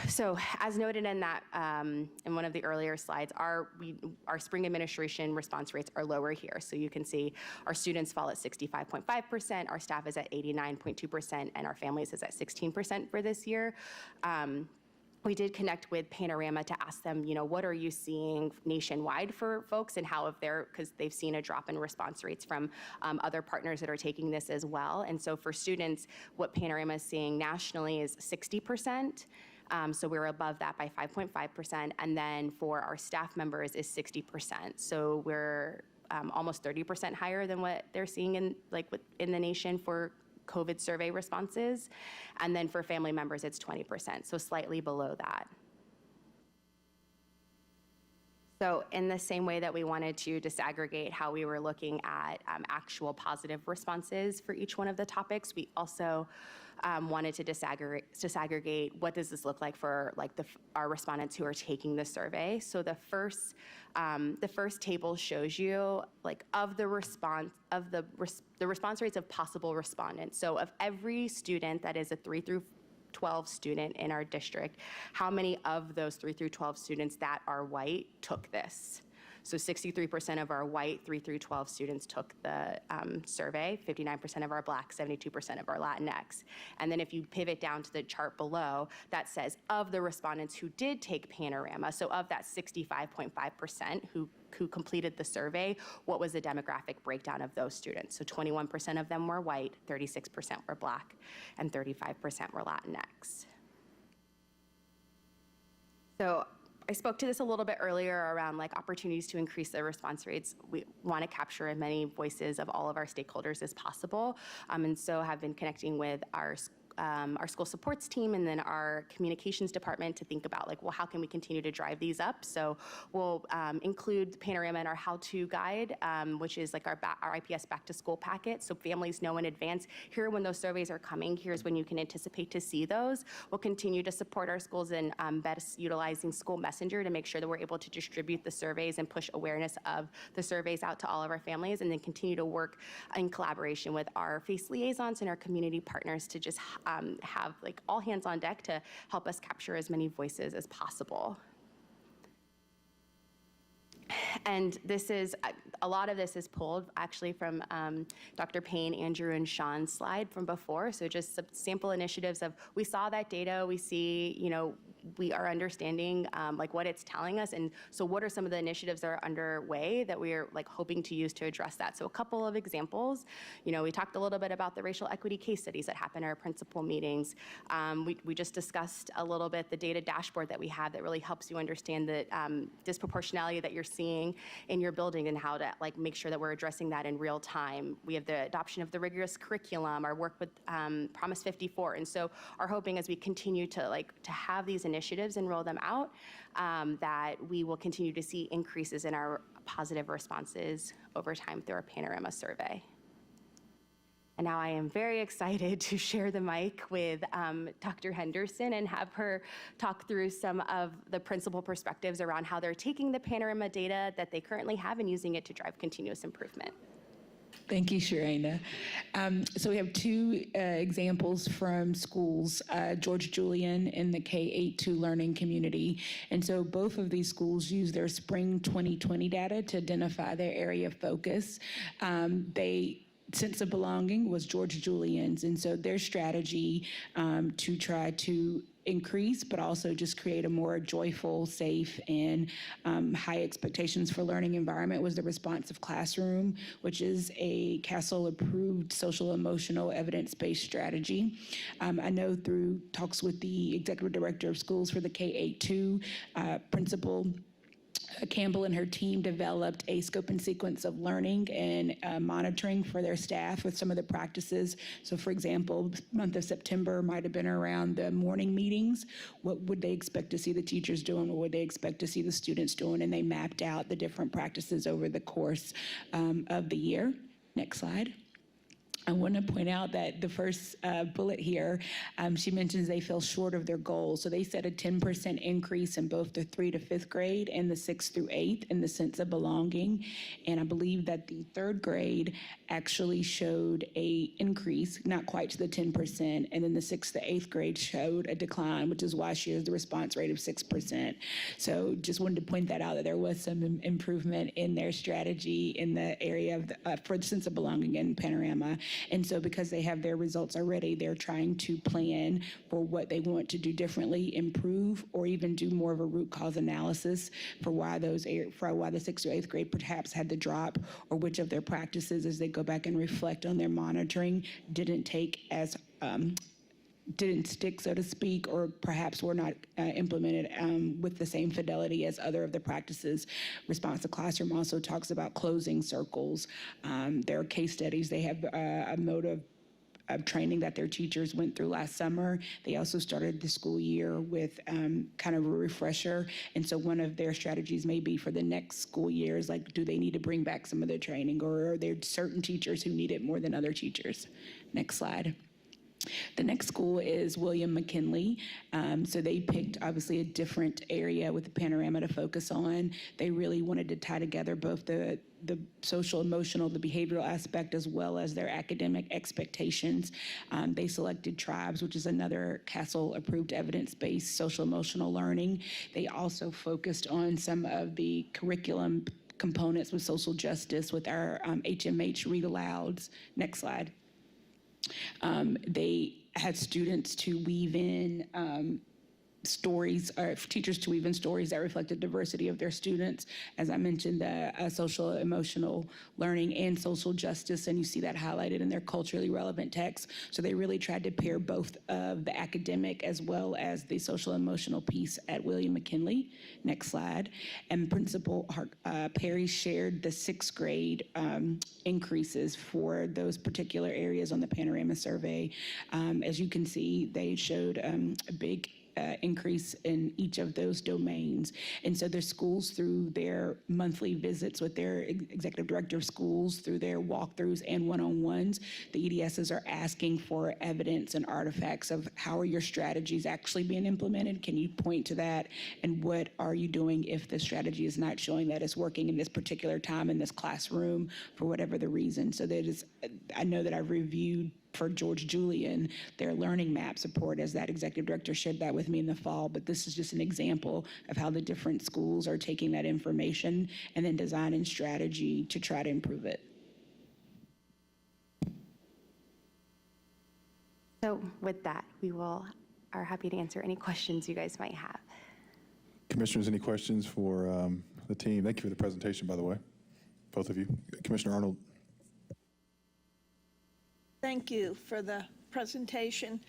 So as noted in that, in one of the earlier slides, our spring administration response rates are lower here. So you can see our students fall at 65.5%, our staff is at 89.2%, and our families is at 16% for this year. We did connect with Panorama to ask them, what are you seeing nationwide for folks, and how because they've seen a drop in response rates from other partners that are taking this as well. And so for students, what Panorama is seeing nationally is 60%. So we're above that by 5.5%, and then for our staff members is 60%. So we're almost 30% higher than what they're seeing in the nation for COVID survey responses, and then for family members it's 20%, so slightly below that. So in the same way that we wanted to disaggregate how we were looking at actual positive responses for each one of the topics, we also wanted to disaggregate what does this look like for like our respondents who are taking the survey. So the first table shows you like of the response of the response rates of possible respondents. So of every student that is a 3 through 12 student in our district, how many of those 3 through 12 students that are white took this? So 63% of our white 3 through 12 students took the survey, 59% of our Black, 72% of our Latinx. And then if you pivot down to the chart below, that says of the respondents who did take Panorama, so of that 65.5% who completed the survey, what was the demographic breakdown of those students? So 21% of them were white, 36% were Black, and 35% were Latinx. So I spoke to this a little bit earlier around like opportunities to increase the response rates. We want to capture as many voices of all of our stakeholders as possible, and so have been connecting with our school supports team and then our communications department to think about like, well, how can we continue to drive these up? So we'll include Panorama in our how-to guide, which is like our IPS back to school packet. So families know in advance, here when those surveys are coming, here's when you can anticipate to see those. We'll continue to support our schools in best utilizing School Messenger to make sure that we're able to distribute the surveys and push awareness of the surveys out to all of our families, and then continue to work in collaboration with our FACE liaisons and our community partners to just have like all hands on deck to help us capture as many voices as possible. And this is, a lot of this is pulled actually from Dr. Payne, Andrew, and Sean's slide from before. So just some sample initiatives of, we saw that data, we see, you know, we are understanding like what it's telling us. And so what are some of the initiatives that are underway that we are like hoping to use to address that? So a couple of examples, you know, we talked a little bit about the racial equity case studies that happen at our principal meetings. We just discussed a little bit the data dashboard that we have that really helps you understand the disproportionality that you're seeing in your building and how to like make sure that we're addressing that in real time. We have the adoption of the rigorous curriculum, our work with Promise 54. And so our hoping as we continue to have these initiatives and roll them out, that we will continue to see increases in our positive responses over time through our Panorama survey. And now I am very excited to share the mic with Dr. Henderson and have her talk through some of the principal perspectives around how they're taking the Panorama data that they currently have and using it to drive continuous improvement. Thank you, Shawanda. So we have two examples from schools, George Julian and the K-8-2 learning community. And so both of these schools use their spring 2020 data to identify their area of focus. Sense of belonging was George Julian's, and so their strategy to try to increase, but also just create a more joyful, safe, and high expectations for learning environment was the responsive classroom, which is a CASEL-approved social emotional evidence-based strategy. I know through talks with the executive director of schools for the K-8-2, Principal Campbell and her team developed a scope and sequence of learning and monitoring for their staff with some of the practices. So for example, month of September might have been around the morning meetings. What would they expect to see the teachers doing? What would they expect to see the students doing? And they mapped out the different practices over the course of the year. Next slide. I want to point out that the first bullet here, she mentions they fell short of their goals. So they set a 10% increase in both the 3 to 5th grade and the 6th through 8th in the sense of belonging. And I believe that the 3rd grade actually showed a increase, not quite to the 10%. And then the 6th to 8th grade showed a decline, which is why she has the response rate of 6%. So just wanted to point that out, that there was some improvement in their strategy in the area of for the sense of belonging in Panorama. And so because they have their results already, they're trying to plan for what they want to do differently, improve, or even do more of a root cause analysis for why the 6th to 8th grade perhaps had the drop, or which of their practices as they go back and reflect on their monitoring didn't stick, so to speak, or perhaps were not implemented with the same fidelity as other of the practices. Responsive Classroom also talks about closing circles. There are case studies. They have a mode of training that their teachers went through last summer. They also started the school year with kind of a refresher. And so one of their strategies may be for the next school year is like, do they need to bring back some of their training, or are there certain teachers who need it more than other teachers? Next slide. The next school is William McKinley. So they picked obviously a different area with the panorama to focus on. They really wanted to tie together both the social, emotional, the behavioral aspect, as well as their academic expectations. They selected tribes, which is another CASEL-approved evidence-based social emotional learning. They also focused on some of the curriculum components with social justice with our HMH read alouds. Next slide. They had students to weave in stories, or teachers to weave in stories that reflect the diversity of their students. As I mentioned, the social emotional learning and social justice, and you see that highlighted in their culturally relevant texts. So they really tried to pair both of the academic as well as the social emotional piece at William McKinley. Next slide. And Principal Perry shared the 6th grade increases for those particular areas on the Panorama survey. As you can see, they showed a big increase in each of those domains. And so the schools, through their monthly visits with their executive director of schools, through their walkthroughs and one-on-ones, the EDSs are asking for evidence and artifacts of how are your strategies actually being implemented? Can you point to that? And what are you doing if the strategy is not showing that it's working in this particular time in this classroom for whatever the reason? So that is, I know that I've reviewed for George Julian, their learning map support, as that executive director shared that with me in the fall, but this is just an example of how the different schools are taking that information and then designing strategy to try to improve it. So with that, we are happy to answer any questions you guys might have. Commissioners, any questions for the team? Thank you for the presentation, by the way, both of you. Commissioner Arnold. Thank you for the presentation.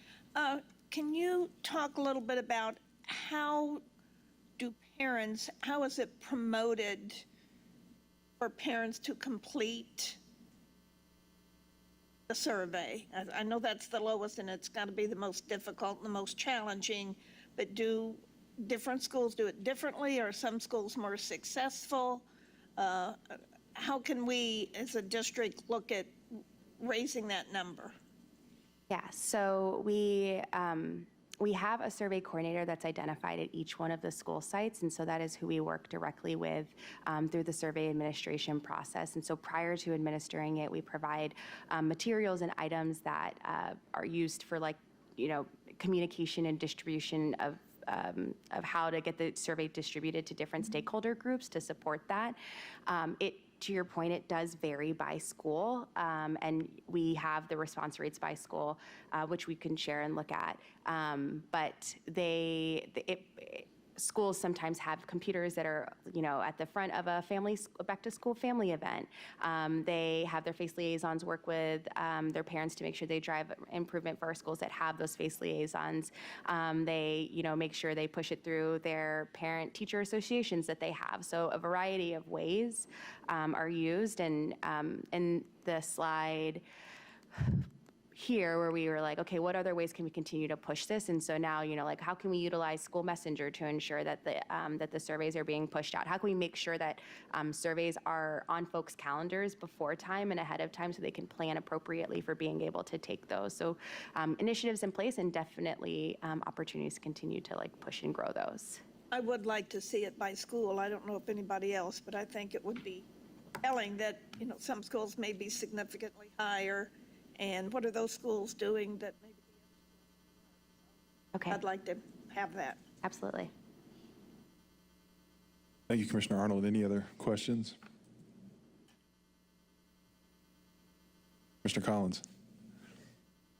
Can you talk a little bit about how is it promoted for parents to complete the survey? I know that's the lowest and it's got to be the most difficult and the most challenging, but do different schools do it differently, or are some schools more successful? How can we as a district look at raising that number? Yeah, so we have a survey coordinator that's identified at each one of the school sites, and so that is who we work directly with through the survey administration process. And so prior to administering it, we provide materials and items that are used for, like, communication and distribution of how to get the survey distributed to different stakeholder groups to support that. To your point, it does vary by school, and we have the response rates by school, which we can share and look at. But schools sometimes have computers that are, at the front of a back-to-school family event. They have their FACE liaisons work with their parents to make sure they drive improvement for our schools that have those FACE liaisons. They, make sure they push it through their parent-teacher associations that they have. So a variety of ways are used. And in the slide here, where we were like, okay, what other ways can we continue to push this? And so now, how can we utilize School Messenger to ensure that the surveys are being pushed out? How can we make sure that surveys are on folks' calendars before time and ahead of time so they can plan appropriately for being able to take those? So initiatives in place, and definitely opportunities to continue to push and grow those. I would like to see it by school. I don't know if anybody else, but I think it would be telling that, some schools may be significantly higher. And what are those schools doing that maybe the other schools? Okay. I'd like to have that. Absolutely. Thank you, Commissioner Arnold. Any other questions? Commissioner Collins.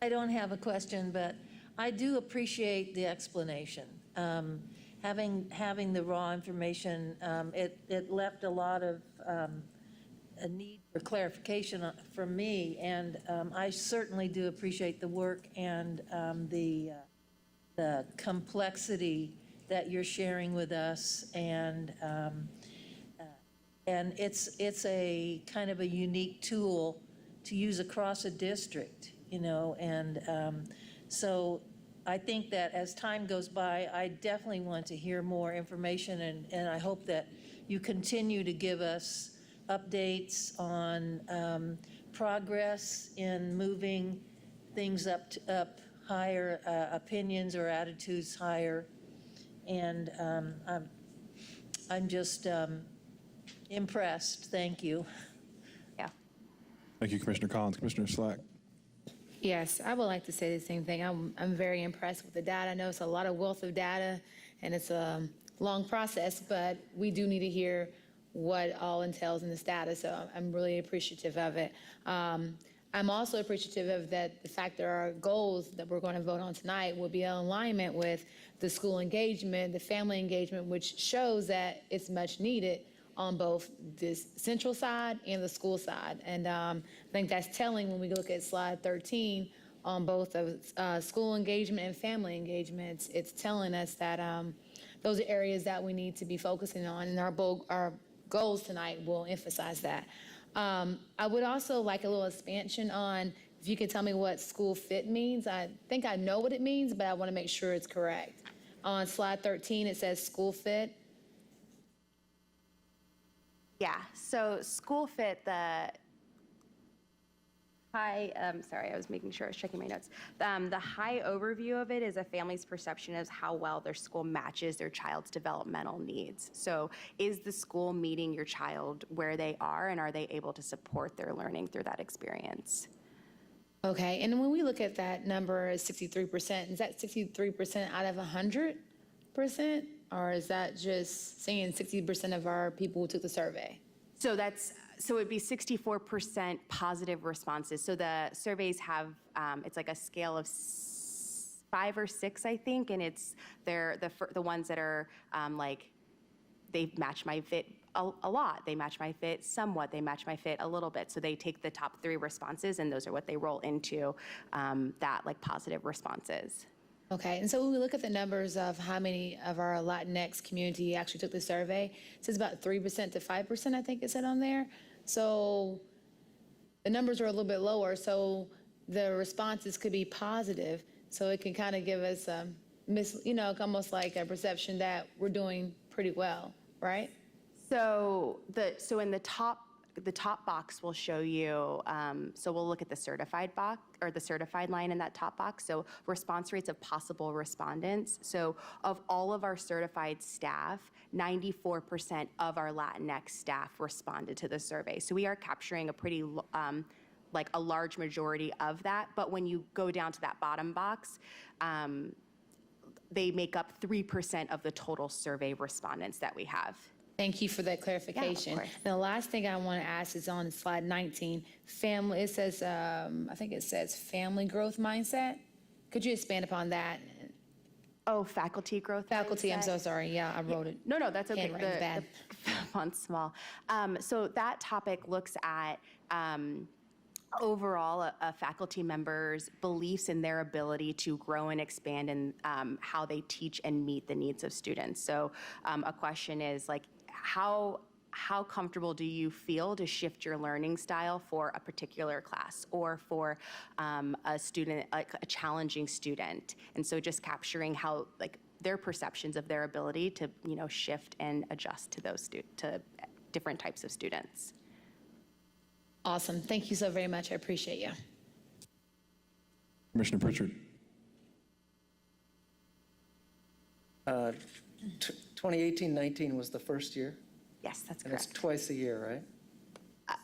I don't have a question, but I do appreciate the explanation. Having the raw information, it left a lot of a need for clarification from me, and I certainly do appreciate the work and the complexity that you're sharing with us, and it's a kind of a unique tool to use across a district, and so I think that as time goes by, I definitely want to hear more information, and I hope that you continue to give us updates on progress in moving things up higher, opinions or attitudes higher. And I'm just impressed. Thank you. Yeah. Thank you, Commissioner Collins. Commissioner Slack. Yes, I would like to say the same thing. I'm very impressed with the data. I know it's a lot of wealth of data, and it's a long process, but we do need to hear what all entails in this data, so I'm really appreciative of it. I'm also appreciative of that the fact that our goals that we're going to vote on tonight will be in alignment with the school engagement, the family engagement, which shows that it's much needed on both this central side and the school side. And I think that's telling when we look at slide 13 on both of school engagement and family engagement. It's telling us that those are areas that we need to be focusing on, and our goals tonight will emphasize that. I would also like a little expansion on, if you could tell me what school fit means. I think I know what it means, but I want to make sure it's correct. On slide 13, it says school fit. Yeah, so school fit, the high, sorry, I was making sure I was checking my notes. The high overview of it is a family's perception of how well their school matches their child's developmental needs. So is the school meeting your child where they are, and are they able to support their learning through that experience? Okay, and when we look at that number as 63%, is that 63% out of 100%? Or is that just saying 60% of our people who took the survey? So it'd be 64% positive responses. So the surveys have, it's like a scale of 5 or 6, I think, and they're the ones that are like, they match my fit a lot, they match my fit somewhat, they match my fit a little bit. So they take the top 3 responses, and those are what they roll into that like positive responses. Okay, and so when we look at the numbers of how many of our Latinx community actually took the survey, it says about 3% to 5%, I think it said on there. So the numbers are a little bit lower, so the responses could be positive. So it can kind of give us almost like a perception that we're doing pretty well, right? So in the top box will show you, so we'll look at the certified box, or the certified line in that top box. So response rates of possible respondents. So of all of our certified staff, 94% of our Latinx staff responded to the survey. So we are capturing a pretty, like a large majority of that. But when you go down to that bottom box, they make up 3% of the total survey respondents that we have. Thank you for that clarification. Yeah, of course. The last thing I want to ask is on slide 19, family, it says, I think it says family growth mindset. Could you expand upon that? Oh, faculty growth. Faculty, mindset. I'm so sorry. Yeah, I wrote it. No, that's okay. Handwriting's bad. The font's small. So that topic looks at overall a faculty member's beliefs in their ability to grow and expand in how they teach and meet the needs of students. So a question is like, how comfortable do you feel to shift your learning style for a particular class or for a student, like a challenging student? And so just capturing how, like, their perceptions of their ability to, shift and adjust to those to different types of students. Awesome. Thank you so very much. I appreciate you. Commissioner Pritchard. 2018-19 was the first year? Yes, that's And correct. it's twice a year, right?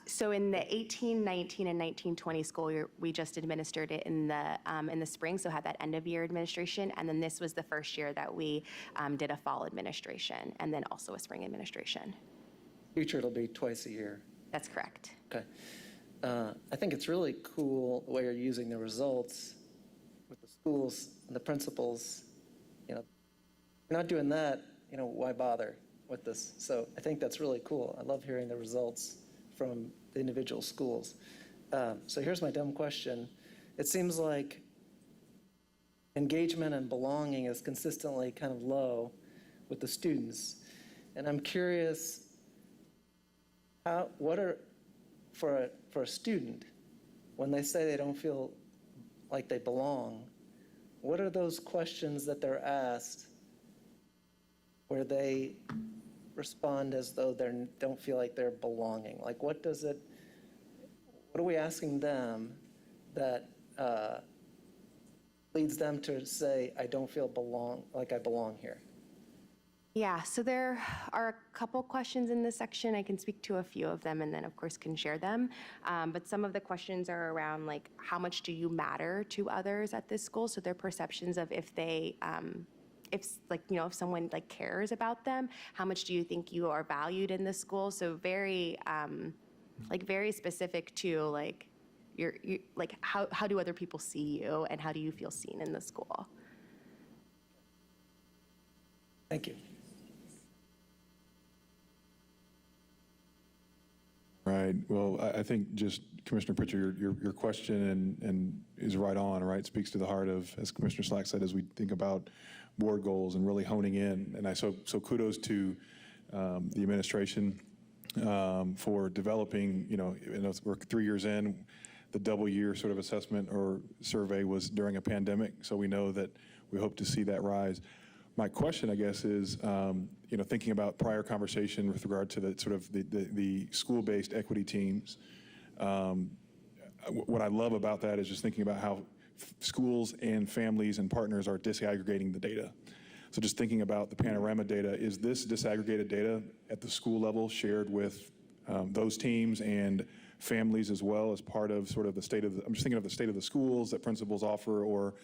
So in the 18-19 and 19-20 school year, we just administered it in the spring, so had that end of year administration, and then this was the first year that we did a fall administration, and then also a spring administration. Future, it'll be twice a year. That's correct. Okay. I think it's really cool the way you're using the results with the schools and the principals. You're not doing that, why bother with this? So I think that's really cool. I love hearing the results from the individual schools. So here's my dumb question. It seems like engagement and belonging is consistently kind of low with the students. And I'm curious, for a student, when they say they don't feel like they belong, what are those questions that they're asked where they respond as though they don't feel like they're belonging? Like, what are we asking them that leads them to say, I don't feel like I belong here? Yeah, so there are a couple questions in this section. I can speak to a few of them and then of course can share them. But some of the questions are around like, how much do you matter to others at this school? So their perceptions of if they, if someone like cares about them, how much do you think you are valued in this school? So very, very specific to like, how do other people see you and how do you feel seen in the school? Thank you. Right. Well, I think just Commissioner Pritchard, your question and is right on, right? Speaks to the heart of, as Commissioner Slack said, as we think about board goals and really honing in. And so kudos to the administration for developing, we're 3 years in, the double year sort of assessment or survey was during a pandemic. So we know that we hope to see that rise. My question, I guess, is, thinking about prior conversation with regard to the sort of the school-based equity teams. What I love about that is just thinking about how schools and families and partners are disaggregating the data. So just thinking about the panorama data, is this disaggregated data at the school level shared with those teams and families as well as part of sort of the state of I'm just thinking of the state of the schools that principals offer, or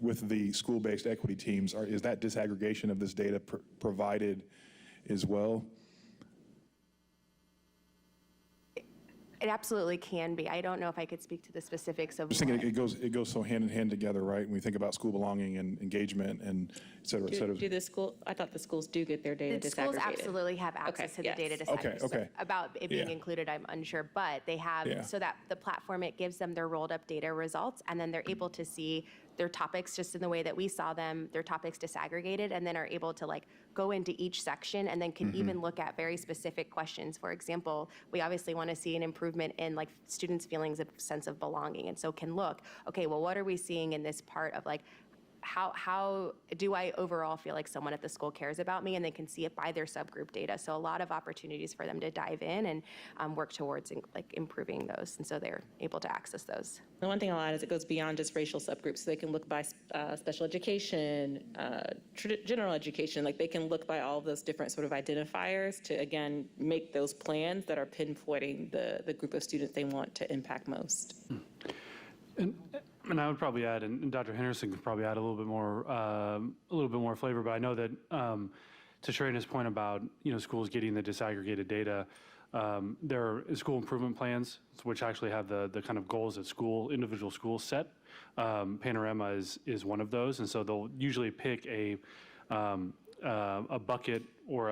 with the school-based equity teams, is that disaggregation of this data provided as well? It absolutely can be. I don't know if I could speak to the specifics of. Just thinking it goes so hand in hand together, right? When we think about school belonging and engagement and et cetera, et cetera. I thought the schools do get their data The disaggregated. schools absolutely have access to the data disaggregated. Okay. About it being Yeah. included, I'm unsure, but they have, so that the platform, it gives them their rolled up data results, and then they're able to see their topics just in the way that we saw them, their topics disaggregated, and then are able to like go into each section and then can even look at very specific questions. For example, we obviously want to see an improvement in like students' feelings of sense of belonging. And so can look, okay, well, what are we seeing in this part of like, how do I overall feel like someone at the school cares about me? And they can see it by their subgroup data. So a lot of opportunities for them to dive in and work towards improving those. And so they're able to access those. The one thing I'll add is it goes beyond just racial subgroups. So they can look by special education, general education, like they can look by all of those different sort of identifiers to, again, make those plans that are pinpointing the group of students they want to impact most. And I would probably add, and Dr. Henderson could probably add a little bit more flavor, but I know that to Sharanda's point about schools getting the disaggregated data, there are school improvement plans, which actually have the kind of goals that individual schools set. Panorama is one of those, and so they'll usually pick a bucket or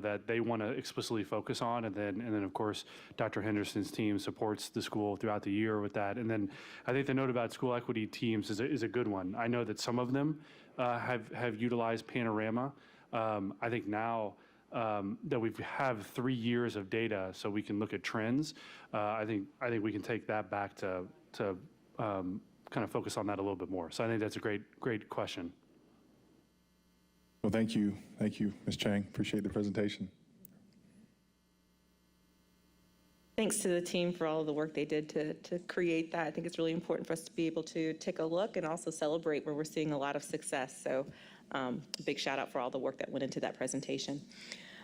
that they want to explicitly focus on, and then of course Dr. Henderson's team supports the school throughout the year with that. And then I think the note about school equity teams is a good one. I know that some of them have utilized Panorama. I think now that we have 3 years of data, so we can look at trends. I think we can take that back to kind of focus on that a little bit more. So I think that's a great question. Well, thank you, Ms. Chang. Appreciate the presentation. Thanks to the team for all of the work they did to create that. I think it's really important for us to be able to take a look and also celebrate where we're seeing a lot of success. So big shout out for all the work that went into that presentation.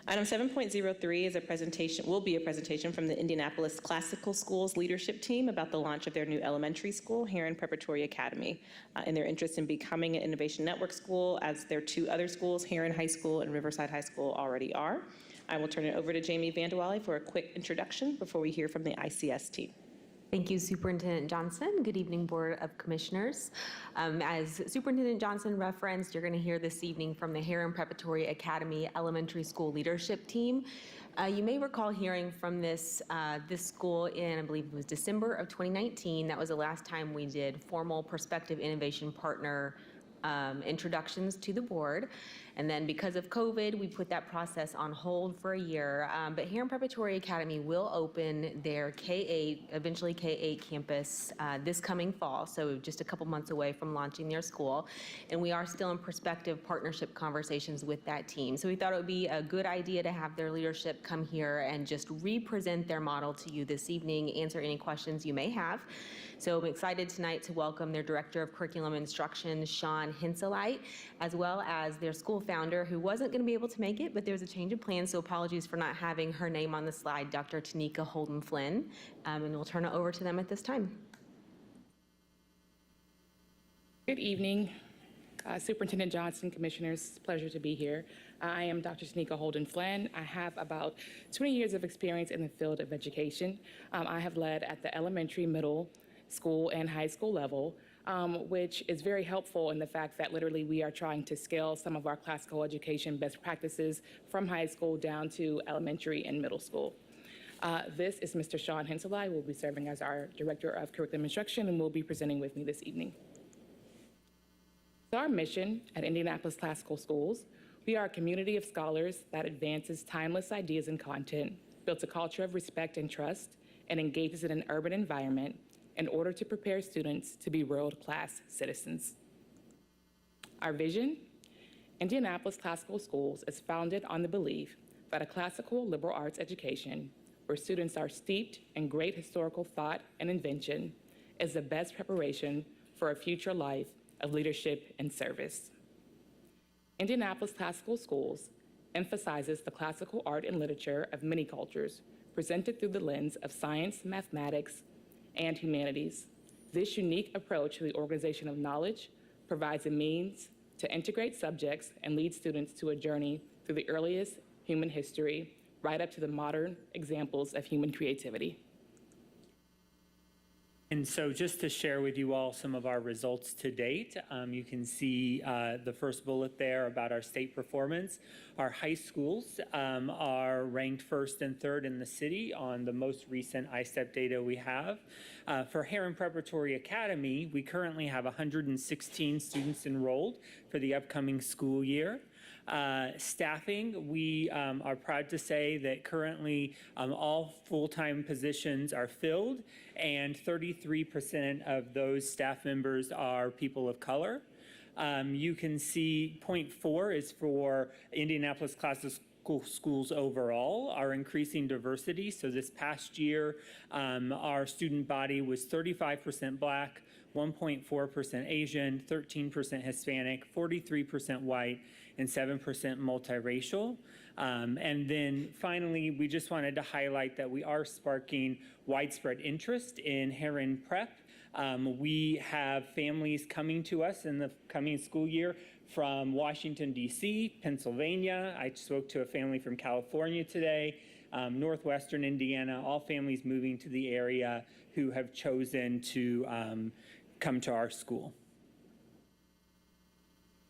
Item 7.03 will be a presentation from the Indianapolis Classical Schools leadership team about the launch of their new elementary school, Heron Preparatory Academy, and their interest in becoming an innovation network school, as their 2 other schools, Heron High School and Riverside High School, already are. I will turn it over to Jamie Vandewally for a quick introduction before we hear from the ICS team. Thank you, Superintendent Johnson. Good evening, Board of Commissioners. As Superintendent Johnson referenced, you're going to hear this evening from the Heron Preparatory Academy Elementary School Leadership Team. You may recall hearing from this school in, I believe it was December of 2019. That was the last time we did formal prospective innovation partner introductions to the board. And then because of COVID, we put that process on hold for a year. But Heron Preparatory Academy will open their K-8, eventually K-8 campus this coming fall, so just a couple months away from launching their school. And we are still in prospective partnership conversations with that team. So we thought it would be a good idea to have their leadership come here and just represent their model to you this evening, answer any questions you may have. So I'm excited tonight to welcome their Director of Curriculum Instruction, Sean Henselite, as well as their school founder, who wasn't going to be able to make it, but there's a change of plans, so apologies for not having her name on the slide, Dr. Tanika Holden Flynn, and we'll turn it over to them at this time. Good evening, Superintendent Johnson, Commissioners. Pleasure to be here. I am Dr. Tanika Holden Flynn. I have about 20 years of experience in the field of education. I have led at the elementary, middle school, and high school level, which is very helpful in the fact that literally we are trying to scale some of our classical education best practices from high school down to elementary and middle school. This is Mr. Sean Henselite, who will be serving as our Director of Curriculum Instruction and will be presenting with me this evening. Our mission at Indianapolis Classical Schools, we are a community of scholars that advances timeless ideas and content, builds a culture of respect and trust, and engages in an urban environment in order to prepare students to be world-class citizens. Our vision, Indianapolis Classical Schools, is founded on the belief that a classical liberal arts education, where students are steeped in great historical thought and invention, is the best preparation for a future life of leadership and service. Indianapolis Classical Schools emphasizes the classical art and literature of many cultures, presented through the lens of science, mathematics, and humanities. This unique approach to the organization of knowledge provides a means to integrate subjects and lead students to a journey through the earliest human history, right up to the modern examples of human creativity. And so just to share with you all some of our results to date, you can see the first bullet there about our state performance. Our high schools are ranked first and third in the city on the most recent ISTEP data we have. For Heron Preparatory Academy, we currently have 116 students enrolled for the upcoming school year. Staffing, we are proud to say that currently all full-time positions are filled, and 33% of those staff members are people of color. You can see point 4 is for Indianapolis Classical Schools overall, our increasing diversity. So this past year, our student body was 35% Black, 1.4% Asian, 13% Hispanic, 43% white, and 7% multiracial. And then finally, we just wanted to highlight that we are sparking widespread interest in Heron Prep. We have families coming to us in the coming school year from Washington, D.C., Pennsylvania. I spoke to a family from California today, Northwestern Indiana, all families moving to the area who have chosen to come to our school.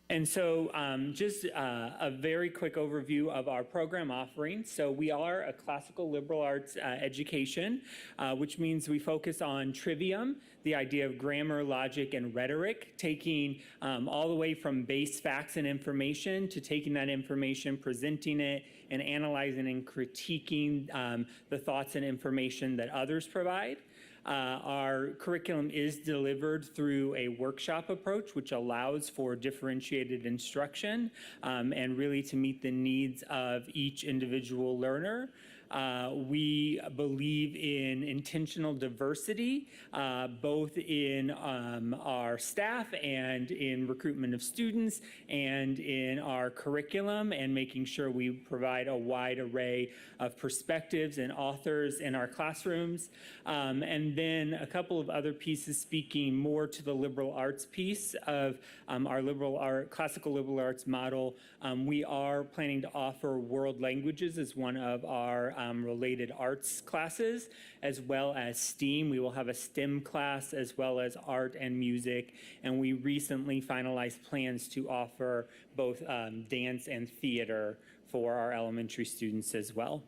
And so just a very quick overview of our program offerings. So we are a classical liberal arts education, which means we focus on trivium, the idea of grammar, logic, and rhetoric, taking all the way from base facts and information to taking that information, presenting it, and analyzing and critiquing the thoughts and information that others provide. Our curriculum is delivered through a workshop approach, which allows for differentiated instruction and really to meet the needs of each individual learner. We believe in intentional diversity, both in our staff and in recruitment of students and in our curriculum, and making sure we provide a wide array of perspectives and authors in our classrooms. And then a couple of other pieces speaking more to the liberal arts piece of our classical liberal arts model. We are planning to offer world languages as one of our related arts classes, as well as STEAM. We will have a STEM class as well as art and music, and we recently finalized plans to offer both dance and theater for our elementary students as well.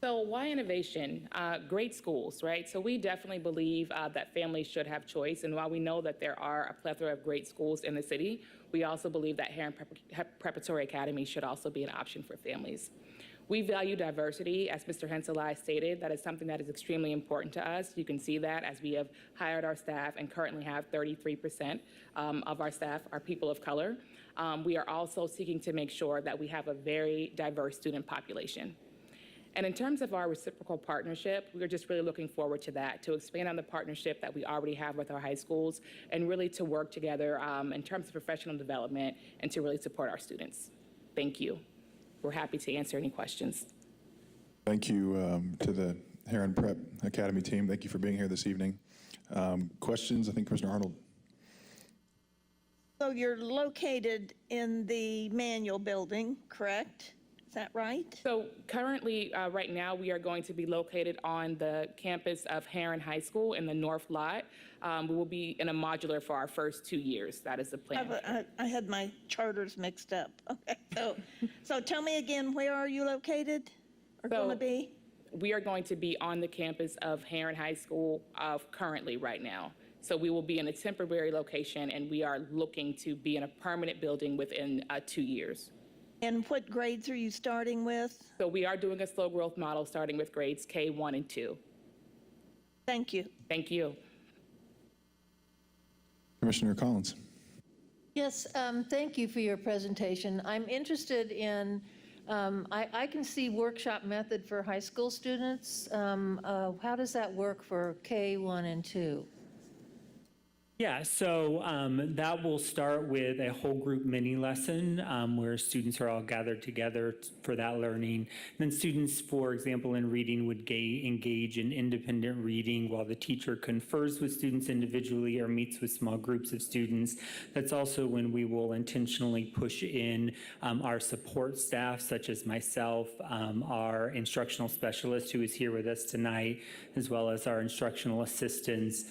So why innovation? Great schools, right? So we definitely believe that families should have choice. And while we know that there are a plethora of great schools in the city, we also believe that Heron Preparatory Academy should also be an option for families. We value diversity, as Mr. Henselai stated. That is something that is extremely important to us. You can see that as we have hired our staff and currently have 33% of our staff are people of color. We are also seeking to make sure that we have a very diverse student population. And in terms of our reciprocal partnership, we're just really looking forward to that, to expand on the partnership that we already have with our high schools and really to work together in terms of professional development and to really support our students. Thank you. We're happy to answer any questions. Thank you to the Heron Prep Academy team. Thank you for being here this evening. Questions? I think Commissioner Arnold. So you're located in the Manual building, correct? Is that right? So currently, right now, we are going to be located on the campus of Heron High School in the North Lot. We will be in a modular for our first 2 years. That is the plan. I had my charters mixed up. Okay, so tell me again, where are you located or going to be? We are going to be on the campus of Heron High School currently right now. So we will be in a temporary location, and we are looking to be in a permanent building within 2 years. And what grades are you starting with? So we are doing a slow growth model starting with grades K1 and 2. Thank you. Thank you. Commissioner Collins. Yes, thank you for your presentation. I'm interested in, I can see workshop method for high school students. How does that work for K1 and 2? Yeah, so that will start with a whole group mini lesson where students are all gathered together for that learning. Then students, for example, in reading would engage in independent reading while the teacher confers with students individually or meets with small groups of students. That's also when we will intentionally push in our support staff, such as myself, our instructional specialist who is here with us tonight, as well as our instructional assistants.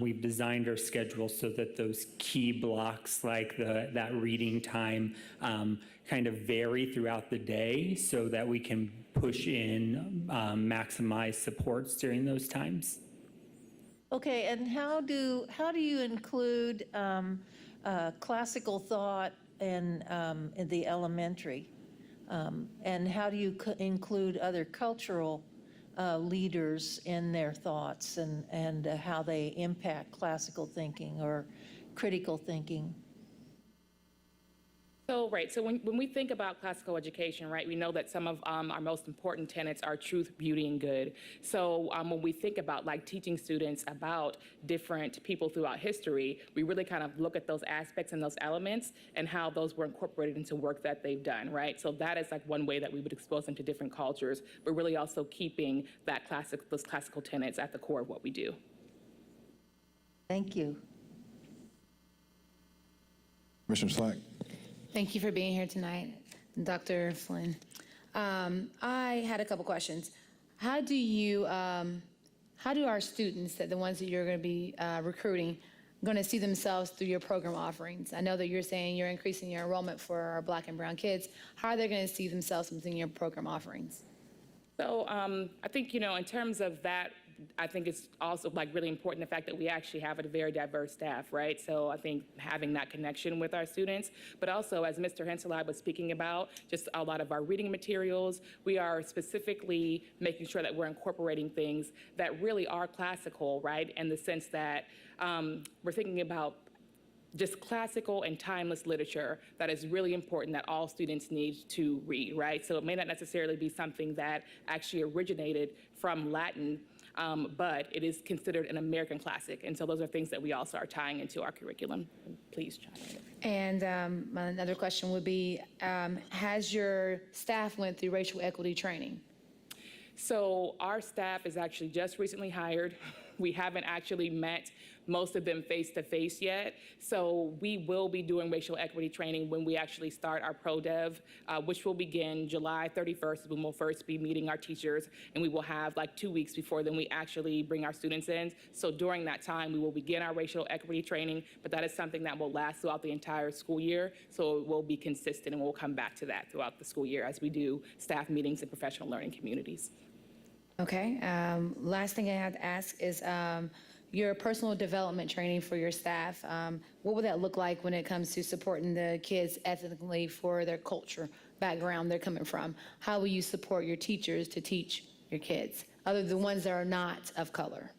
We've designed our schedule so that those key blocks like that reading time kind of vary throughout the day so that we can push in, maximize supports during those times. Okay, and how do you include classical thought in the elementary? And how do you include other cultural leaders in their thoughts and how they impact classical thinking or critical thinking? So, right, so when we think about classical education, right, we know that some of our most important tenets are truth, beauty, and good. So when we think about like teaching students about different people throughout history, we really kind of look at those aspects and those elements and how those were incorporated into work that they've done, right? So that is like one way that we would expose them to different cultures, but really also keeping that those classical tenets at the core of what we do. Thank you. Commissioner Slack. Thank you for being here tonight, Dr. Flynn. I had a couple questions. How do our students, the ones that you're going to be recruiting, going to see themselves through your program offerings? I know that you're saying you're increasing your enrollment for our Black and brown kids. How are they going to see themselves within your program offerings? So I think, in terms of that, I think it's also like really important the fact that we actually have a very diverse staff, right? So I think having that connection with our students, but also as Mr. Henselai was speaking about, just a lot of our reading materials, we are specifically making sure that we're incorporating things that really are classical, right? In the sense that we're thinking about just classical and timeless literature that is really important that all students need to read, right? So it may not necessarily be something that actually originated from Latin, but it is considered an American classic. And so those are things that we also are tying into our curriculum. Please chime in. And another question would be, has your staff went through racial equity training? So our staff is actually just recently hired. We haven't actually met most of them face-to-face yet. So we will be doing racial equity training when we actually start our pro-dev, which will begin July 31st when we'll first be meeting our teachers, and we will have like 2 weeks before then we actually bring our students in. So during that time, we will begin our racial equity training, but that is something that will last throughout the entire school year. So it will be consistent, and we'll come back to that throughout the school year as we do staff meetings and professional learning communities. Okay. Last thing I have to ask is your personal development training for your staff. What would that look like when it comes to supporting the kids ethnically for their culture, background they're coming from? How will you support your teachers to teach your kids, other than the ones that are not of color?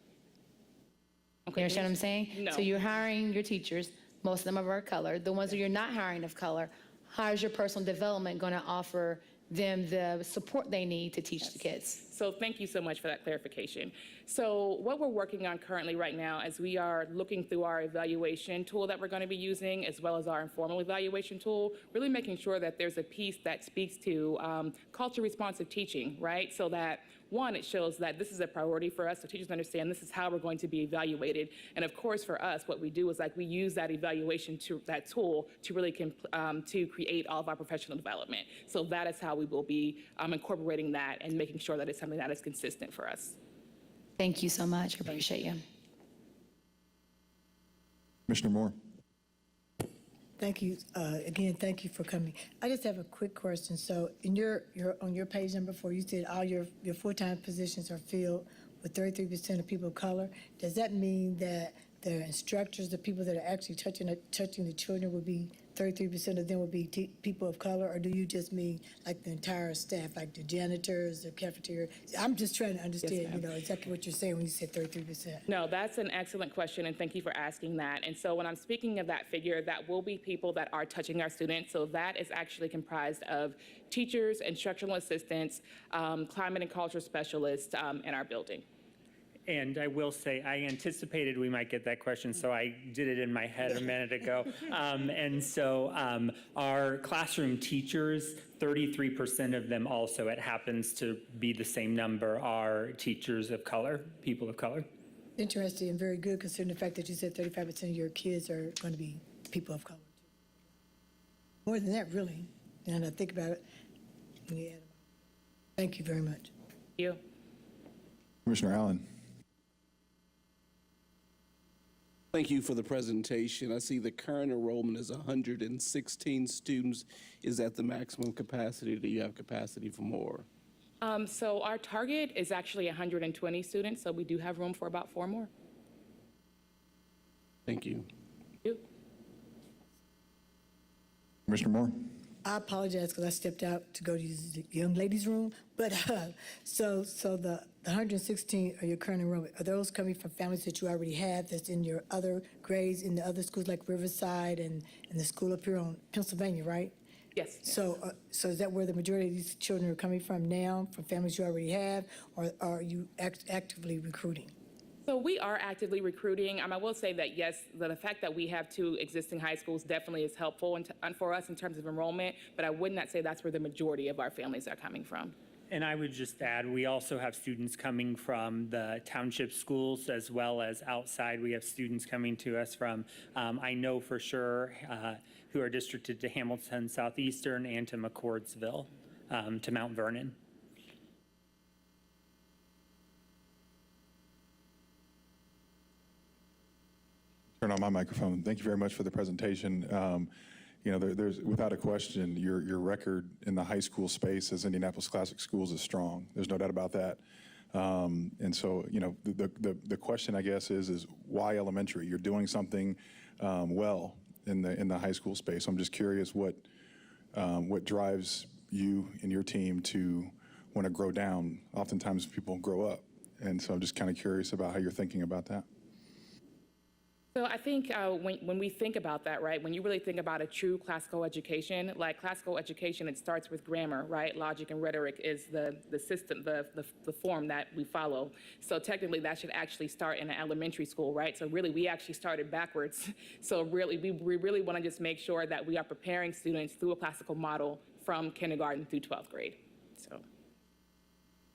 You understand what I'm saying? No. So you're hiring your teachers, most of them are of color. The ones that you're not hiring of color, how is your personal development going to offer them the support they need to teach the kids? So thank you so much for that clarification. So what we're working on currently right now is we are looking through our evaluation tool that we're going to be using, as well as our informal evaluation tool, really making sure that there's a piece that speaks to culture responsive teaching, right? So that one, it shows that this is a priority for us, so teachers understand this is how we're going to be evaluated. And of course, for us, what we do is we use that evaluation that tool to really to create all of our professional development. So that is how we will be incorporating that and making sure that it's something that is consistent for us. Thank you so much. I appreciate you. Commissioner Moore. Thank you. Again, thank you for coming. I just have a quick question. So in on your page number 4, you said all your full-time positions are filled with 33% of people of color. Does that mean that the instructors, the people that are actually touching the children, would be 33% of them would be people of color, or do you just mean like the entire staff, like the janitors, the cafeteria? I'm just trying to understand, exactly what you're saying when you said 33%. No, that's an excellent question, and thank you for asking that. And so when I'm speaking of that figure, that will be people that are touching our students. So that is actually comprised of teachers, instructional assistants, climate and culture specialists in our building. And I will say, I anticipated we might get that question, so I did it in my head a minute ago. And so our classroom teachers, 33% of them also, it happens to be the same number, are teachers of color, people of color. Interesting and very good, considering the fact that you said 35% of your kids are going to be people of color. More than that, really, now that I think about it, when you add them up. Thank you very much. Thank you. Commissioner Allen. Thank you for the presentation. I see the current enrollment is 116 students. Is that the maximum capacity? Do you have capacity for more? So our target is actually 120 students, so we do have room for about 4 more. Thank you. Thank you. Commissioner Moore. I apologize because I stepped out to go to use the young ladies' room. But so the 116 are your current enrollment. Are those coming from families that you already have that's in your other grades in the other schools like Riverside and the school up here on Pennsylvania, right? Yes. So is that where the majority of these children are coming from now, from families you already have, or are you actively recruiting? So we are actively recruiting. I will say that, yes, the fact that we have 2 existing high schools definitely is helpful for us in terms of enrollment, but I would not say that's where the majority of our families are coming from. And I would just add, we also have students coming from the township schools as well as outside. We have students coming to us from, I know for sure, who are districted to Hamilton Southeastern and to McCordsville, to Mount Vernon. Turn on my microphone. Thank you very much for the presentation. There's without a question, your record in the high school space as Indianapolis Classic Schools is strong. There's no doubt about that. And so, the question, I guess, is why elementary? You're doing something well in the high school space. I'm just curious what drives you and your team to want to grow down. Oftentimes, people grow up, and so I'm just kind of curious about how you're thinking about that. So I think when we think about that, right, when you really think about a true classical education, like classical education, it starts with grammar, right? Logic and rhetoric is the system, the form that we follow. So technically that should actually start in an elementary school, right? So really we actually started backwards. So really we really want to just make sure that we are preparing students through a classical model from kindergarten through 12th grade. So.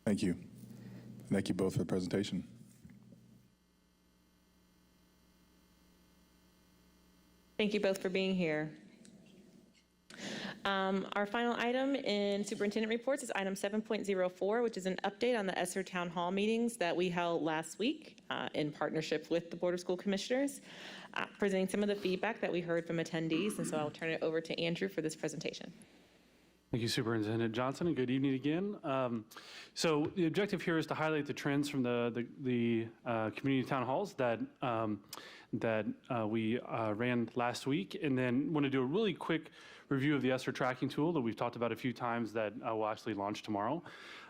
Thank you. Thank you both for the presentation. Thank you both for being here. Our final item in superintendent reports is item 7.04, which is an update on the ESSER Town Hall meetings that we held last week in partnership with the Board of School Commissioners, presenting some of the feedback that we heard from attendees. And so I'll turn it over to Andrew for this presentation. Thank you, Superintendent Johnson, and good evening again. So the objective here is to highlight the trends from the community town halls that we ran last week, and then want to do a really quick review of the ESSER tracking tool that we've talked about a few times that will actually launch tomorrow.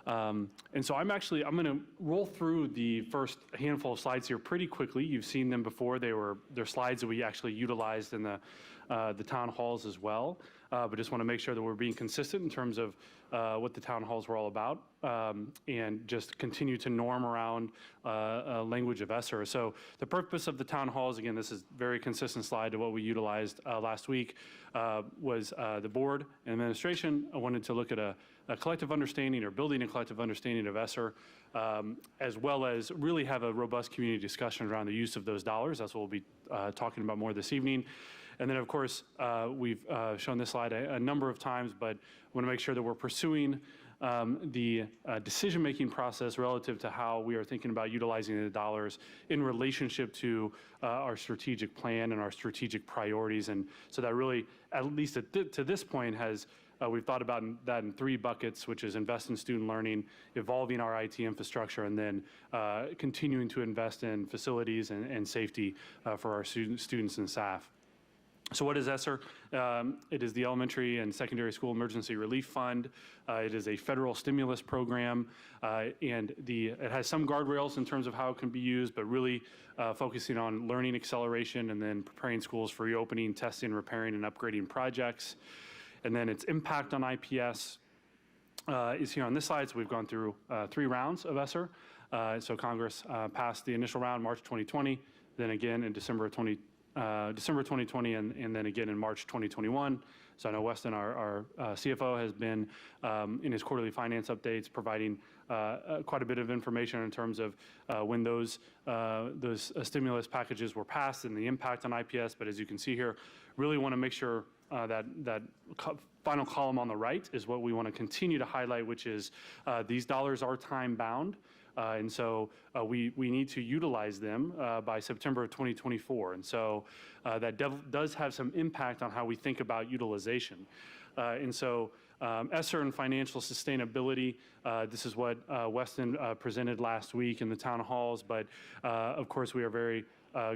And so I'm going to roll through the first handful of slides here pretty quickly. You've seen them before. They're slides that we actually utilized in the town halls as well. But just want to make sure that we're being consistent in terms of what the town halls were all about, and just continue to norm around language of ESSER. So the purpose of the town halls, again, this is a very consistent slide to what we utilized last week, was the board and administration wanted to look at a collective understanding or building a collective understanding of ESSER, as well as really have a robust community discussion around the use of those dollars. That's what we'll be talking about more this evening. And then, of course, we've shown this slide a number of times, but want to make sure that we're pursuing the decision-making process relative to how we are thinking about utilizing the dollars in relationship to our strategic plan and our strategic priorities. And so that really, at least to this point, has we've thought about that in 3 buckets, which is invest in student learning, evolving our IT infrastructure, and then continuing to invest in facilities and safety for our students and staff. So what is ESSER? It is the Elementary and Secondary School Emergency Relief Fund. It is a federal stimulus program, and it has some guardrails in terms of how it can be used, but really focusing on learning acceleration and then preparing schools for reopening, testing, repairing, and upgrading projects. And then its impact on IPS is here on this slide. So we've gone through 3 rounds of ESSER. So Congress passed the initial round March 2020, then again in December 2020, and then again in March 2021. So I know Weston, our CFO, has been in his quarterly finance updates providing quite a bit of information in terms of when those stimulus packages were passed and the impact on IPS. But as you can see here, really want to make sure that final column on the right is what we want to continue to highlight, which is these dollars are time bound. And so we need to utilize them by September of 2024. And so that does have some impact on how we think about utilization. And so ESSER and financial sustainability, this is what Weston presented last week in the town halls. But of course, we are very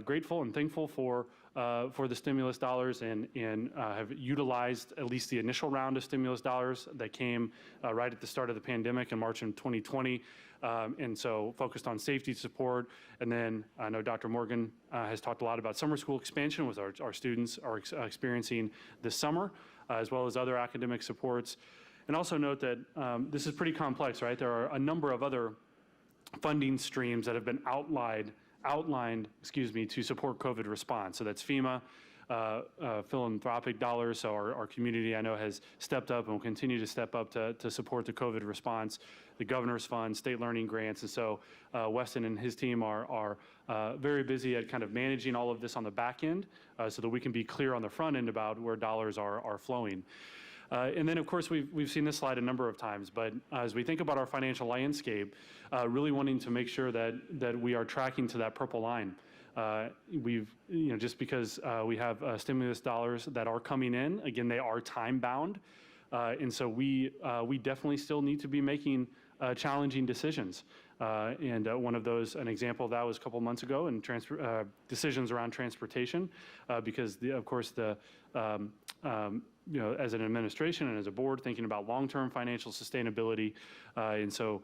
grateful and thankful for the stimulus dollars and have utilized at least the initial round of stimulus dollars that came right at the start of the pandemic in March of 2020. And so focused on safety support. And then I know Dr. Morgan has talked a lot about summer school expansion, which our students are experiencing this summer, as well as other academic supports. And also note that this is pretty complex, right? There are a number of other funding streams that have been outlined, to support COVID response. So that's FEMA, philanthropic dollars. So our community, I know, has stepped up and will continue to step up to support the COVID response, the Governor's Fund, state learning grants. And so Weston and his team are very busy at kind of managing all of this on the back end so that we can be clear on the front end about where dollars are flowing. And then, of course, we've seen this slide a number of times, but as we think about our financial landscape, really wanting to make sure that we are tracking to that purple line. Just because we have stimulus dollars that are coming in, again, they are time bound. And so we definitely still need to be making challenging decisions. And one of those, an example of that was a couple months ago in decisions around transportation, because of course as an administration and as a board, thinking about long-term financial sustainability. And so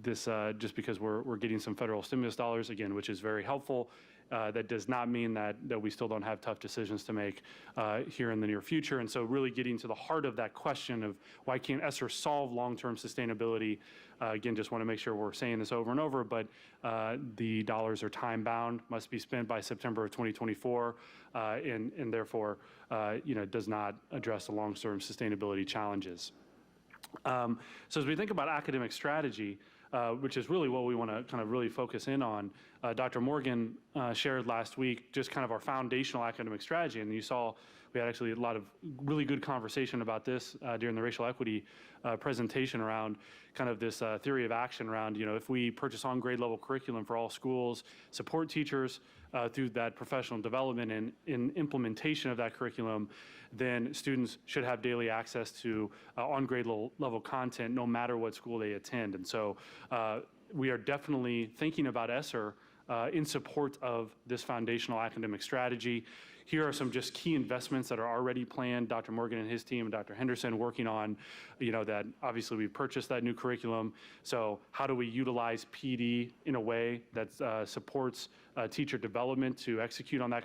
this, just because we're getting some federal stimulus dollars, again, which is very helpful, that does not mean that we still don't have tough decisions to make here in the near future. And so really getting to the heart of that question of why can't ESSER solve long-term sustainability? Again, just want to make sure we're saying this over and over, but the dollars are time-bound, must be spent by September of 2024, and therefore, does not address the long-term sustainability challenges. So as we think about academic strategy, which is really what we want to kind of really focus in on, Dr. Morgan shared last week just kind of our foundational academic strategy, and you saw we had actually a lot of really good conversation about this during the racial equity presentation around kind of this theory of action around, if we purchase on grade level curriculum for all schools, support teachers through that professional development and in implementation of that curriculum, then students should have daily access to on grade level content no matter what school they attend. And so we are definitely thinking about ESSER in support of this foundational academic strategy. Here are some just key investments that are already planned. Dr. Morgan and his team and Dr. Henderson working on, that obviously we've purchased that new curriculum. So how do we utilize PD in a way that supports teacher development to execute on that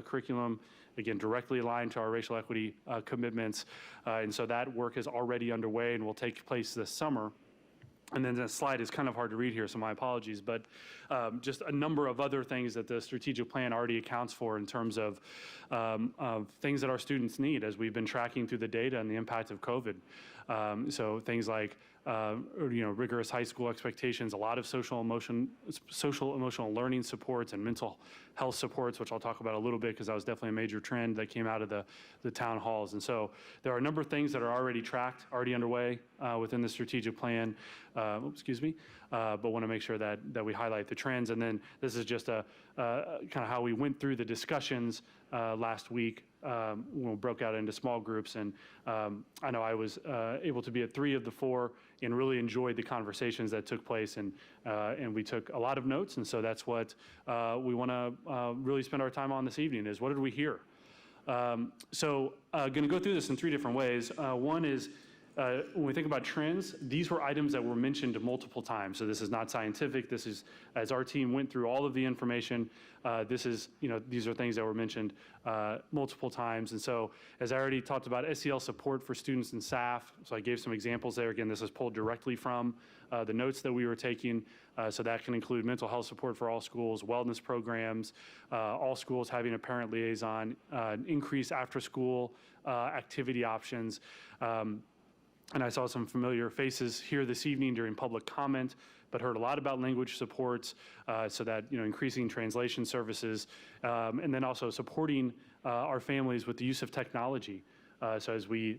curriculum, again, directly aligned to our racial equity commitments. And so that work is already underway and will take place this summer. And then the slide is kind of hard to read here, so my apologies, but just a number of other things that the strategic plan already accounts for in terms of things that our students need as we've been tracking through the data and the impact of COVID. So things like rigorous high school expectations, a lot of social emotional learning supports and mental health supports, which I'll talk about a little bit because that was definitely a major trend that came out of the town halls. And so there are a number of things that are already tracked, already underway within the strategic plan, but want to make sure that we highlight the trends. And then this is just kind of how we went through the discussions last week when we broke out into small groups. And I know I was able to be at 3 of the 4 and really enjoyed the conversations that took place. And we took a lot of notes. And so that's what we want to really spend our time on this evening is what did we hear? So going to go through this in 3 different ways. One is when we think about trends, these were items that were mentioned multiple times. So this is not scientific. This is, as our team went through all of the information, these are things that were mentioned multiple times. And so as I already talked about SEL support for students and staff, so I gave some examples there. Again, this is pulled directly from the notes that we were taking. So that can include mental health support for all schools, wellness programs, all schools having a parent liaison, increased after school activity options. And I saw some familiar faces here this evening during public comment, but heard a lot about language supports, so that, increasing translation services, and then also supporting our families with the use of technology. So as we,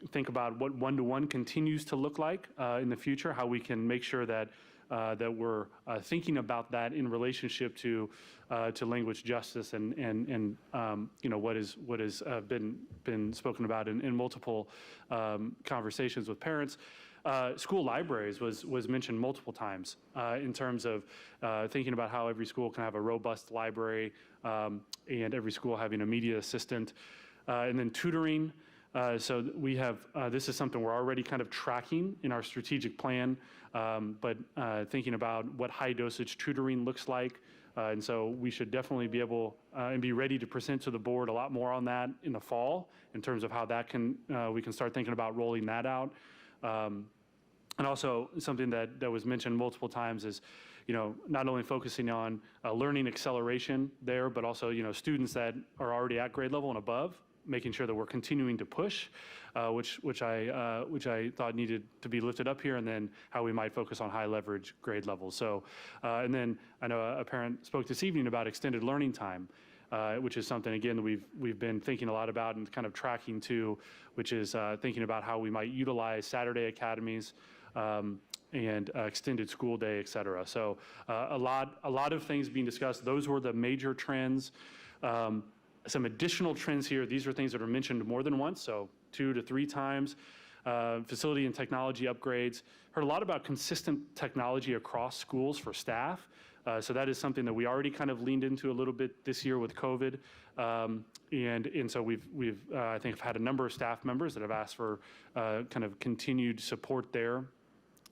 think about what one-to-one continues to look like in the future, how we can make sure that we're thinking about that in relationship to language justice and what has been spoken about in multiple conversations with parents. School libraries was mentioned multiple times in terms of thinking about how every school can have a robust library and every school having a media assistant, and then tutoring. So we have, this is something we're already kind of tracking in our strategic plan, but thinking about what high dosage tutoring looks like. And so we should definitely be able and be ready to present to the board a lot more on that in the fall in terms of how that we can start thinking about rolling that out. And also something that was mentioned multiple times is, not only focusing on learning acceleration there, but also, students that are already at grade level and above, making sure that we're continuing to push, which I thought needed to be lifted up here, and then how we might focus on high leverage grade levels. So, and then I know a parent spoke this evening about extended learning time, which is something, again, that we've been thinking a lot about and kind of tracking too, which is thinking about how we might utilize Saturday academies and extended school day, et cetera. So a lot of things being discussed. Those were the major trends. Some additional trends here, these are things that are mentioned more than once, so 2 to 3 times. Facility and technology upgrades. Heard a lot about consistent technology across schools for staff. So that is something that we already kind of leaned into a little bit this year with COVID. And so we've I think, had a number of staff members that have asked for kind of continued support there.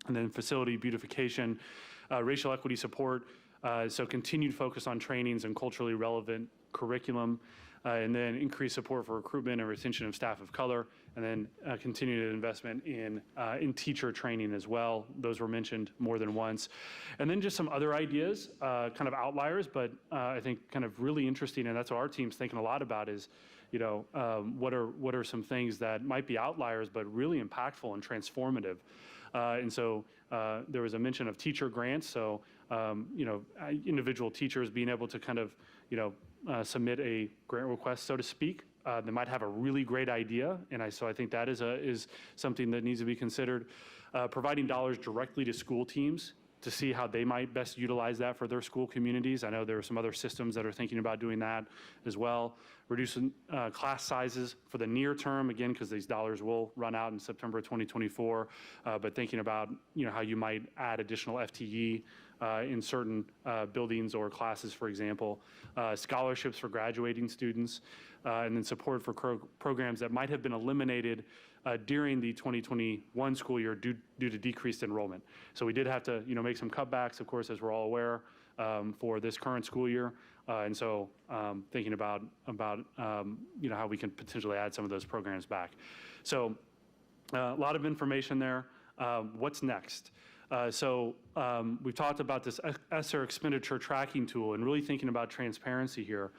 And then facility beautification, racial equity support. So continued focus on trainings and culturally relevant curriculum, and then increased support for recruitment and retention of staff of color, and then continued investment in teacher training as well. Those were mentioned more than once. And then just some other ideas, kind of outliers, but I think kind of really interesting, and that's what our team's thinking a lot about is, what are some things that might be outliers, but really impactful and transformative. And so there was a mention of teacher grants. So, individual teachers being able to kind of, submit a grant request, so to speak, they might have a really great idea, and so I think that is something that needs to be considered. Providing dollars directly to school teams to see how they might best utilize that for their school communities. I know there are some other systems that are thinking about doing that as well. Reducing class sizes for the near term, again, because these dollars will run out in September 2024, but thinking about how you might add additional FTE in certain buildings or classes, for example. Scholarships for graduating students, and then support for programs that might have been eliminated during the 2021 school year due to decreased enrollment. So we did have to make some cutbacks, of course, as we're all aware, for this current school year. And so thinking about how we can potentially add some of those programs back. So a lot of information there. What's next? We've talked about this ESSER expenditure tracking tool and really thinking about transparency here.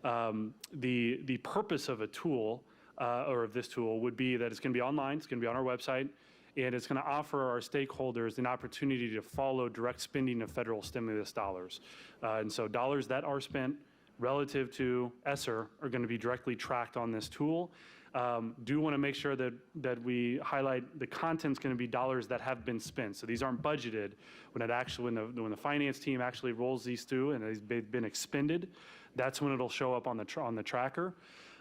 The purpose of a tool or of this tool would be that it's going to be online, it's going to be on our website, and it's going to offer our stakeholders an opportunity to follow direct spending of federal stimulus dollars. And so dollars that are spent relative to ESSER are going to be directly tracked on this tool. Do want to make sure that we highlight the content's going to be dollars that have been spent. So these aren't budgeted. When the finance team actually rolls these through and they've been expended, that's when it'll show up on the tracker.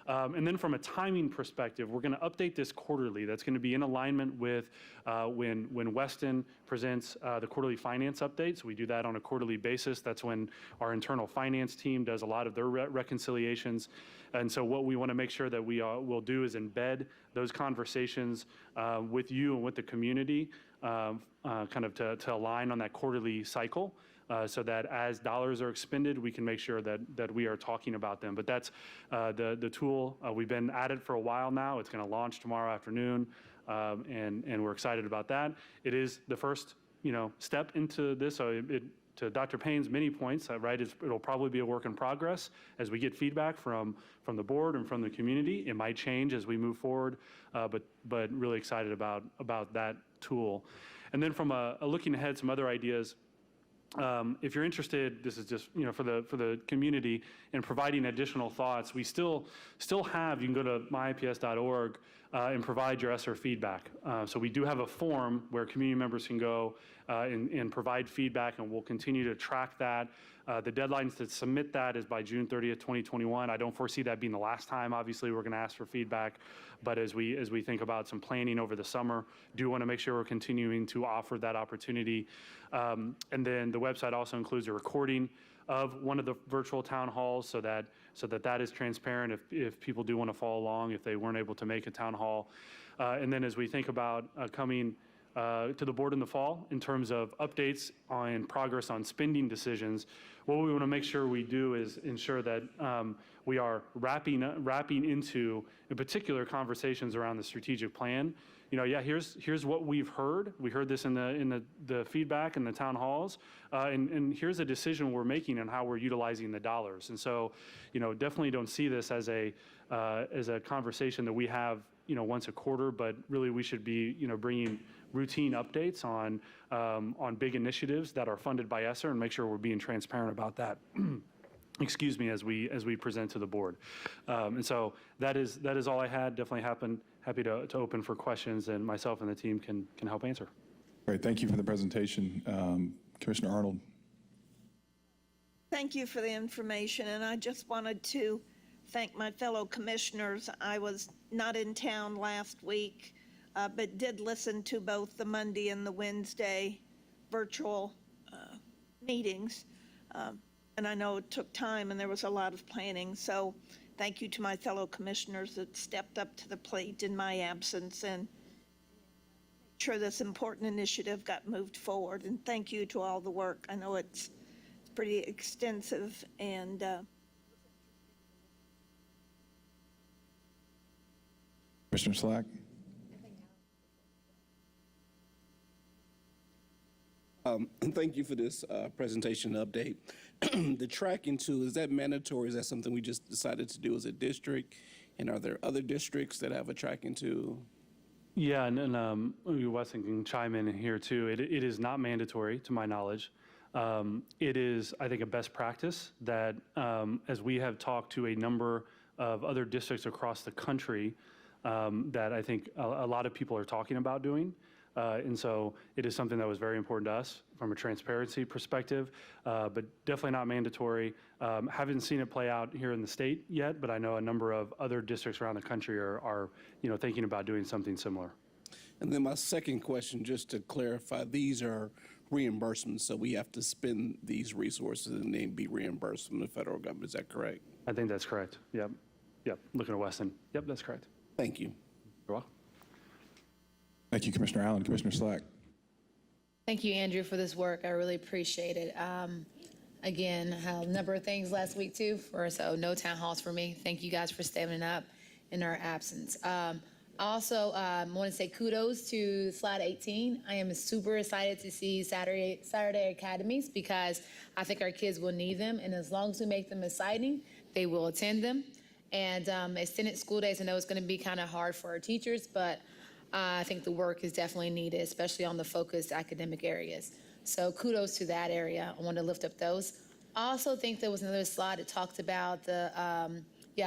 And then from a timing perspective, we're going to update this quarterly. That's going to be in alignment with when Weston presents the quarterly finance update. So we do that on a quarterly basis. That's when our internal finance team does a lot of their reconciliations. And so what we want to make sure that we will do is embed those conversations with you and with the community kind of to align on that quarterly cycle. So that as dollars are expended, we can make sure that we are talking about them. But that's the tool. We've been at it for a while now. It's going to launch tomorrow afternoon, and we're excited about that. It is the first step into this. So to Dr. Payne's many points, right? It'll probably be a work in progress as we get feedback from the board and from the community. It might change as we move forward, but really excited about that tool. And then from a looking ahead, some other ideas. If you're interested, this is just for the community and providing additional thoughts. We still have. You can go to myips.org and provide your ESSER feedback. So we do have a form where community members can go and provide feedback, and we'll continue to track that. The deadlines to submit that is by June 30th, 2021. I don't foresee that being the last time. Obviously, we're going to ask for feedback, but as we think about some planning over the summer, do want to make sure we're continuing to offer that opportunity. And then the website also includes a recording of one of the virtual town halls, so that is transparent if people do want to follow along if they weren't able to make a town hall. And then as we think about coming to the board in the fall in terms of updates on progress on spending decisions, what we want to make sure we do is ensure that we are wrapping into, in particular, conversations around the strategic plan. Here's what we've heard. We heard this in the feedback in the town halls, and here's a decision we're making on how we're utilizing the dollars. And so, definitely don't see this as a conversation that we have once a quarter, but really we should be bringing routine updates on big initiatives that are funded by ESSER and make sure we're being transparent about that. Excuse me, as we present to the board. And so that is all I had. Definitely happy to open for questions, and myself and the team can help answer. Great, thank you for the presentation. Commissioner Arnold. Thank you for the information, and I just wanted to thank my fellow commissioners. I was not in town last week, but did listen to both the Monday and the Wednesday virtual meetings. And I know it took time and there was a lot of planning. So thank you to my fellow commissioners that stepped up to the plate in my absence and made sure this important initiative got moved forward. And thank you to all the work. I know it's pretty extensive and Commissioner Slack. Thank you for this presentation update. The tracking tool, is that mandatory? Is that something we just decided to do as a district? And are there other districts that have a tracking tool? Yeah, and Weston can chime in here too. It is not mandatory, to my knowledge. It is, I think, a best practice that as we have talked to a number of other districts across the country that I think a lot of people are talking about doing. And so it is something that was very important to us from a transparency perspective, but definitely not mandatory. Haven't seen it play out here in the state yet, but I know a number of other districts around the country are thinking about doing something similar. And then my second question, just to clarify, these are reimbursements, so we have to spend these resources and then be reimbursed from the federal government. Is that correct? I think that's correct. Yep. Looking at Weston. Yep, that's correct. Thank you. You're welcome. Thank you, Commissioner Allen. Commissioner Slack. Thank you, Andrew, for this work. I really appreciate it. Again, a number of things last week too, so no town halls for me. Thank you guys for stepping up in our absence. Also, want to say kudos to Slide 18. I am super excited to see Saturday Academies because I think our kids will need them, and as long as we make them exciting, they will attend them. And extended school days, I know it's going to be kind of hard for our teachers, but I think the work is definitely needed, especially on the focused academic areas. So kudos to that area. I want to lift up those. I also think there was another slide that talked about the,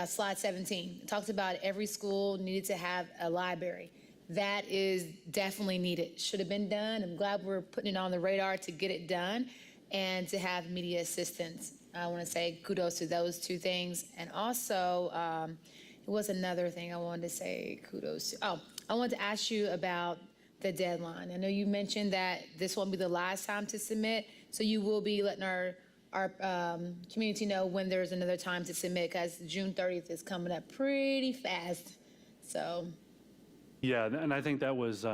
slide 17. It talked about every school needed to have a library. That is definitely needed. Should have been done. I'm glad we're putting it on the radar to get it done and to have media assistance. I want to say kudos to those two things. And also, it was another thing I wanted to say kudos to. Oh, I wanted to ask you about the deadline. I know you mentioned that this won't be the last time to submit, so you will be letting our community know when there's another time to submit, because June 30th is coming up pretty fast. So. Yeah, and I think that was,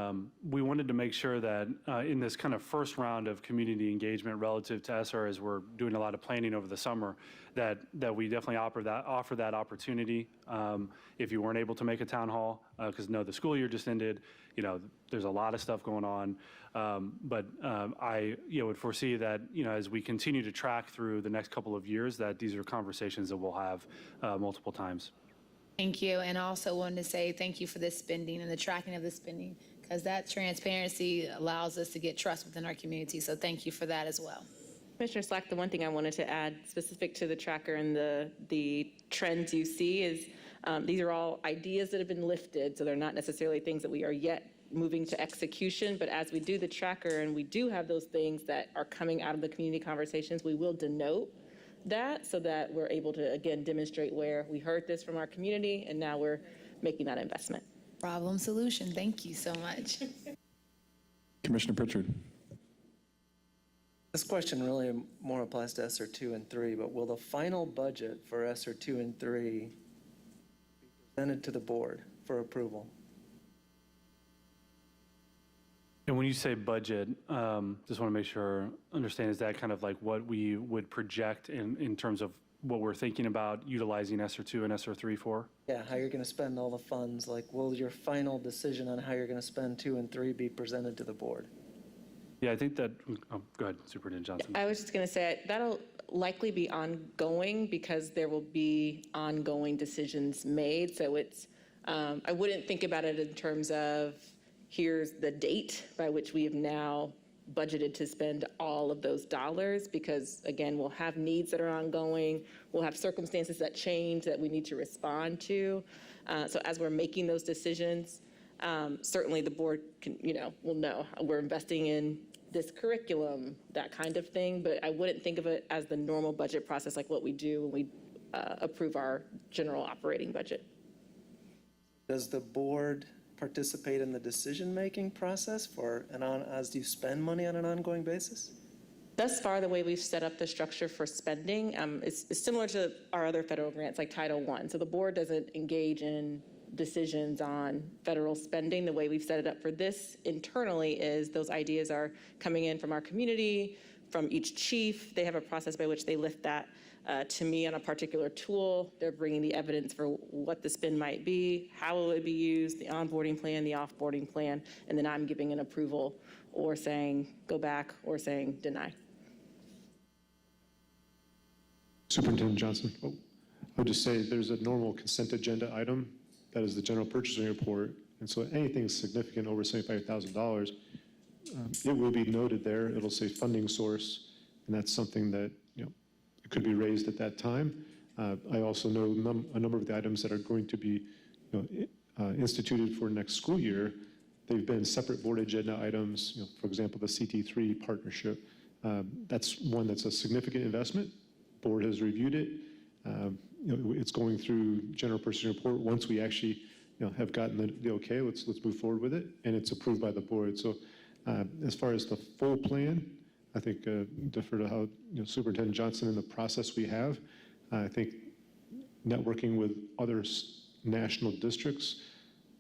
we wanted to make sure that in this kind of first round of community engagement relative to ESSER, as we're doing a lot of planning over the summer, that we definitely offer that opportunity if you weren't able to make a town hall, because the school year just ended, there's a lot of stuff going on. But I would foresee that, as we continue to track through the next couple of years, that these are conversations that we'll have multiple times. Thank you. And I also wanted to say thank you for the spending and the tracking of the spending, because that transparency allows us to get trust within our community. So thank you for that as well. Commissioner Slack, the one thing I wanted to add specific to the tracker and the trends you see is these are all ideas that have been lifted, so they're not necessarily things that we are yet moving to execution, but as we do the tracker and we do have those things that are coming out of the community conversations, we will denote that so that we're able to, again, demonstrate where we heard this from our community and now we're making that investment. Problem solution. Thank you so much. Commissioner Pritchard. This question really more applies to ESSER 2 and 3, but will the final budget for ESSER 2 and 3 be presented to the board for approval? And when you say budget, just want to make sure, understand, is that kind of like what we would project in terms of what we're thinking about utilizing ESSER 2 and ESSER 3 for? Yeah, how you're going to spend all the funds. Like, will your final decision on how you're going to spend 2 and 3 be presented to the board? Yeah, I think that, go ahead, Superintendent Johnson. I was just going to say that'll likely be ongoing because there will be ongoing decisions made. So it's, I wouldn't think about it in terms of here's the date by which we have now budgeted to spend all of those dollars, because again, we'll have needs that are ongoing. We'll have circumstances that change that we need to respond to. So as we're making those decisions, certainly the board can, will know we're investing in this curriculum, that kind of thing, but I wouldn't think of it as the normal budget process like what we do when we approve our general operating budget. Does the board participate in the decision-making process for as you spend money on an ongoing basis? Thus far, the way we've set up the structure for spending is similar to our other federal grants like Title I. So the board doesn't engage in decisions on federal spending. The way we've set it up for this internally is those ideas are coming in from our community, from each chief. They have a process by which they lift that to me on a particular tool. They're bringing the evidence for what the spend might be, how will it be used, the onboarding plan, the offboarding plan, and then I'm giving an approval or saying go back or saying deny. Superintendent Johnson, I would just say there's a normal consent agenda item that is the general purchasing report, and so anything significant over $75,000, it will be noted there. It'll say funding source, and that's something that it could be raised at that time. I also know a number of the items that are going to be instituted for next school year. They've been separate board agenda items, for example, the CT3 partnership. That's one that's a significant investment. Board has reviewed it. It's going through general purchasing report. Once we actually have gotten the okay, let's move forward with it, and it's approved by the board. So as far as the full plan, I think defer to how Superintendent Johnson and the process we have. I think networking with other national districts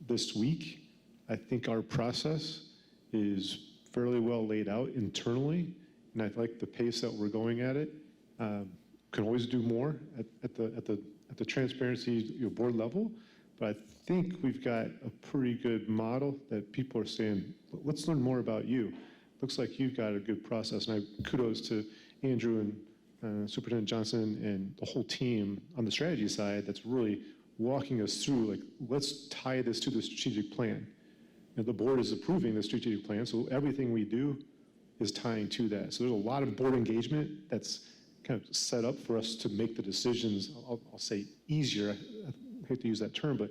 this week, I think our process is fairly well laid out internally, and I like the pace that we're going at it. Can always do more at the transparency board level, but I think we've got a pretty good model that people are saying, let's learn more about you. Looks like you've got a good process, and kudos to Andrew and Superintendent Johnson and the whole team on the strategy side that's really walking us through, like, let's tie this to the strategic plan. The board is approving the strategic plan, so everything we do is tying to that. So there's a lot of board engagement that's kind of set up for us to make the decisions, I'll say easier, I hate to use that term, but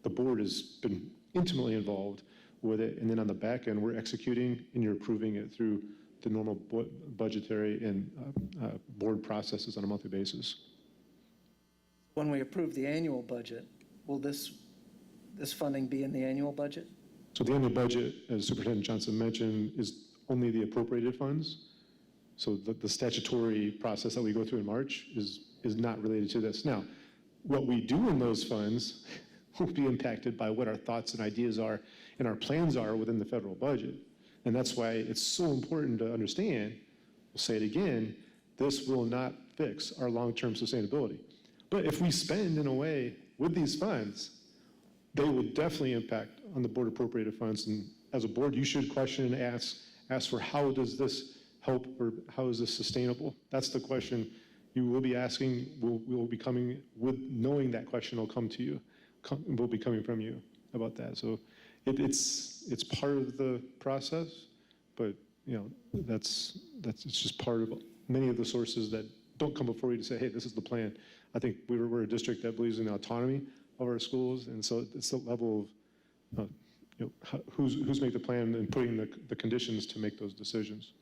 the board has been intimately involved with it. And then on the back end, we're executing and you're approving it through the normal budgetary and board processes on a monthly basis. When we approve the annual budget, will this funding be in the annual budget? So the annual budget, as Superintendent Johnson mentioned, is only the appropriated funds. So the statutory process that we go through in March is not related to this. Now, what we do in those funds will be impacted by what our thoughts and ideas are and our plans are within the federal budget. And that's why it's so important to understand, we'll say it again, this will not fix our long-term sustainability. But if we spend in a way with these funds, they will definitely impact on the board appropriated funds. And as a board, you should question and ask for how does this help or how is this sustainable? That's the question you will be asking. We'll be coming with knowing that question will come to you, will be coming from you about that. So it's part of the process, but it's just part of many of the sources that don't come before you to say, hey, this is the plan. I think we're a district that believes in the autonomy of our schools, and so it's the level of who's made the plan and putting the conditions to make those decisions.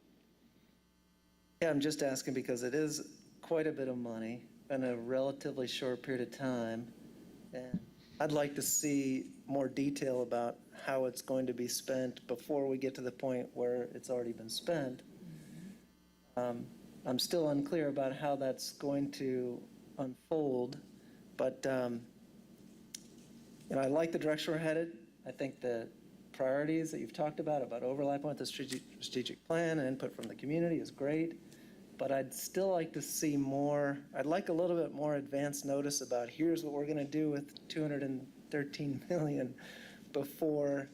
Yeah, I'm just asking because it is quite a bit of money in a relatively short period of time, and I'd like to see more detail about how it's going to be spent before we get to the point where it's already been spent. I'm still unclear about how that's going to unfold, but I like the direction we're headed. I think the priorities that you've talked about overlap with the strategic plan and input from the community is great, but I'd still like to see more. I'd like a little bit more advance notice about here's what we're going to do with $213 million before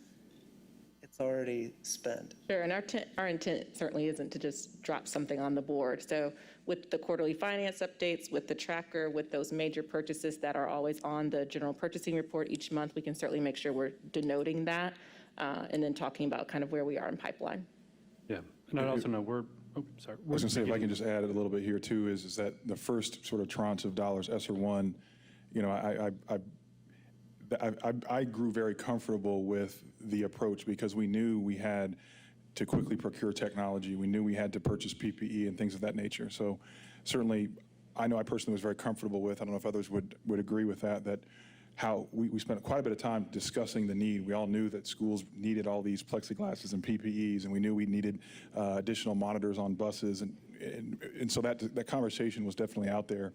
it's already spent. Sure, and our intent certainly isn't to just drop something on the board. So with the quarterly finance updates, with the tracker, with those major purchases that are always on the general purchasing report each month, we can certainly make sure we're denoting that and then talking about kind of where we are in pipeline. Yeah, and I also know I was going to say, if I can just add a little bit here too, is that the first sort of tranche of dollars, ESSER 1, I grew very comfortable with the approach because we knew we had to quickly procure technology. We knew we had to purchase PPE and things of that nature. So certainly, I know I personally was very comfortable with, I don't know if others would agree with that how we spent quite a bit of time discussing the need. We all knew that schools needed all these plexiglasses and PPEs, and we knew we needed additional monitors on buses. And so that conversation was definitely out there.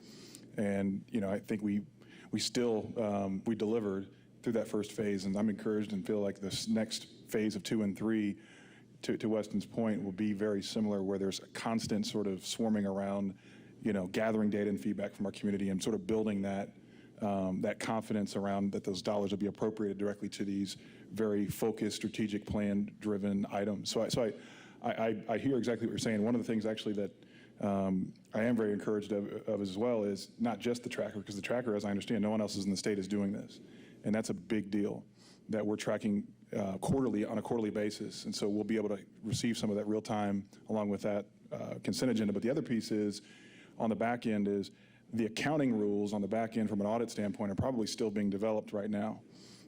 And, I think we still, we delivered through that first phase, and I'm encouraged and feel like this next phase of 2 and 3, to Weston's point, will be very similar, where there's a constant sort of swarming around, gathering data and feedback from our community and sort of building that confidence around that those dollars will be appropriated directly to these very focused, strategic, plan-driven items. So I hear exactly what you're saying. One of the things actually that I am very encouraged of as well is not just the tracker, because the tracker, as I understand, no one else in the state is doing this. And that's a big deal, that we're tracking quarterly on a quarterly basis. And so we'll be able to receive some of that real time along with that consent agenda. But the other piece is on the back end is the accounting rules on the back end from an audit standpoint are probably still being developed right now.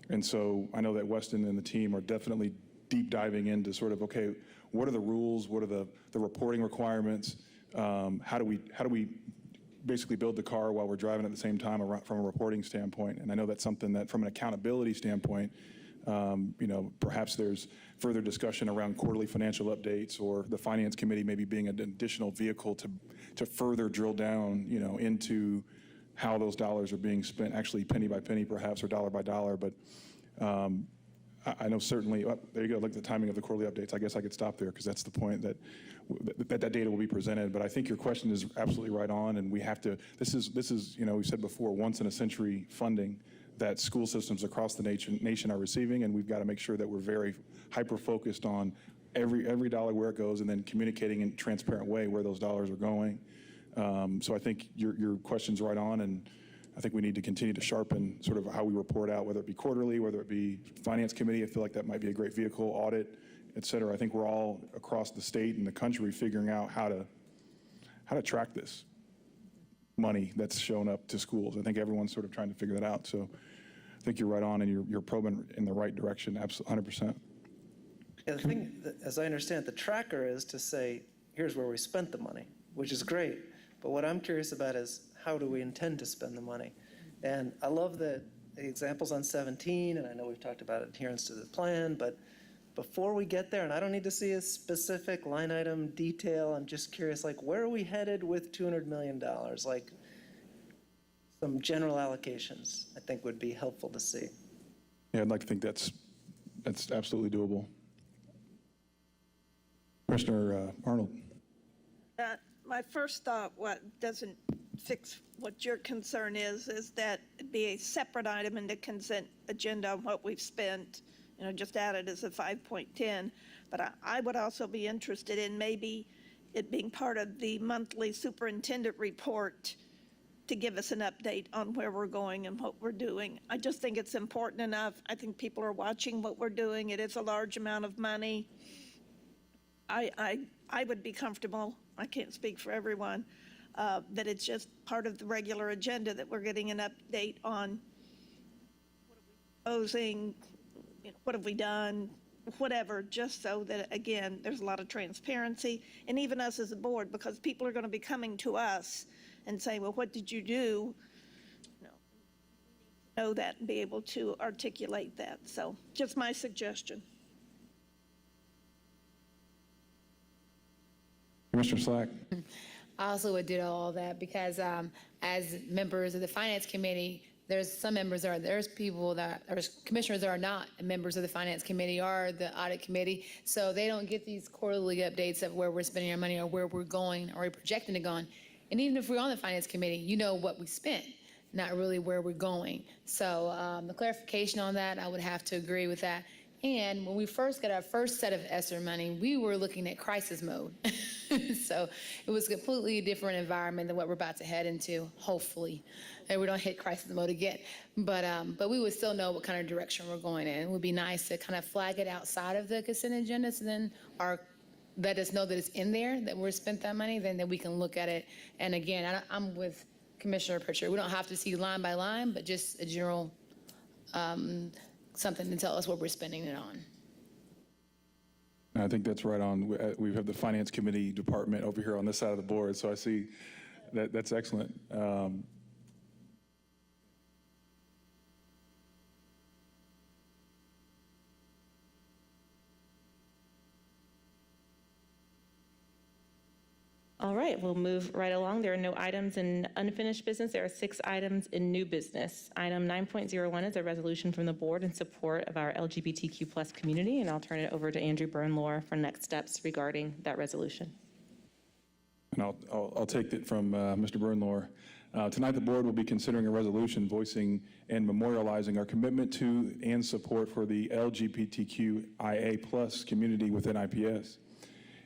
And so I know that Weston and the team are definitely deep diving into sort of, okay, what are the rules? What are the reporting requirements? How do we basically build the car while we're driving at the same time from a reporting standpoint? And I know that's something that from an accountability standpoint, perhaps there's further discussion around quarterly financial updates, or the finance committee maybe being an additional vehicle to further drill down, into how those dollars are being spent, actually penny by penny perhaps, or dollar by dollar. But I know certainly, there you go, look at the timing of the quarterly updates. I guess I could stop there because that's the point that data will be presented. But I think your question is absolutely right on, and we have to, this is we said before, once in a century funding that school systems across the nation are receiving, and we've got to make sure that we're very hyper-focused on every dollar where it goes, and then communicating in a transparent way where those dollars are going. So I think your question's right on, and I think we need to continue to sharpen sort of how we report out, whether it be quarterly, whether it be finance committee. I feel like that might be a great vehicle, audit, et cetera. I think we're all across the state and the country figuring out how to track this money that's shown up to schools. I think everyone's sort of trying to figure that out. So I think you're right on, and you're probing in the right direction, absolutely, 100%. Yeah, the thing, as I understand it, the tracker is to say, here's where we spent the money, which is great. But what I'm curious about is, how do we intend to spend the money? And I love the examples on 17, and I know we've talked about adherence to the plan, but before we get there, and I don't need to see a specific line item detail, I'm just curious, like, where are we headed with $200 million? Like, some general allocations, I think, would be helpful to see. Yeah, I'd like to think that's absolutely doable. Commissioner Arnold. My first thought, what doesn't fix what your concern is that it'd be a separate item in the consent agenda on what we've spent, just added as a 5.10. But I would also be interested in maybe it being part of the monthly superintendent report to give us an update on where we're going and what we're doing. I just think it's important enough. I think people are watching what we're doing. It is a large amount of money. I would be comfortable, I can't speak for everyone, that it's just part of the regular agenda that we're getting an update on what are we proposing, what have we done, whatever, just so that, again, there's a lot of transparency, and even us as a board, because people are going to be coming to us and saying, well, what did you do? Know that and be able to articulate that. So just my suggestion. Commissioner Slack. I also would do all that because as members of the Finance Committee, there's some members there's people there's commissioners that are not members of the Finance Committee or the Audit Committee, so they don't get these quarterly updates of where we're spending our money or where we're going or we're projecting to go. And even if we're on the Finance Committee, you know what we spent, not really where we're going. So the clarification on that, I would have to agree with that. And when we first got our first set of ESSER money, we were looking at crisis mode. So it was a completely different environment than what we're about to head into, hopefully. And we don't hit crisis mode again. But we would still know what kind of direction we're going in. It would be nice to kind of flag it outside of the consent agenda, so then let us know that it's in there, that we're spent that money, then that we can look at it. And again, I'm with Commissioner Pritchard. We don't have to see line by line, but just a general something to tell us what we're spending it on. I think that's right on. We have the Finance Committee department over here on this side of the board, so I see that's excellent. All right, we'll move right along. There are no items in unfinished business. There are 6 items in new business. Item 9.01 is a resolution from the board in support of our LGBTQ+ community, and I'll turn it over to Andrew Burnlore for next steps regarding that resolution. And I'll take it from Mr. Burnlore. Tonight, the board will be considering a resolution voicing and memorializing our commitment to and support for the LGBTQIA+ community within IPS.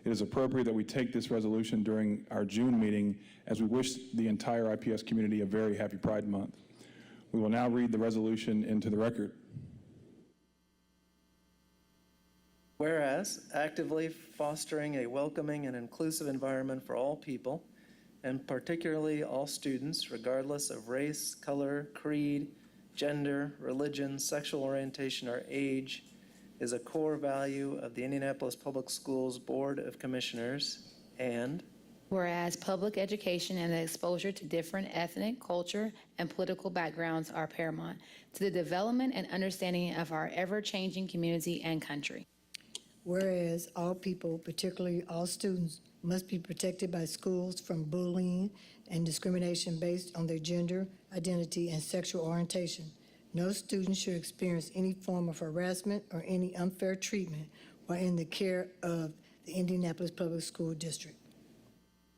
It is appropriate that we take this resolution during our June meeting as we wish the entire IPS community a very happy Pride Month. We will now read the resolution into the record. Whereas actively fostering a welcoming and inclusive environment for all people and particularly all students, regardless of race, color, creed, gender, religion, sexual orientation, or age, is a core value of the Indianapolis Public Schools Board of Commissioners, and whereas public education and the exposure to different ethnic, culture, and political backgrounds are paramount to the development and understanding of our ever-changing community and country. Whereas all people, particularly all students, must be protected by schools from bullying and discrimination based on their gender, identity, and sexual orientation. No student should experience any form of harassment or any unfair treatment while in the care of the Indianapolis Public School District.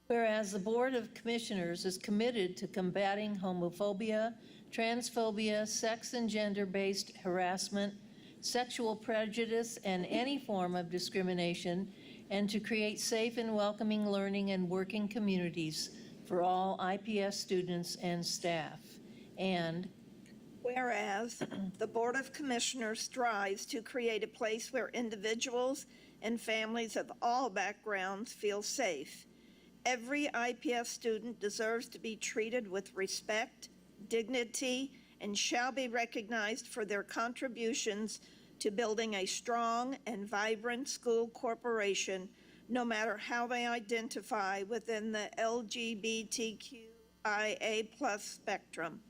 Whereas the Board of Commissioners is committed to combating homophobia, transphobia, sex and gender-based harassment, sexual prejudice, and any form of discrimination, and to create safe and welcoming learning and working communities for all IPS students and staff. And whereas the Board of Commissioners strives to create a place where individuals and families of all backgrounds feel safe. Every IPS student deserves to be treated with respect, dignity, and shall be recognized for their contributions to building a strong and vibrant school corporation, no matter how they identify within the LGBTQIA+ spectrum.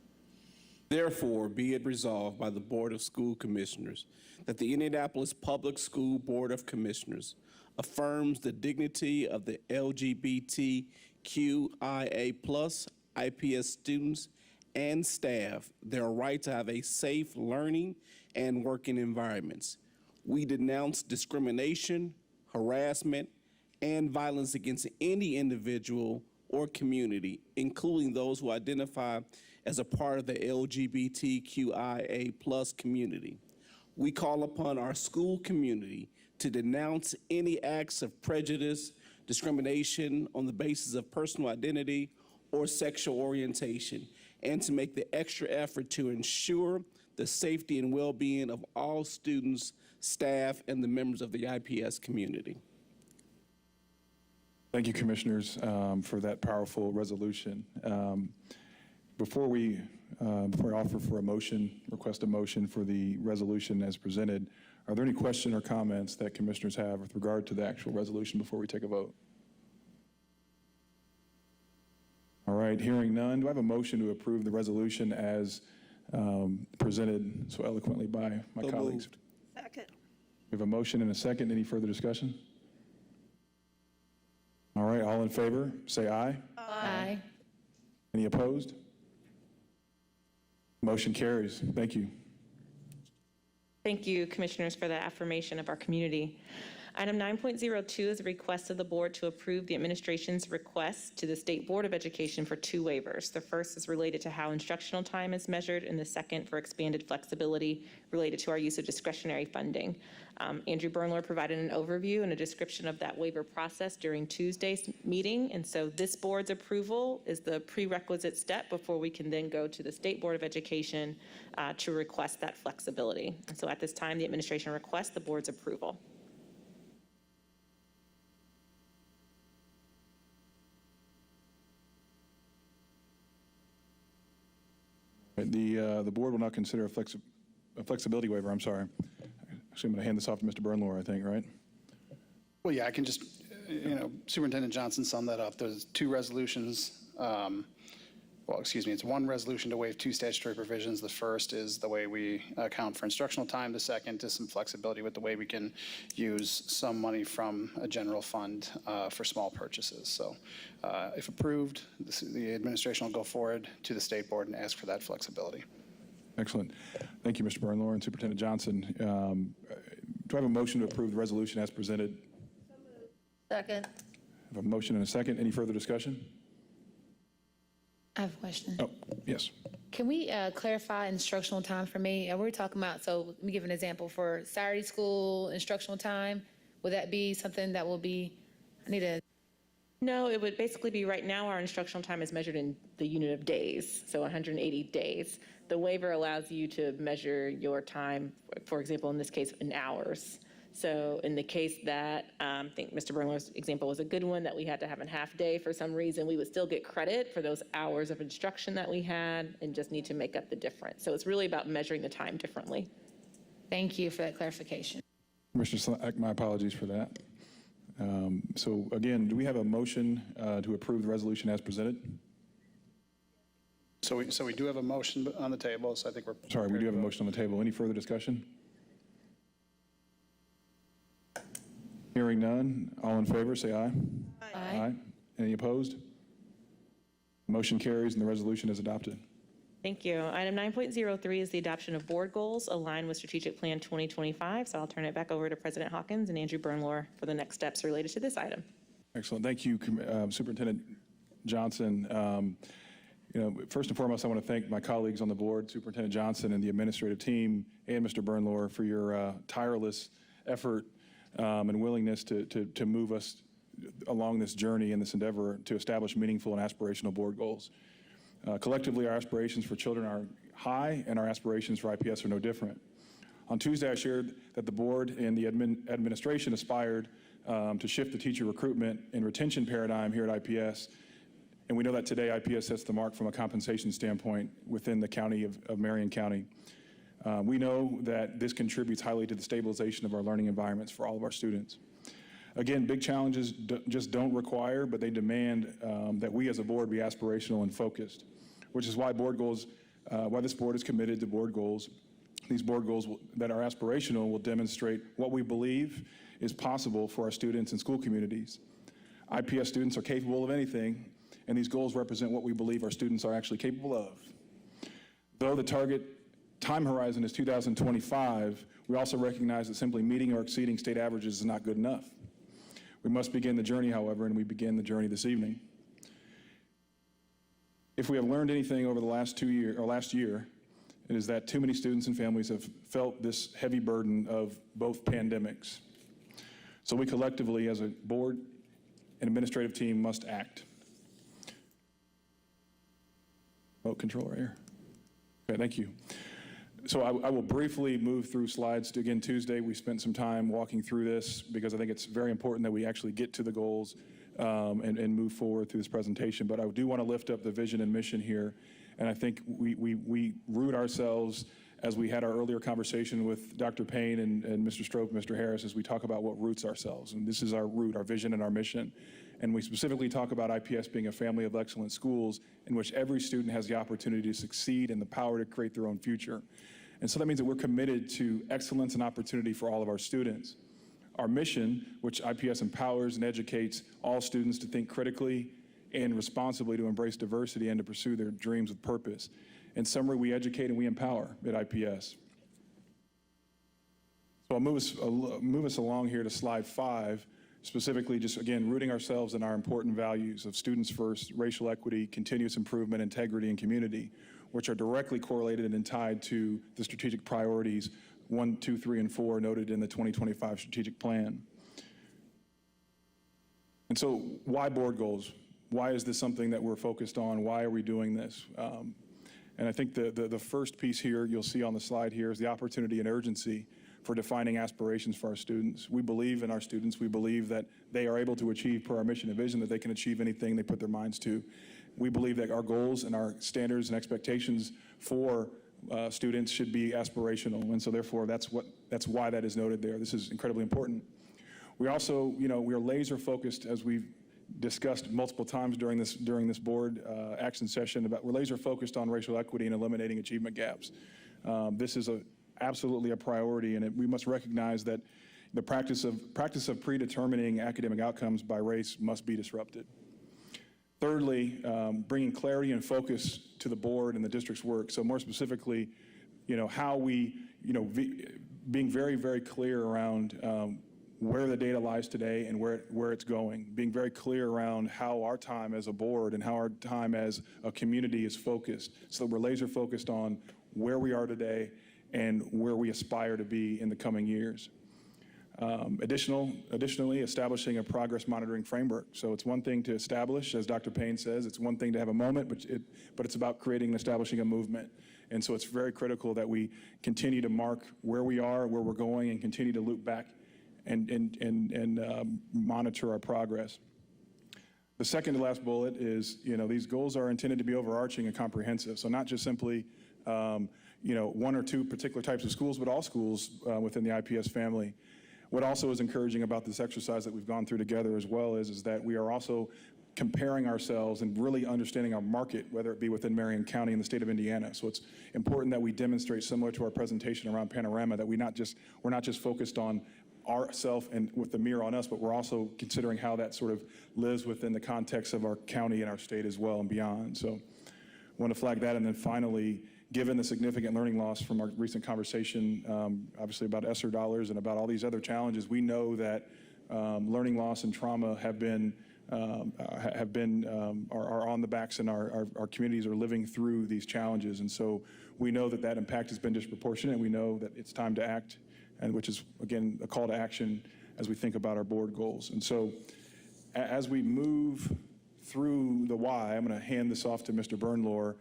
Therefore, be it resolved by the Board of School Commissioners that the Indianapolis Public School Board of Commissioners affirms the dignity of the LGBTQIA+ IPS students and staff, their right to have a safe learning and working environments. We denounce discrimination, harassment, and violence against any individual or community, including those who identify as a part of the LGBTQIA+ community. We call upon our school community to denounce any acts of prejudice, discrimination on the basis of personal identity or sexual orientation, and to make the extra effort to ensure the safety and well-being of all students, staff, and the members of the IPS community. Thank you, Commissioners, for that powerful resolution. Before I offer for a motion, request a motion for the resolution as presented, are there any questions or comments that Commissioners have with regard to the actual resolution before we take a vote? All right, hearing none, do I have a motion to approve the resolution as presented so eloquently by my colleagues? Second. We have a motion and a second. Any further discussion? All right, all in favor, say aye. Aye. Any opposed? Motion carries. Thank you. Thank you, Commissioners, for that affirmation of our community. Item 9.02 is a request of the board to approve the administration's request to the State Board of Education for 2 waivers. The first is related to how instructional time is measured, and the second for expanded flexibility related to our use of discretionary funding. Andrew Bernlohr provided an overview and a description of that waiver process during Tuesday's meeting, and so this board's approval is the prerequisite step before we can then go to the State Board of Education to request that flexibility. And so at this time, the administration requests the board's approval. The board will not consider a flexibility waiver. I'm sorry. Actually, I'm going to hand this off to Mr. Bernlohr, I think, right? Well, yeah, I can just, Superintendent Johnson summed that up. There's 2 resolutions. It's 1 resolution to waive 2 statutory provisions. The first is the way we account for instructional time. The second is some flexibility with the way we can use some money from a general fund for small purchases. So if approved, the administration will go forward to the State Board and ask for that flexibility. Excellent. Thank you, Mr. Bernlohr and Superintendent Johnson. Do I have a motion to approve the resolution as presented? second. I have a motion and a second. Any further discussion? I have a question. Oh, yes. Can we clarify instructional time for me? We're talking about, so let me give an example. For Saturday school instructional time, would that be something that will be, No, it would basically be right now our instructional time is measured in the unit of days, so 180 days. The waiver allows you to measure your time, for example, in this case, in hours. So in the case that, I think Mr. Burnler's example was a good one, that we had to have a half day for some reason, we would still get credit for those hours of instruction that we had and just need to make up the difference. So it's really about measuring the time differently. Thank you for that clarification. Commissioner Slack, my apologies for that. So again, do we have a motion to approve the resolution as presented? So we do have a motion on the table, so I think we're. Sorry, we do have a motion on the table. Any further discussion? Hearing none, all in favor, say aye. Aye. Any opposed? Motion carries and the resolution is adopted. Thank you. Item 9.03 is the adoption of board goals aligned with Strategic Plan 2025. So I'll turn it back over to President Hawkins and Andrew Burnlor for the next steps related to this item. Excellent. Thank you, Superintendent Johnson. First and foremost, I want to thank my colleagues on the board, Superintendent Johnson and the administrative team, and Mr. Burnlor for your tireless effort and willingness to move us along this journey in this endeavor to establish meaningful and aspirational board goals. Collectively, our aspirations for children are high, and our aspirations for IPS are no different. On Tuesday, I shared that the board and the administration aspired to shift the teacher recruitment and retention paradigm here at IPS. And we know that today IPS sets the mark from a compensation standpoint within the county of Marion County. We know that this contributes highly to the stabilization of our learning environments for all of our students. Again, big challenges just don't require, but they demand that we as a board be aspirational and focused, which is why why this board is committed to board goals. These board goals that are aspirational will demonstrate what we believe is possible for our students and school communities. IPS students are capable of anything, and these goals represent what we believe our students are actually capable of. Though the target time horizon is 2025, we also recognize that simply meeting or exceeding state averages is not good enough. We must begin the journey, however, and we begin the journey this evening. If we have learned anything over the last year, it is that too many students and families have felt this heavy burden of both pandemics. So we collectively, as a board and administrative team, must act. Remote control right here. Okay, thank you. So I will briefly move through slides. Again, Tuesday, we spent some time walking through this because I think it's very important that we actually get to the goals and move forward through this presentation. But I do want to lift up the vision and mission here. And I think we root ourselves, as we had our earlier conversation with Dr. Payne and Mr. Stroke, Mr. Harris, as we talk about what roots ourselves. And this is our root, our vision and our mission. And we specifically talk about IPS being a family of excellent schools in which every student has the opportunity to succeed and the power to create their own future. And so that means that we're committed to excellence and opportunity for all of our students. Our mission, which IPS empowers and educates all students to think critically and responsibly, to embrace diversity and to pursue their dreams with purpose. In summary, we educate and we empower at IPS. So I'll move us along here to slide 5, specifically just, again, rooting ourselves in our important values of students first, racial equity, continuous improvement, integrity, and community, which are directly correlated and tied to the strategic priorities 1, 2, 3, and 4 noted in the 2025 strategic plan. And so why board goals? Why is this something that we're focused on? Why are we doing this? And I think the first piece here you'll see on the slide here is the opportunity and urgency for defining aspirations for our students. We believe in our students. We believe that they are able to achieve, per our mission and vision, that they can achieve anything they put their minds to. We believe that our goals and our standards and expectations for students should be aspirational, and so therefore that's why that is noted there. This is incredibly important. We also, we are laser focused, as we've discussed multiple times during this board action session, we're laser focused on racial equity and eliminating achievement gaps. This is absolutely a priority, and we must recognize that the practice of predetermining academic outcomes by race must be disrupted. Thirdly, bringing clarity and focus to the board and the district's work. So more specifically, how we, being very, very clear around where the data lies today and where it's going, being very clear around how our time as a board and how our time as a community is focused, so that we're laser focused on where we are today and where we aspire to be in the coming years. Additionally, establishing a progress monitoring framework. So it's one thing to establish, as Dr. Payne says, it's one thing to have a moment, but it's about creating and establishing a movement. And so it's very critical that we continue to mark where we are, where we're going, and continue to loop back monitor our progress. The second to last bullet is, these goals are intended to be overarching and comprehensive. So not just simply, one or two particular types of schools, but all schools within the IPS family. What also is encouraging about this exercise that we've gone through together as well is that we are also comparing ourselves and really understanding our market, whether it be within Marion County and the state of Indiana. So it's important that we demonstrate, similar to our presentation around Panorama, that we're not just focused on ourselves and with the mirror on us, but we're also considering how that sort of lives within the context of our county and our state as well and beyond. So I want to flag that. And then finally, given the significant learning loss from our recent conversation, obviously about ESSER dollars and about all these other challenges, we know that learning loss and trauma are on the backs, and our communities are living through these challenges. And so we know that impact has been disproportionate. We know that it's time to act, and which is, again, a call to action as we think about our board goals. And so as we move through the why, I'm going to hand this off to Mr. Bernlohr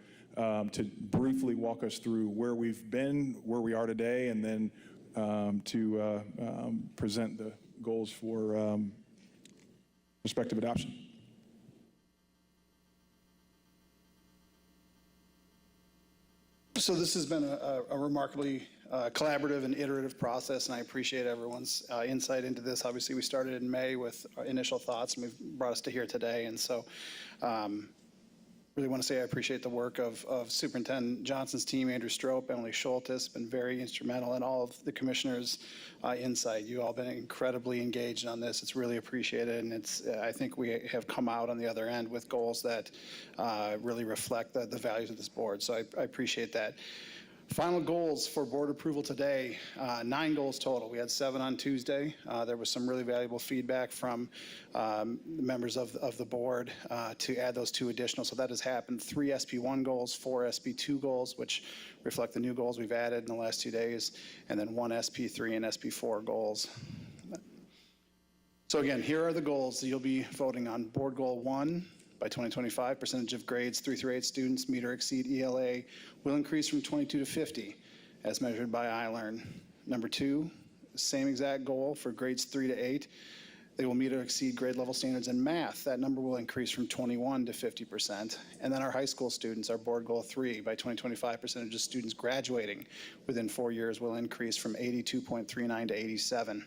to briefly walk us through where we've been, where we are today, and then to present the goals for prospective adoption. So this has been a remarkably collaborative and iterative process, and I appreciate everyone's insight into this. Obviously, we started in May with our initial thoughts, and we've brought us to here today. And so really want to say I appreciate the work of Superintendent Johnson's team, Andrew Strope, Emily Schultes, been very instrumental, and all of the commissioners' insight. You all been incredibly engaged on this. It's really appreciated, and I think we have come out on the other end with goals that really reflect the values of this board. So I appreciate that. Final goals for board approval today, 9 goals total. We had 7 on Tuesday. There was some really valuable feedback from members of the board to add those 2 additional. So that has happened. 3 SP1 goals, 4 SP2 goals, which reflect the new goals we've added in the last 2 days, and then 1 SP3 and SP4 goals. So again, here are the goals that you'll be voting on. Board goal 1, by 2025, percentage of grades 3 through 8 students meet or exceed ELA will increase from 22 to 50, as measured by iLearn. Number 2, same exact goal for grades 3 to 8. They will meet or exceed grade level standards in math. That number will increase from 21 to 50%. And then our high school students, our board goal 3, by 2025, percentage of students graduating within 4 years will increase from 82.39 to 87.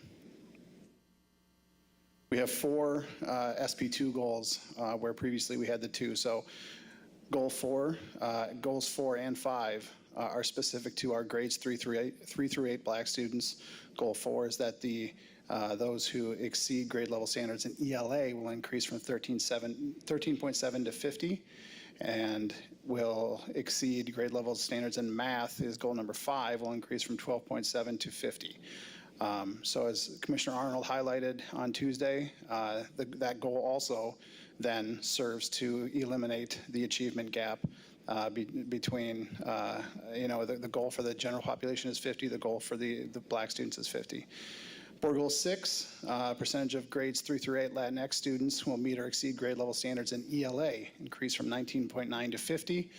We have 4 SP2 goals where previously we had the 2. So goals 4 and 5 are specific to our grades 3 through 8 Black students. Goal 4 is that those who exceed grade level standards in ELA will increase from 13.7 to 50, and will exceed grade level standards in math is goal number 5, will increase from 12.7 to 50. So as Commissioner Arnold highlighted on Tuesday, that goal also then serves to eliminate the achievement gap between, the goal for the general population is 50, the goal for the Black students is 50. Board goal 6, percentage of grades 3 through 8 Latinx students will meet or exceed grade level standards in ELA, increase from 19.9 to 50.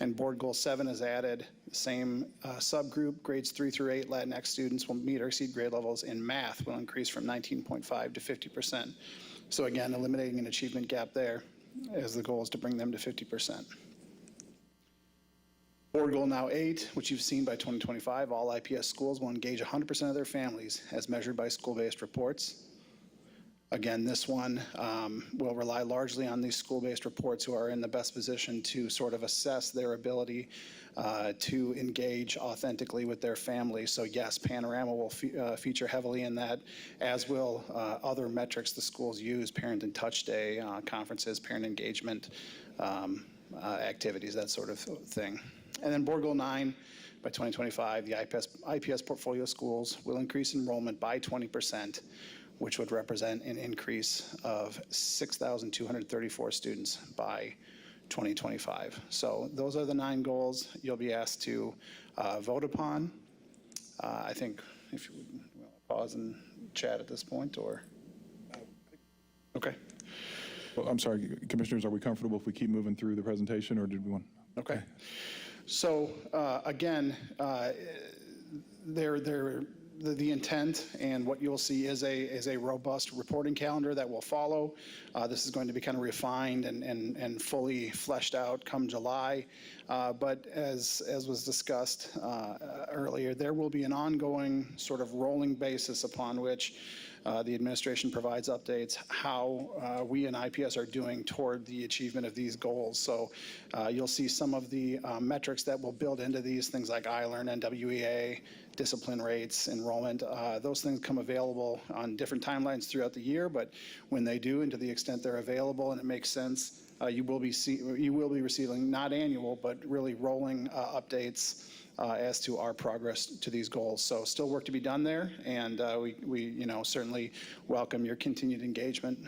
And board goal 7 is added, the same subgroup, grades 3 through 8 Latinx students will meet or exceed grade levels in math will increase from 19.5 to 50%. So again, eliminating an achievement gap there, as the goal is to bring them to 50%. Board goal now 8, which you've seen by 2025, all IPS schools will engage 100% of their families as measured by school-based reports. Again, this one will rely largely on these school-based reports who are in the best position to sort of assess their ability to engage authentically with their families. So yes, Panorama will feature heavily in that, as will other metrics the schools use, Parent in Touch Day, conferences, parent engagement activities, that sort of thing. And then board goal 9, by 2025, the IPS portfolio schools will increase enrollment by 20%, which would represent an increase of 6,234 students by 2025. So those are the 9 goals you'll be asked to vote upon. I think if you would pause and chat at this point, or? Okay. Well, I'm sorry, Commissioners, are we comfortable if we keep moving through the presentation, or did we want? Okay. So again, the intent and what you'll see is a robust reporting calendar that will follow. This is going to be kind of refined and fully fleshed out come July. But as was discussed earlier, there will be an ongoing sort of rolling basis upon which the administration provides updates how we in IPS are doing toward the achievement of these goals. So you'll see some of the metrics that will build into these, things like iLearn, NWEA, discipline rates, enrollment. Those things come available on different timelines throughout the year, but when they do, and to the extent they're available and it makes sense, you will be receiving not annual, but really rolling updates as to our progress to these goals. So still work to be done there, and we certainly welcome your continued engagement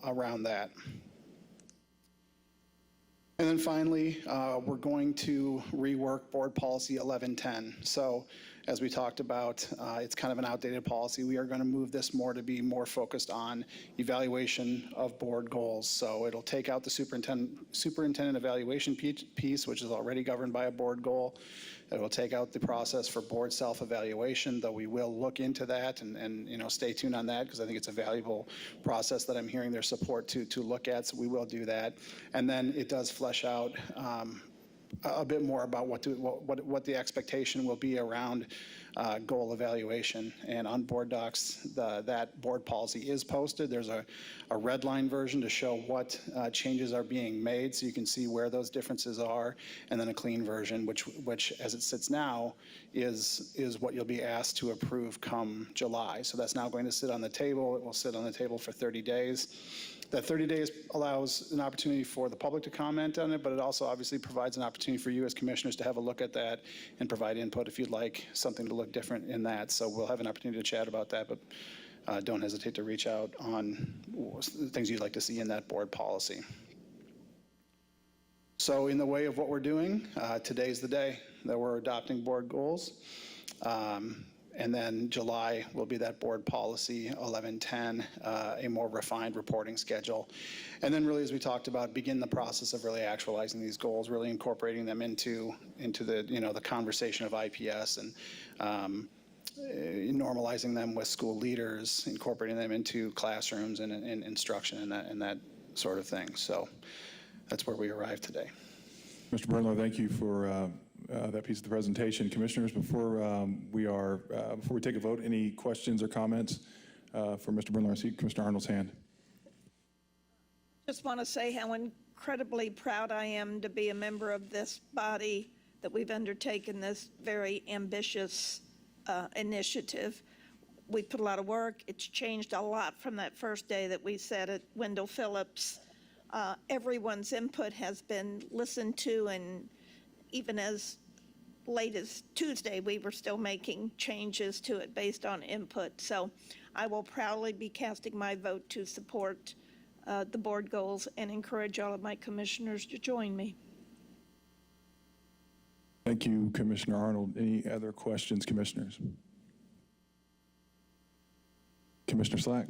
around that. And then finally, we're going to rework Board Policy 1110. So as we talked about, it's kind of an outdated policy. We are going to move this more to be more focused on evaluation of board goals. So it'll take out the superintendent evaluation piece, which is already governed by a board goal. It will take out the process for board self-evaluation, though we will look into that and stay tuned on that, because I think it's a valuable process that I'm hearing their support to look at, so we will do that. And then it does flesh out a bit more about what the expectation will be around goal evaluation. And on board docs, that board policy is posted. There's a red line version to show what changes are being made, so you can see where those differences are, and then a clean version, which as it sits now, is what you'll be asked to approve come July. So that's now going to sit on the table. It will sit on the table for 30 days. That 30 days allows an opportunity for the public to comment on it, but it also obviously provides an opportunity for you as commissioners to have a look at that and provide input if you'd like something to look different in that. So we'll have an opportunity to chat about that, but don't hesitate to reach out on things you'd like to see in that board policy. So in the way of what we're doing, today's the day that we're adopting board goals. And then July will be that board policy 1110, a more refined reporting schedule. And then really, as we talked about, begin the process of really actualizing these goals, really incorporating them into the, the conversation of IPS, and normalizing them with school leaders, incorporating them into classrooms and instruction and that sort of thing. So that's where we arrived today. Mr. Bernlohr, thank you for that piece of the presentation. Commissioners, before we take a vote, any questions or comments for Mr. Bernlohr? I see Commissioner Arnold's hand. Just want to say how incredibly proud I am to be a member of this body, that we've undertaken this very ambitious initiative. We put a lot of work. It's changed a lot from that first day that we sat at Wendell Phillips. Everyone's input has been listened to, and even as late as Tuesday, we were still making changes to it based on input. So I will proudly be casting my vote to support the board goals and encourage all of my commissioners to join me. Thank you, Commissioner Arnold. Any other questions, commissioners? Commissioner Slack.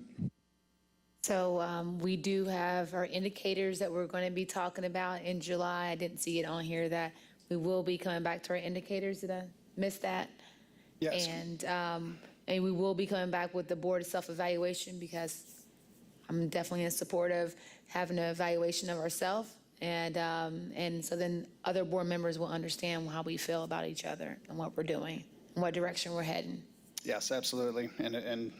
So we do have our indicators that we're going to be talking about in July. I didn't see it on here that we will be coming back to our indicators. Did I miss that? Yes. And we will be coming back with the board self-evaluation, because I'm definitely in support of having an evaluation of ourselves. And so then other board members will understand how we feel about each other and what we're doing and what direction we're heading. Yes, absolutely. And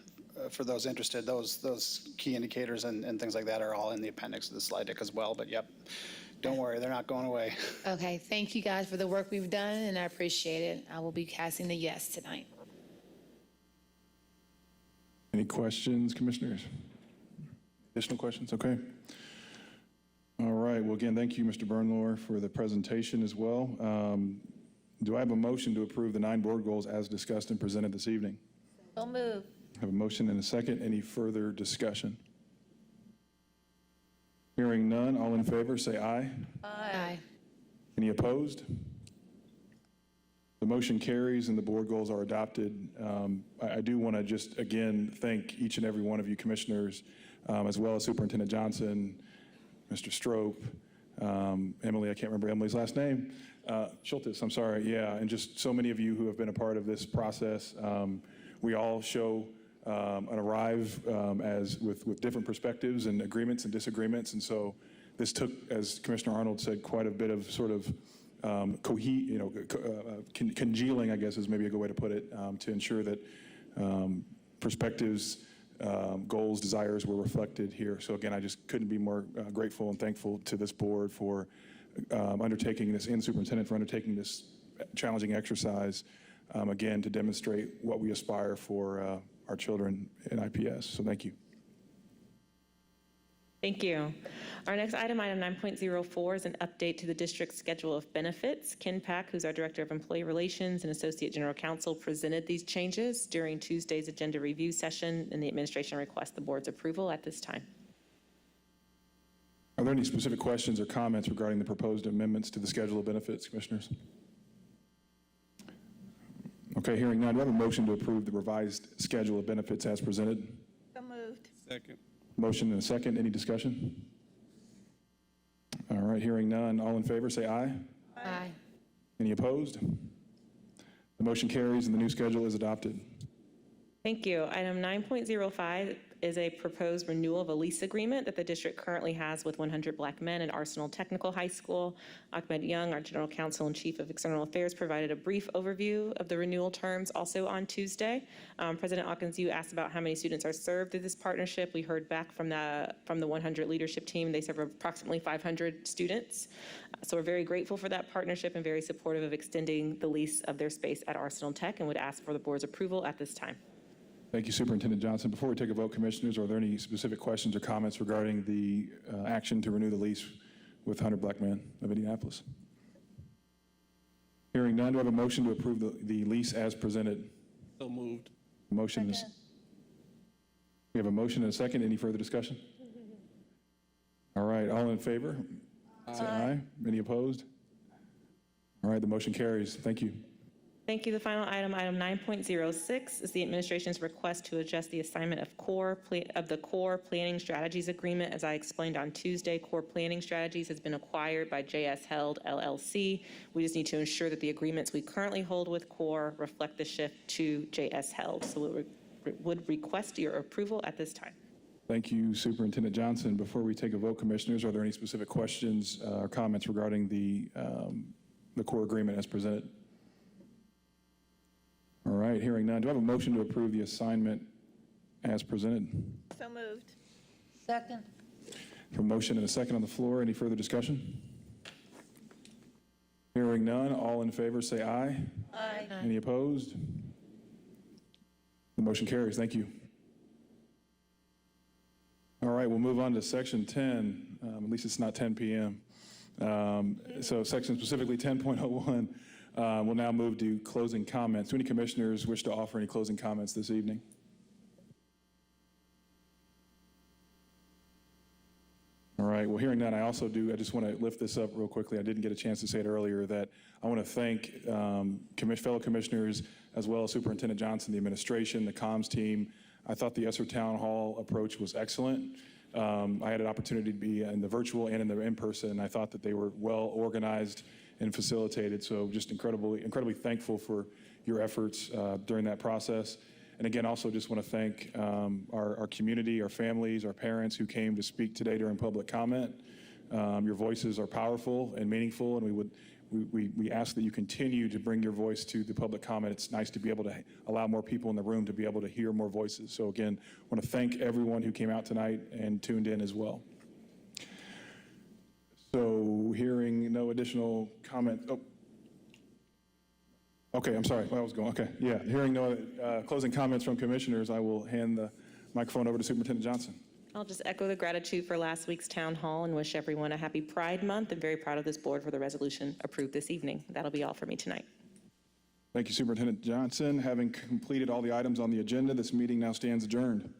for those interested, those key indicators and things like that are all in the appendix of the slide deck as well. But yep, don't worry, they're not going away. Okay, thank you guys for the work we've done, and I appreciate it. I will be casting the yes tonight. Any questions, commissioners? Additional questions? Okay. All right. Well, again, thank you, Mr. Bernlohr, for the presentation as well. Do I have a motion to approve the 9 board goals as discussed and presented this evening? So move. I have a motion and a second. Any further discussion? Hearing none, all in favor say aye. Aye. Any opposed? The motion carries and the board goals are adopted. I do want to just again thank each and every one of you commissioners, as well as Superintendent Johnson, Mr. Strope, Emily, I can't remember Emily's last name, Schultes, I'm sorry, yeah, and just so many of you who have been a part of this process. we all show and arrive as with different perspectives and agreements and disagreements. And so this took, as Commissioner Arnold said, quite a bit of sort of congealing, I guess is maybe a good way to put it, to ensure that perspectives, goals, desires were reflected here. So again, I just couldn't be more grateful and thankful to this board for undertaking this, and the superintendent for undertaking this challenging exercise, again, to demonstrate what we aspire for our children in IPS. So thank you. Thank you. Our next item, item 9.04, is an update to the district's schedule of benefits. Ken Pack, who's our Director of Employee Relations and Associate General Counsel, presented these changes during Tuesday's agenda review session, and the administration requests the board's approval at this time. Are there any specific questions or comments regarding the proposed amendments to the schedule of benefits, commissioners? Okay, hearing none, do I have a motion to approve the revised schedule of benefits as presented? So moved. Second. Motion and a second. Any discussion? All right, hearing none. All in favor, say aye. Aye. Any opposed? The motion carries and the new schedule is adopted. Thank you. Item 9.05 is a proposed renewal of a lease agreement that the district currently has with 100 Black Men at Arsenal Technical High School. Ahmed Young, our General Counsel and Chief of External Affairs, provided a brief overview of the renewal terms also on Tuesday. President Hawkins, you asked about how many students are served through this partnership. We heard back from the 100 leadership team. They serve approximately 500 students. So we're very grateful for that partnership and very supportive of extending the lease of their space at Arsenal Tech, and would ask for the board's approval at this time. Thank you, Superintendent Johnson. Before we take a vote, commissioners, are there any specific questions or comments regarding the action to renew the lease with 100 Black Men of Indianapolis? Hearing none, do I have a motion to approve the lease as presented? So moved. Motion is. We have a motion and a second. Any further discussion? All right, all in favor? Say aye. Any opposed? All right, the motion carries. Thank you. Thank you. The final item, item 9.06, is the administration's request to adjust the assignment of the core planning strategies agreement. As I explained on Tuesday, core planning strategies has been acquired by JS Held LLC. We just need to ensure that the agreements we currently hold with core reflect the shift to JS Held. So we would request your approval at this time. Thank you, Superintendent Johnson. Before we take a vote, commissioners, are there any specific questions or comments regarding the core agreement as presented? All right, hearing none. Do I have a motion to approve the assignment as presented? So moved. Second. A motion and a second on the floor. Any further discussion? Hearing none. All in favor, say aye. Aye. Any opposed? The motion carries. Thank you. All right, we'll move on to section 10. At least it's not 10 p.m. So section specifically 10.01. We'll now move to closing comments. Do any commissioners wish to offer any closing comments this evening? All right, well, hearing that, I just want to lift this up real quickly. I didn't get a chance to say it earlier, that I want to thank fellow commissioners, as well as Superintendent Johnson, the administration, the comms team. I thought the Esser Town Hall approach was excellent. I had an opportunity to be in the virtual and in the in-person, and I thought that they were well organized and facilitated. So just incredibly thankful for your efforts during that process. And again, also just want to thank our community, our families, our parents who came to speak today during public comment. Your voices are powerful and meaningful, and we ask that you continue to bring your voice to the public comment. It's nice to be able to allow more people in the room to be able to hear more voices. So again, I want to thank everyone who came out tonight and tuned in as well. So hearing no additional comment. Oh. Okay, I'm sorry. Where I was going. Okay, yeah. Hearing no closing comments from commissioners, I will hand the microphone over to Superintendent Johnson. I'll just echo the gratitude for last week's town hall and wish everyone a happy Pride Month. I'm very proud of this board for the resolution approved this evening. That'll be all for me tonight. Thank you, Superintendent Johnson. Having completed all the items on the agenda, this meeting now stands adjourned.